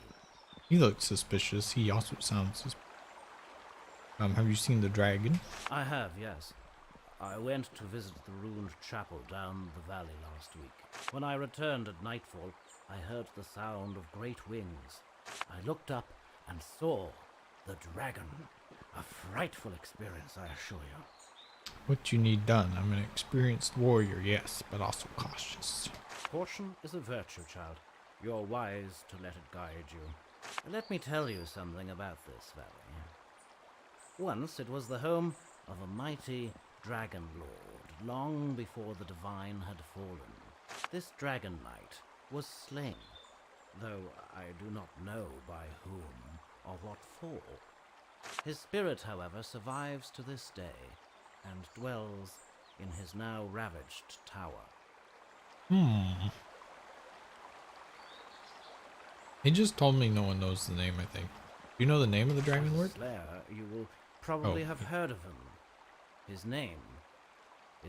He looks suspicious. He also sounds suspicious. Have you seen the dragon? I have, yes. I went to visit the ruined chapel down the valley last week. When I returned at nightfall, I heard the sound of great wings. I looked up and saw the dragon. A frightful experience, I assure you. What you need done? I'm an experienced warrior, yes, but also cautious. Caution is a virtue, child. You're wise to let it guide you. Let me tell you something about this valley. Once it was the home of a mighty dragon lord, long before the divine had fallen. This dragon knight was slain, though I do not know by whom or what for. His spirit, however, survives to this day, and dwells in his now ravaged tower. He just told me no one knows the name, I think. Do you know the name of the Dragon Lord? Slayer, you will probably have heard of him. His name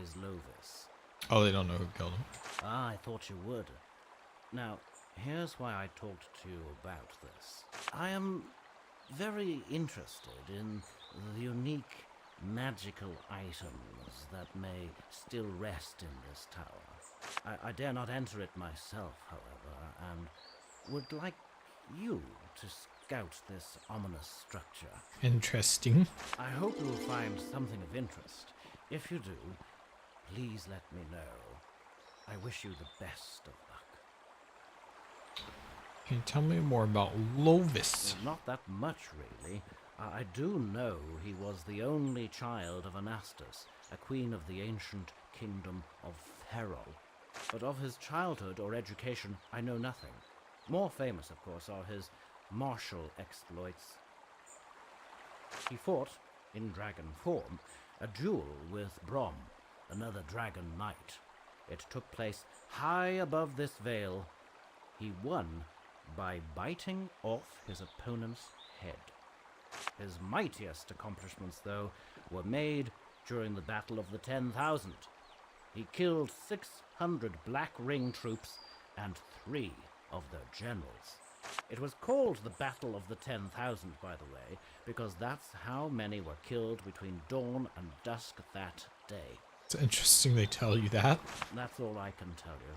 is Lovis. Oh, they don't know who killed him. Ah, I thought you would. Now, here's why I talked to you about this. I am very interested in the unique magical items that may still rest in this tower. I dare not enter it myself, however, and would like you to scout this ominous structure. Interesting. I hope you will find something of interest. If you do, please let me know. I wish you the best of luck. Can you tell me more about Lovis? Well, not that much, really. I do know he was the only child of Anastas, a queen of the ancient kingdom of Ferrol. But of his childhood or education, I know nothing. More famous, of course, are his martial exploits. He fought, in dragon form, a duel with Brom, another dragon knight. It took place high above this vale. He won by biting off his opponent's head. His mightiest accomplishments, though, were made during the Battle of the 10,000. He killed 600 Black Ring troops and 3 of their generals. It was called the Battle of the 10,000, by the way, because that's how many were killed between dawn and dusk that day. It's interesting they tell you that. That's all I can tell you.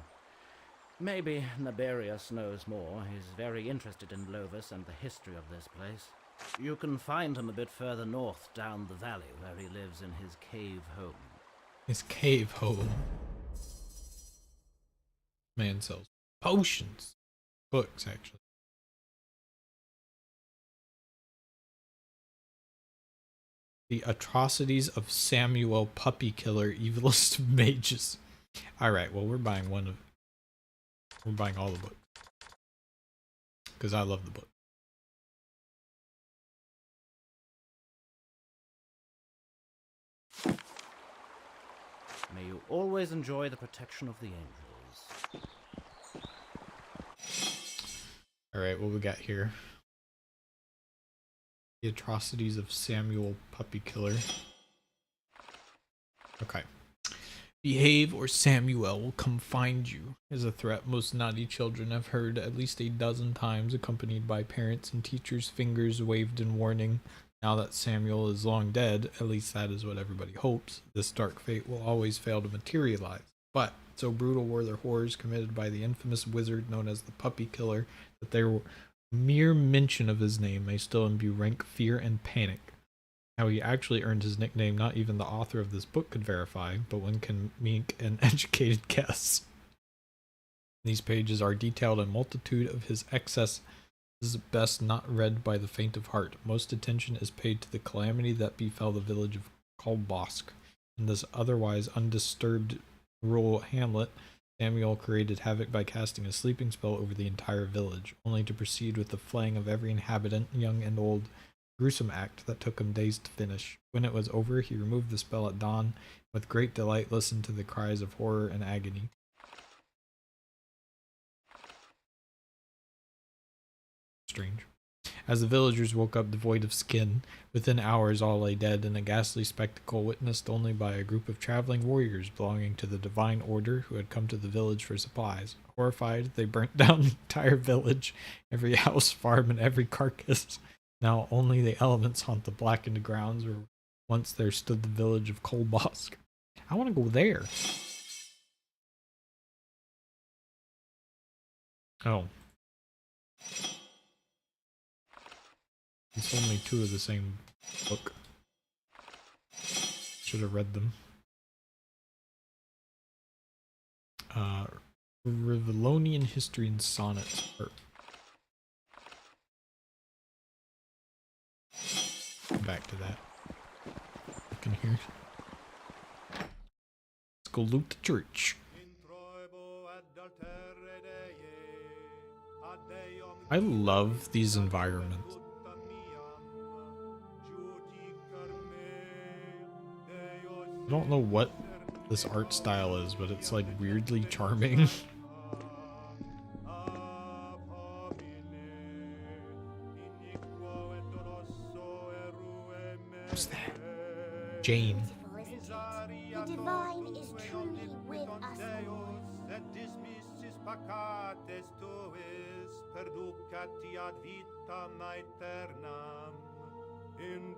Maybe Naberius knows more. He's very interested in Lovis and the history of this place. You can find him a bit further north down the valley where he lives in his cave home. His cave home. Man sells potions. Books, actually. The Atrocities of Samuel Puppy Killer, Evilest of Mages. Alright, well, we're buying one of... We're buying all the books. Because I love the book. May you always enjoy the protection of the angels. Alright, what we got here? The Atrocities of Samuel Puppy Killer. Okay. Behave or Samuel will come find you is a threat most naughty children have heard at least a dozen times, accompanied by parents and teachers' fingers waved in warning. Now that Samuel is long dead, at least that is what everybody hopes, this dark fate will always fail to materialize. But so brutal were the horrors committed by the infamous wizard known as the Puppy Killer that their mere mention of his name may still imbue rank fear and panic. How he actually earned his nickname not even the author of this book could verify, but one can make an educated guess. These pages are detailed a multitude of his excesses best not read by the faint of heart. Most attention is paid to the calamity that befell the village of Kolbosk. In this otherwise undisturbed rural hamlet, Samuel created havoc by casting a sleeping spell over the entire village, only to proceed with the flaying of every inhabitant, young and old, gruesome act that took him days to finish. When it was over, he removed the spell at dawn. With great delight, listened to the cries of horror and agony. Strange. As the villagers woke up devoid of skin, within hours all lay dead in a ghastly spectacle witnessed only by a group of traveling warriors belonging to the divine order who had come to the village for supplies. Horrified, they burnt down the entire village, every house, farm, and every carcass. Now only the elements haunt the blackened grounds where once there stood the village of Kolbosk. I want to go there. Oh. It's only two of the same book. Should have read them. Rivellonian History and Sonnets. Back to that. Look in here. Let's go loot the church. I love these environments. I don't know what this art style is, but it's like weirdly charming. Who's that? Jane. The divine is truly with us all.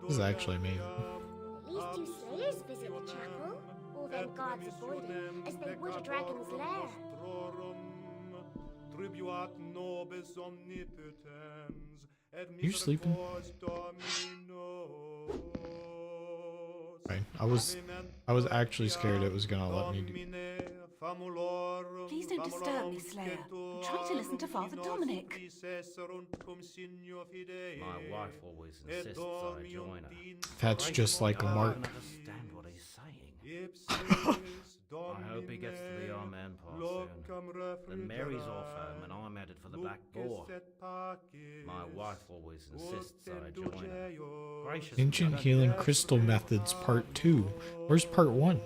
This is actually amazing. At least two slayers visit the chapel, or then guards avoid it, as they would a dragon's lair. You sleeping? Right. I was actually scared it was gonna let me do. Please don't disturb me, Slayer. I'm trying to listen to Father Dominic. My wife always insists I join her. That's just like a mark. I don't understand what he's saying. I hope he gets to the Amen part soon. Then Mary's off home and I'm headed for the Black Boar. My wife always insists I join her. Gracious Ancient Healing Crystal Methods Part 2. Where's Part 1?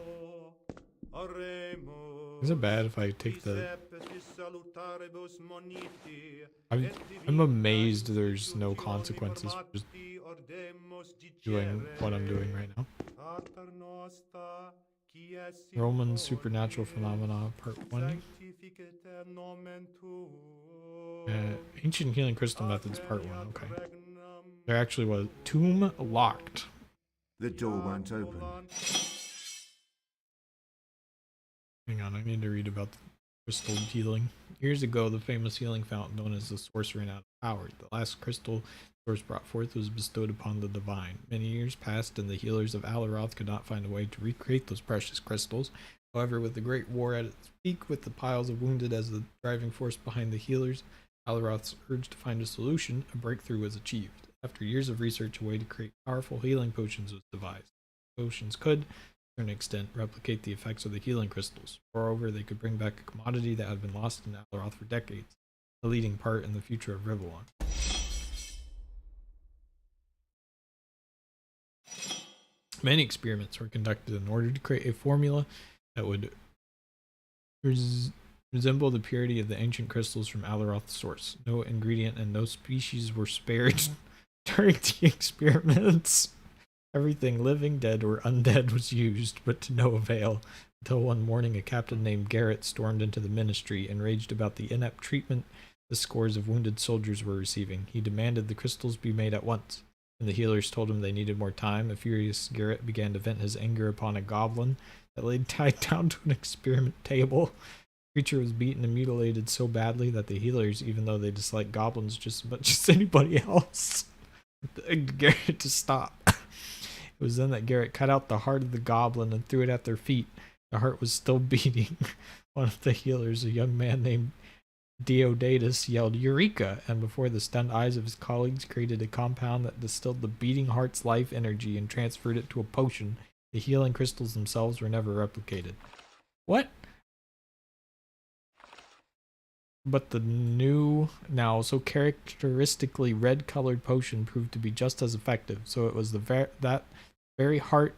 Is it bad if I take the... I'm amazed there's no consequences for just doing what I'm doing right now. Roman Supernatural Phenomena Part 1. Ancient Healing Crystal Methods Part 1, okay. There actually was. Tomb locked. The door won't open. Hang on, I need to read about the crystal healing. Years ago, the famous healing fountain known as the source ran out of power. The last crystal source brought forth was bestowed upon the divine. Many years passed, and the healers of Alaroth could not find a way to recreate those precious crystals. However, with the Great War at its peak, with the piles of wounded as the driving force behind the healers, Alaroth's urge to find a solution, a breakthrough was achieved. After years of research, a way to create powerful healing potions was devised. Potions could, to an extent, replicate the effects of the healing crystals. Moreover, they could bring back a commodity that had been lost in Alaroth for decades, a leading part in the future of Rivellon. Many experiments were conducted in order to create a formula that would resemble the purity of the ancient crystals from Alaroth's source. No ingredient and no species were spared during the experiments. Everything living, dead, or undead was used, but to no avail, until one morning a captain named Garrett stormed into the ministry, enraged about the inept treatment the scores of wounded soldiers were receiving. He demanded the crystals be made at once. When the healers told him they needed more time, a furious Garrett began to vent his anger upon a goblin that lay tied down to an experiment table. The creature was beaten and mutilated so badly that the healers, even though they disliked goblins just as much as anybody else, begged Garrett to stop. It was then that Garrett cut out the heart of the goblin and threw it at their feet. The heart was still beating. One of the healers, a young man named Deodatus, yelled "Eureka!" and before the stunned eyes of his colleagues created a compound that distilled the beating heart's life energy and transferred it to a potion. The healing crystals themselves were never replicated. What? But the new, now so characteristically red-colored potion proved to be just as effective. So it was that very heart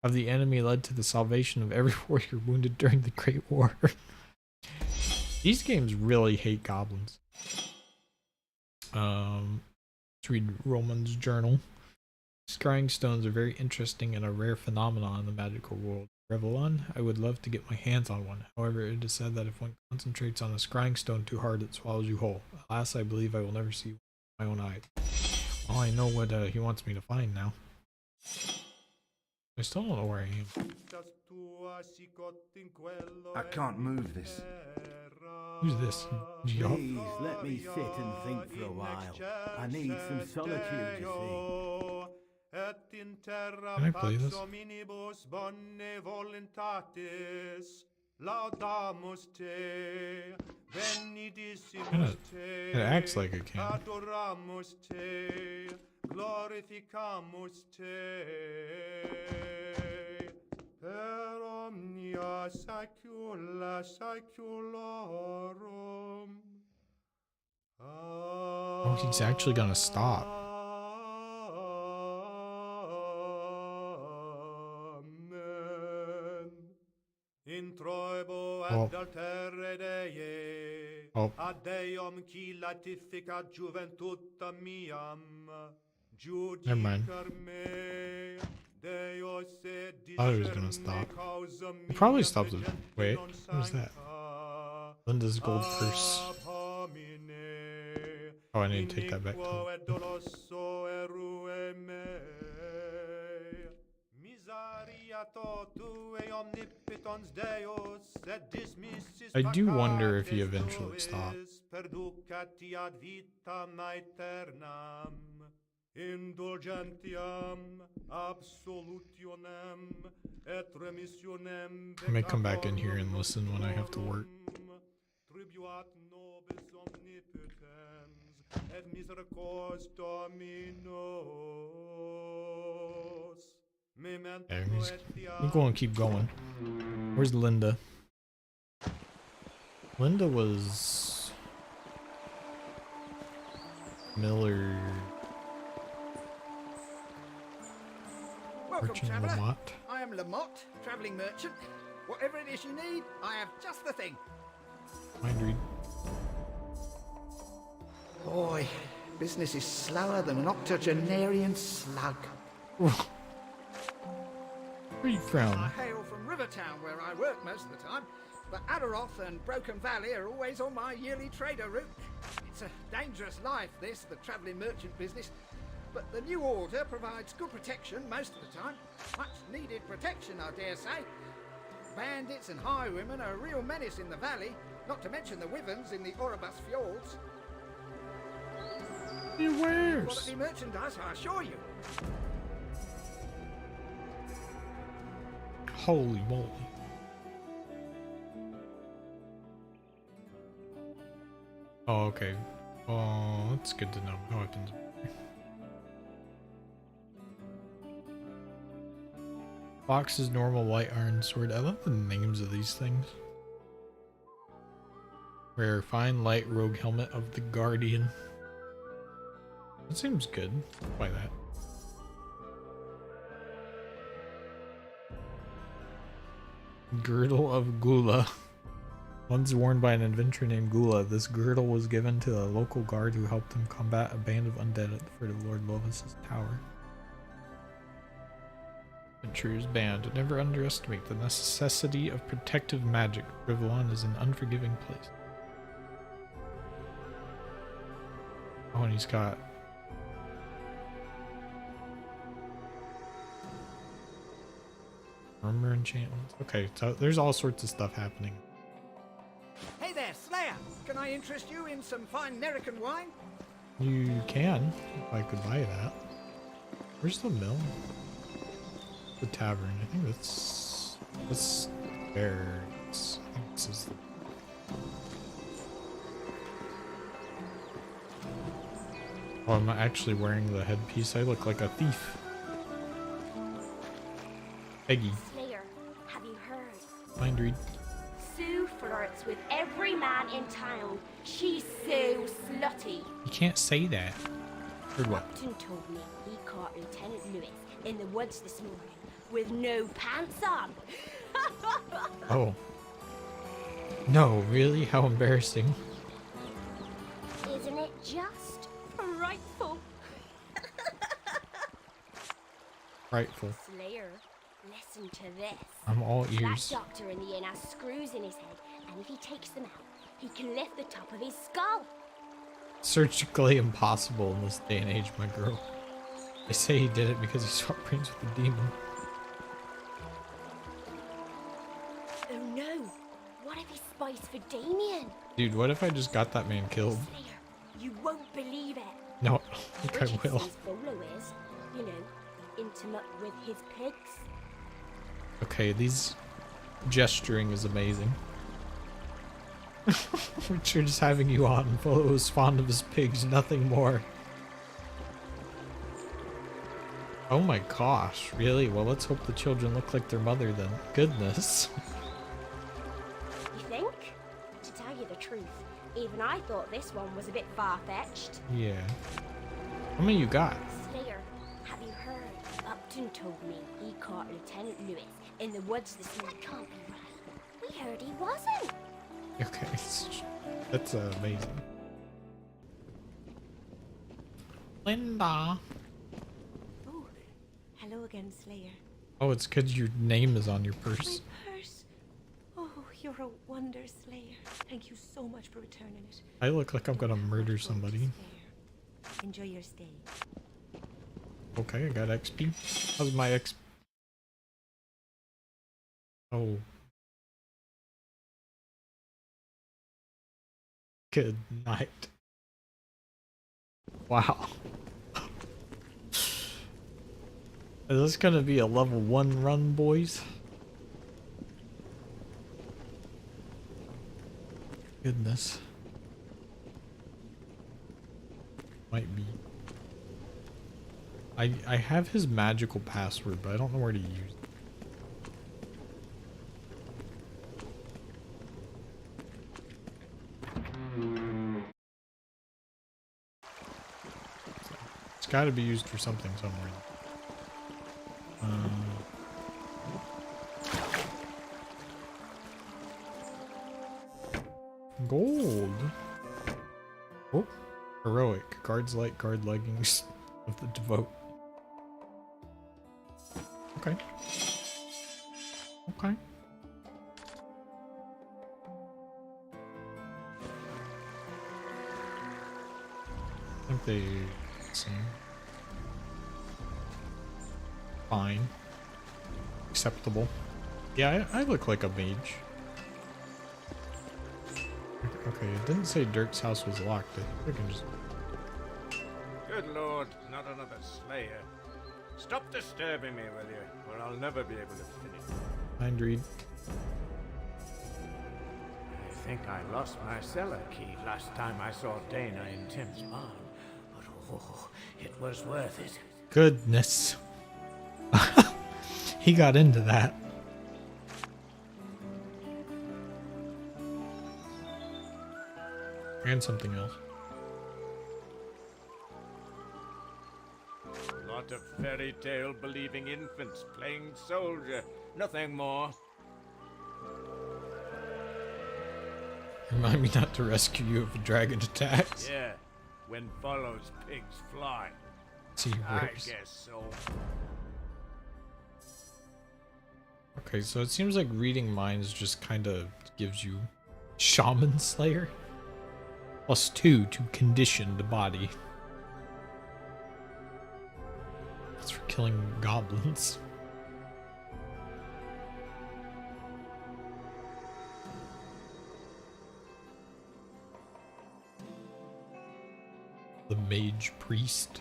of the enemy led to the salvation of every warrior wounded during the Great War. These games really hate goblins. Let's read Roman's journal. Scrying stones are very interesting and a rare phenomenon in the magical world. Revellon, I would love to get my hands on one. However, it is said that if one concentrates on a scrying stone too hard, it swallows you whole. Alas, I believe I will never see one with my own eyes. Well, I know what he wants me to find now. I still don't know where I am. I can't move this. Who's this? Geoff? Please let me sit and think for a while. I need some solitude, you see. Can I play this? It acts like it can. Glorificamus te per omnia saecula saeculorum. Oh, he's actually gonna stop. In troibo Oh. ad altere Dei, ad Deum qui latificat juventutam miam, Never mind. judicar me, Deus et I thought he was gonna stop. He probably stopped it. Wait, what was that? Linda's gold purse. Oh, I need to take that back. I do wonder if he eventually stops. Indulgentiam absolutionem et remissionem I may come back in here and listen when I have to work. tribuat nobis omnipotens et misericors Dominos. Yeah, I'm going to keep going. Where's Linda? Linda was Miller. Welcome, Merchant traveller. Lamont. I am Lamont, travelling merchant. Whatever it is you need, I have just the thing. Mind read. Boy, business is slower than an octogenarian slug. Where are you from? I hail from Rivertown, where I work most of the time, but Adaroth and Broken Valley are always on my yearly trader route. It's a dangerous life, this, the travelling merchant business, but the new order provides good protection most of the time. Much needed protection, I dare say. Bandits and highwaymen are a real menace in the valley, not to mention the wyverns in the Oribus fjords. Beware! Quality merchandise, I assure you. Holy moly. Oh, okay. Oh, that's good to know. No weapons. Fox's normal light iron sword. I love the names of these things. Rare fine light rogue helmet of the Guardian. That seems good. Buy that. Girdle of Gula. Once worn by an adventurer named Gula, this girdle was given to a local guard who helped him combat a band of undead at the foot of Lord Lovis's tower. Adventurer's Band. Never underestimate the necessity of protective magic. Rivellon is an unforgiving place. Oh, and he's got... Armor enchantments. Okay, so there's all sorts of stuff happening. Hey there, Slayer! Can I interest you in some fine Nerican wine? You can, if I could buy that. Where's the mill? The tavern. I think that's there. I think this is the... Oh, I'm not actually wearing the headpiece. I look like a thief. Peggy. Slayer, have you heard? Mind read. Sue flirts with every man in town. She's so slutty. You can't say that. Heard what? Upton told me he caught Lieutenant Lewis in the woods this morning with no pants on. Oh. No, really? How embarrassing. Isn't it just frightful? Frightful. Slayer, listen to this. I'm all ears. That doctor in the inn has screws in his head, and if he takes them out, he can lift the top of his skull. Surgically impossible in this day and age, my girl. They say he did it because he swapped brains with the demon. Oh no! What if he spies for Damien? Dude, what if I just got that man killed? Slayer, you won't believe it. No, I think I will. Richardson's Bolo is, you know, intimate with his pigs. Okay, these gesturing is amazing. Richard's having you on. Bolo is fond of his pigs, nothing more. Oh my gosh, really? Well, let's hope the children look like their mother then. Goodness. You think? To tell you the truth, even I thought this one was a bit far-fetched. Yeah. How many you got? Slayer, have you heard? Upton told me he caught Lieutenant Lewis in the woods this morning. Can't be right. We heard he wasn't. Okay, that's amazing. Linda. Oh, hello again, Slayer. Oh, it's because your name is on your purse. My purse. Oh, you're a wonder, Slayer. Thank you so much for returning it. I look like I'm gonna murder somebody. Enjoy your stay. Okay, I got XP. How's my XP? Oh. Good night. Wow. Is this gonna be a level 1 run, boys? Goodness. Might be. I have his magical password, but I don't know where to use it. It's got to be used for something somewhere. Gold. Oh, heroic. Guards light, guard leggings of the devote. Okay. Okay. I think they seem fine. Acceptable. Yeah, I look like a mage. Okay, it didn't say Dirk's house was locked. I think I can just... Good lord, not another slayer. Stop disturbing me, will you? Or I'll never be able to finish. Mind read. I think I lost my cellar key last time I saw Dana in Tim's barn. But oh, it was worth it. Goodness. He got into that. And something else. Lot of fairy tale believing infants playing soldier. Nothing more. Remind me not to rescue you if a dragon attacks. Yeah, when follows pigs fly. See, I rips. guess so. Okay, so it seems like reading minds just kind of gives you Shaman Slayer. +2 to condition the body. That's for killing goblins. The mage priest.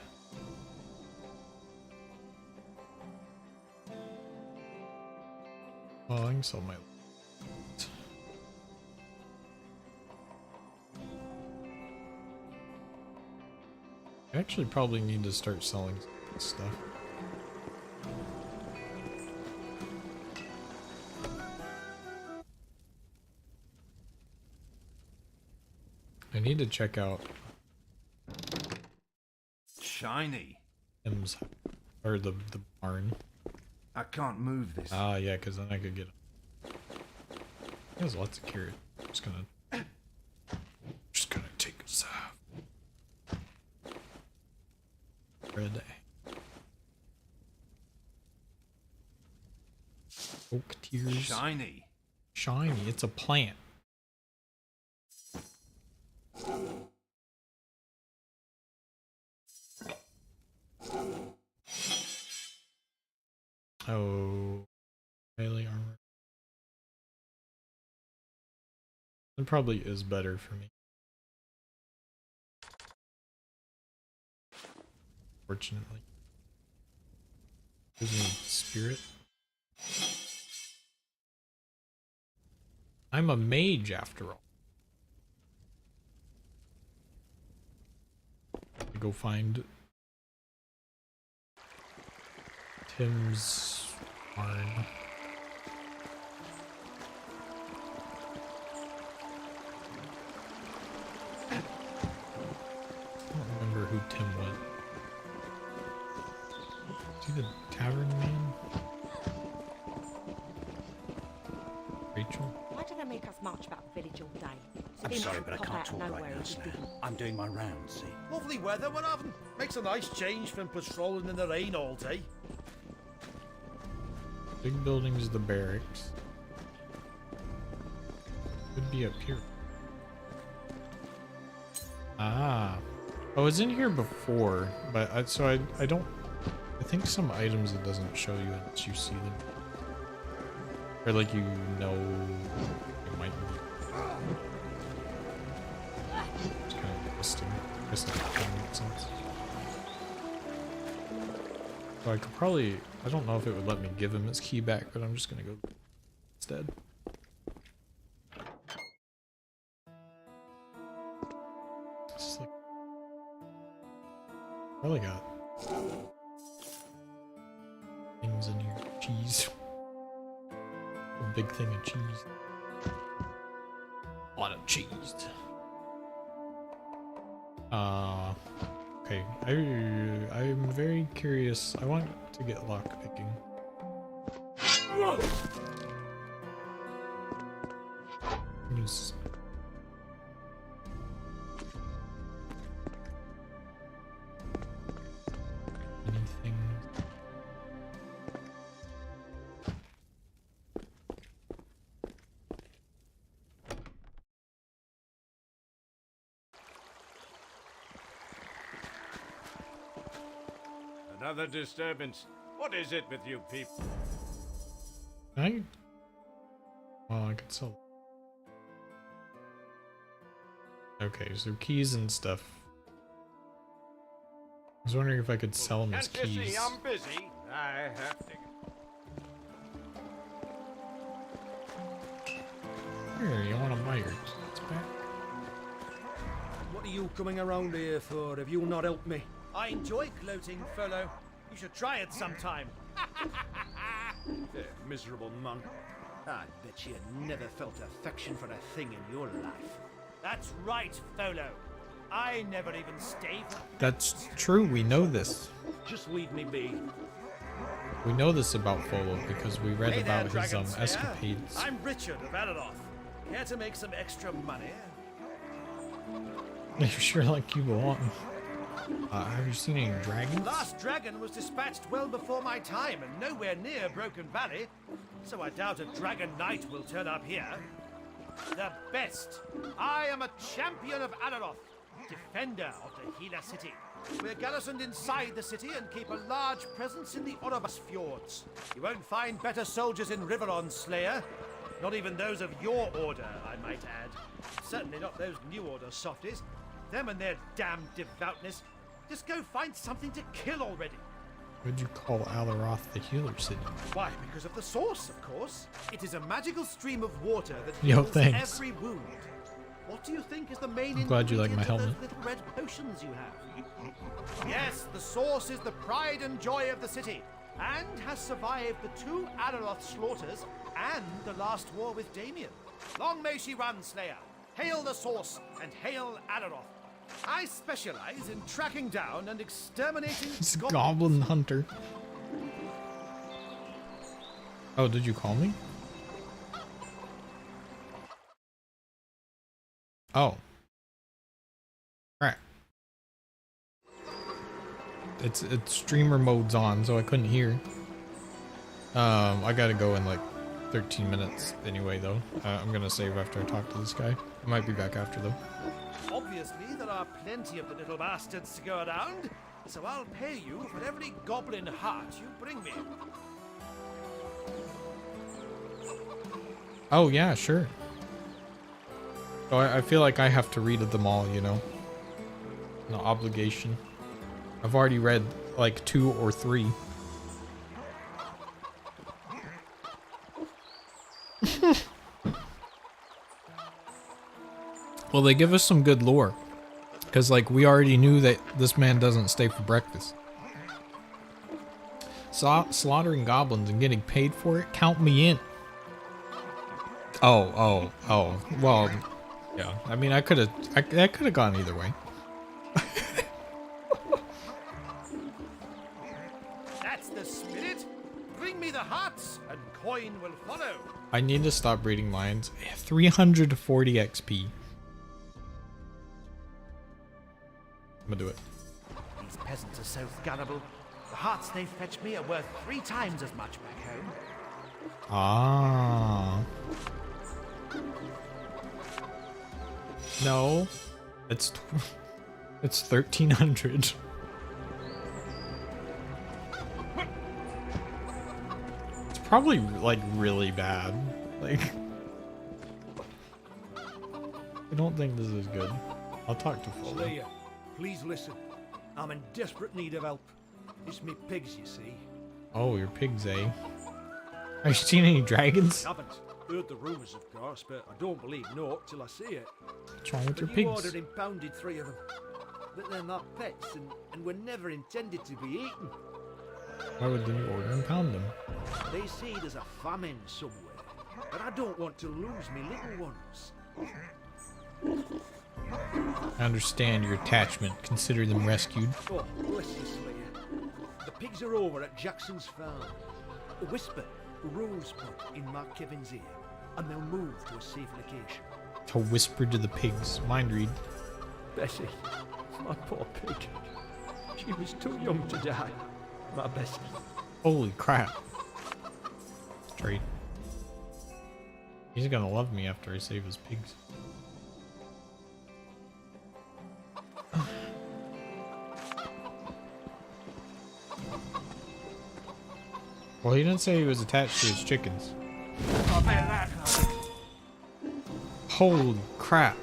Oh, I can sell my. I actually probably need to start selling stuff. I need to check out Shiny. Tim's or the barn. I can't move this. Ah, yeah, because then I could get. He has lots of carrot. Just gonna take this off. Red. Oak tears. Shiny. Shiny. It's a plant. Oh, melee armor. It probably is better for me. Fortunately. Gives me spirit. I'm a mage after all. Go find Tim's barn. I don't remember who Tim was. Is he the tavern man? Rachel? Why do they make us march about the village all day? So I'm they sorry, mustn't but I pop can't out of talk right nowhere now, and just Slayer. dig 'em. I'm doing my rounds, see? Lovely weather we're having. Makes a nice change from patrolling in the rain all day. Big building is the barracks. Could be up here. Ah. I was in here before, but I don't. I think some items it doesn't show you unless you see them. Or like you know it might be. It's kind of twisting. I guess that kind of makes sense. So I could probably. I don't know if it would let me give him his key back, but I'm just gonna go instead. It's like, probably got things in here. Cheese. A big thing of cheese. A lot of cheese. Okay. I'm very curious. I want to get lock picking. Use anything. Another disturbance. What is it with you people? Well, I could sell. Okay, so keys and stuff. I was wondering if I could sell him his Can't you keys. see I'm busy? I have to. Here, you want to buy your keys back? What are you coming around here for if you'll not help me? I enjoy gloating, fellow. You should try it sometime. Miserable monk. I bet you never felt affection for a thing in your life. That's right, Folo. I never even stayed. That's true, we know this. Just leave me be. We know this about Folo because we read Hey there, about his Dragon Slayer. escapades. I'm Richard of Alaroth. Care to make some extra money? You sure like you belong. Have you seen any dragons? Last dragon was dispatched well before my time and nowhere near Broken Valley, so I doubt a dragon knight will turn up here. The best. I am a champion of Alaroth, defender of the Gila city. We're garrisoned inside the city and keep a large presence in the Orobas fjords. You won't find better soldiers in Riveron, Slayer. Not even those of your order, I might add. Certainly not those New Order softies. Them and their damn devoutness. Just go find something to kill already. Would you call Alaroth the healer city? Why? Because of the source, of course. It is a magical stream of water that Yo, heals thanks. every wound. What do you think is the main I'm glad you like my ingredient of helmet. those little red potions you have? Yes, the source is the pride and joy of the city, and has survived the 2 Alaroth slaughters and the last war with Damien. Long may she run, Slayer. Hail the source, and hail Alaroth. I specialize in tracking down and exterminating It's goblins. Goblin Hunter. Oh, did you call me? Oh. Right. It's streamer mode's on, so I couldn't hear. I gotta go in like 13 minutes anyway, though. I'm gonna save after I talk to this guy. I might be back after, though. Obviously, there are plenty of the little bastards to go around, so I'll pay you for every goblin heart you bring me. Oh, yeah, sure. So I feel like I have to read them all, you know? No obligation. I've already read like 2 or 3. Well, they give us some good lore. Because, like, we already knew that this man doesn't stay for breakfast. Slaughtering goblins and getting paid for it? Count me in. Oh. Well, yeah. I mean, I could have gone either way. That's the spirit. Bring me the hearts, and coin will follow. I need to stop reading lines. 340 XP. I'm gonna do it. These peasants are so gullible. The hearts they fetch me are worth 3 times as much back home. Ah. No. It's 1300. It's probably like really bad. Like I don't think this is good. I'll talk to Fuller. Slayer, please listen. I'm in desperate need of help. It's me pigs, you see. Oh, your pigs, eh? Have you seen any dragons? I haven't heard the rumours, of course, but I don't believe naught till I see it. What's wrong with your You pigs? ordered impounded 3 of them. But they're not pets and were never intended to be eaten. Why would you order and pound them? They say there's a famine somewhere, but I don't want to lose me little ones. I understand your attachment. Consider them rescued. Oh, bless you, Slayer. The pigs are over at Jackson's farm. Whisper Rosebud in Mark Kevin's ear, and they'll move to a safe location. To whisper to the pigs. Mind read. Bessie, my poor pig. She was too young to die. My Bessie. Holy crap. Trade. He's gonna love me after I save his pigs. Well, he didn't say he was attached to his chickens. Holy crap.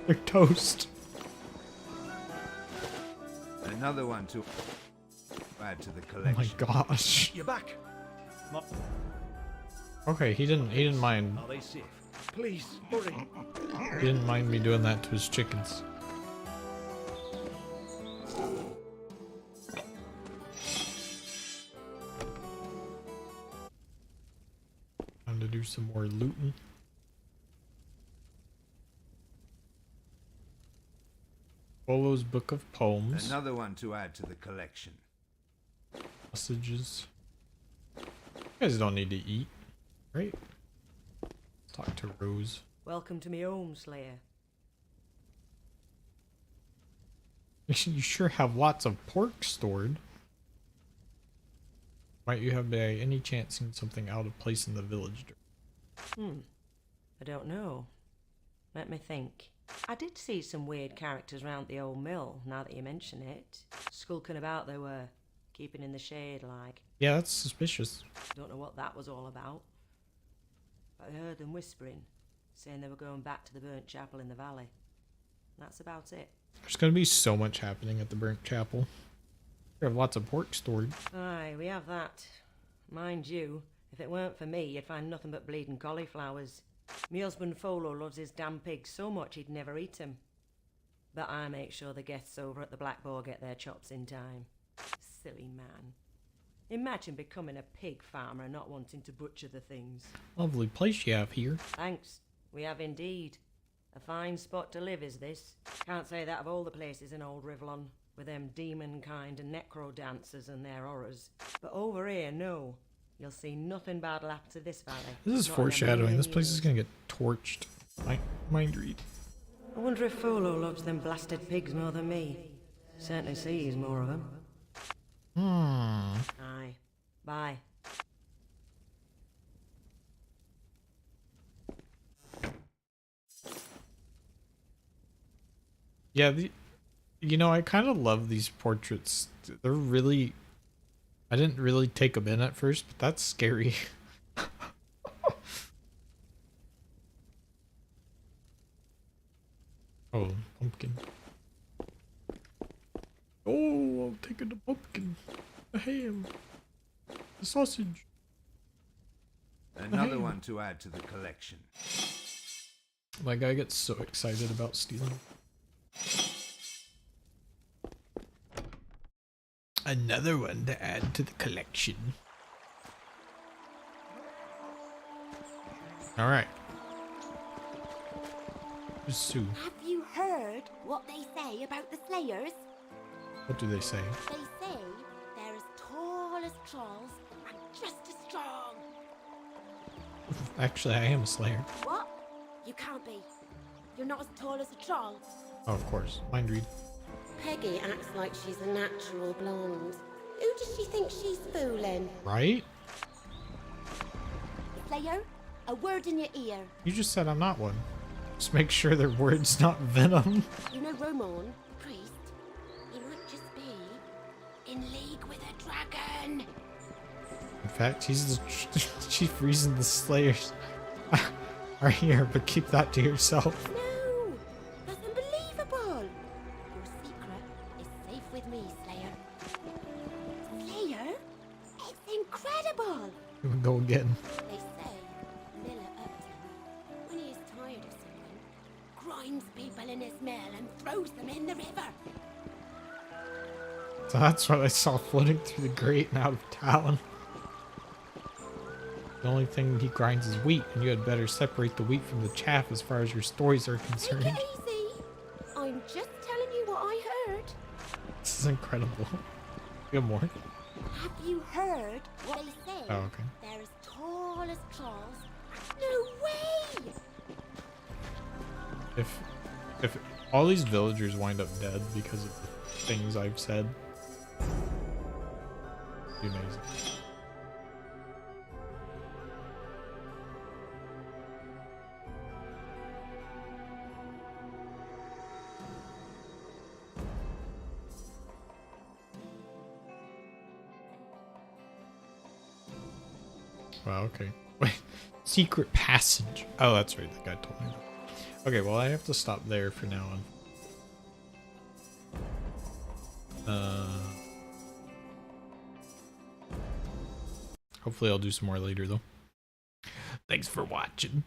They're toast. Another one to add to the Oh my collection. gosh. You're back. Okay, he didn't mind. Are they safe? Please, hurry. He didn't mind me doing that to his chickens. Time to do some more looting. Polo's Book of Poems. Another one to add to the collection. Messages. You guys don't need to eat, right? Let's talk to Rose. Welcome to me home, Slayer. You sure have lots of pork stored. Might you have by any chance seen something out of place in the village? I don't know. Let me think. I did see some weird characters round the old mill, now that you mention it. Skulking about they were, keeping in the shade like. Yeah, that's suspicious. Don't know what that was all about. But I heard them whispering. saying they were going back to the burnt chapel in the valley. That's about it. There's gonna be so much happening at the burnt chapel. We have lots of pork stored. Aye, we have that. Mind you, if it weren't for me, you'd find nothing but bleeding cauliflowers. Me husband Folo loves his damn pigs so much he'd never eat 'em. But I make sure the guests over at the Black Boar get their chops in time. Silly man. Imagine becoming a pig farmer and not wanting to butcher the things. Lovely place you have here. Thanks. We have indeed. A fine spot to live is this. Can't say that of all the places in old Rivlon, with them demon kind and necro dancers and their horrors. But over here, no. You'll see nothing bad'll happen to this valley. This is foreshadowing. This place is gonna get torched. Mind read. I wonder if Folo loves them blasted pigs more than me. Certainly sees more of them. Aye. Bye. Yeah, you know, I kind of love these portraits. They're really... I didn't really take them in at first, but that's scary. Oh, pumpkin. Oh, I'm taking the pumpkin. The ham. The sausage. Another one to add to the collection. My guy gets so excited about stealing. Another one to add to the collection. Alright. Sue. Have you heard what they say about the Slayers? What do they say? They say they're as tall as trolls and just as strong. Actually, I am a slayer. What? You can't be. You're not as tall as a troll. Oh, of course. Mind read. Peggy acts like she's a natural blonde. Who does she think she's fooling? Right? Slayer, a word in your ear. You just said I'm not one. Just make sure their word's not venom. You know Romon, the priest? He might just be in league with a dragon. In fact, he's the chief reason the Slayers are here, but keep that to yourself. No, that's unbelievable. Your secret is safe with me, Slayer. Slayer? It's incredible. Here we go again. They say Miller Upton, when he is tired of someone, grinds people in his mill and throws them in the river. So that's what I saw floating through the grate and out of town. The only thing he grinds is wheat, and you had better separate the wheat from the chaff as far as your stories are concerned. Take it easy. I'm just telling you what I heard. This is incredible. Good more. Have you heard what they say? Oh, okay. They're as tall as trolls. No way! If all these villagers wind up dead because of the things I've said, it'd be amazing. Wow, okay. Wait, secret passage. Oh, that's right, the guy told me that. Okay, well, I have to stop there for now on. Hopefully I'll do some more later, though. Thanks for watching.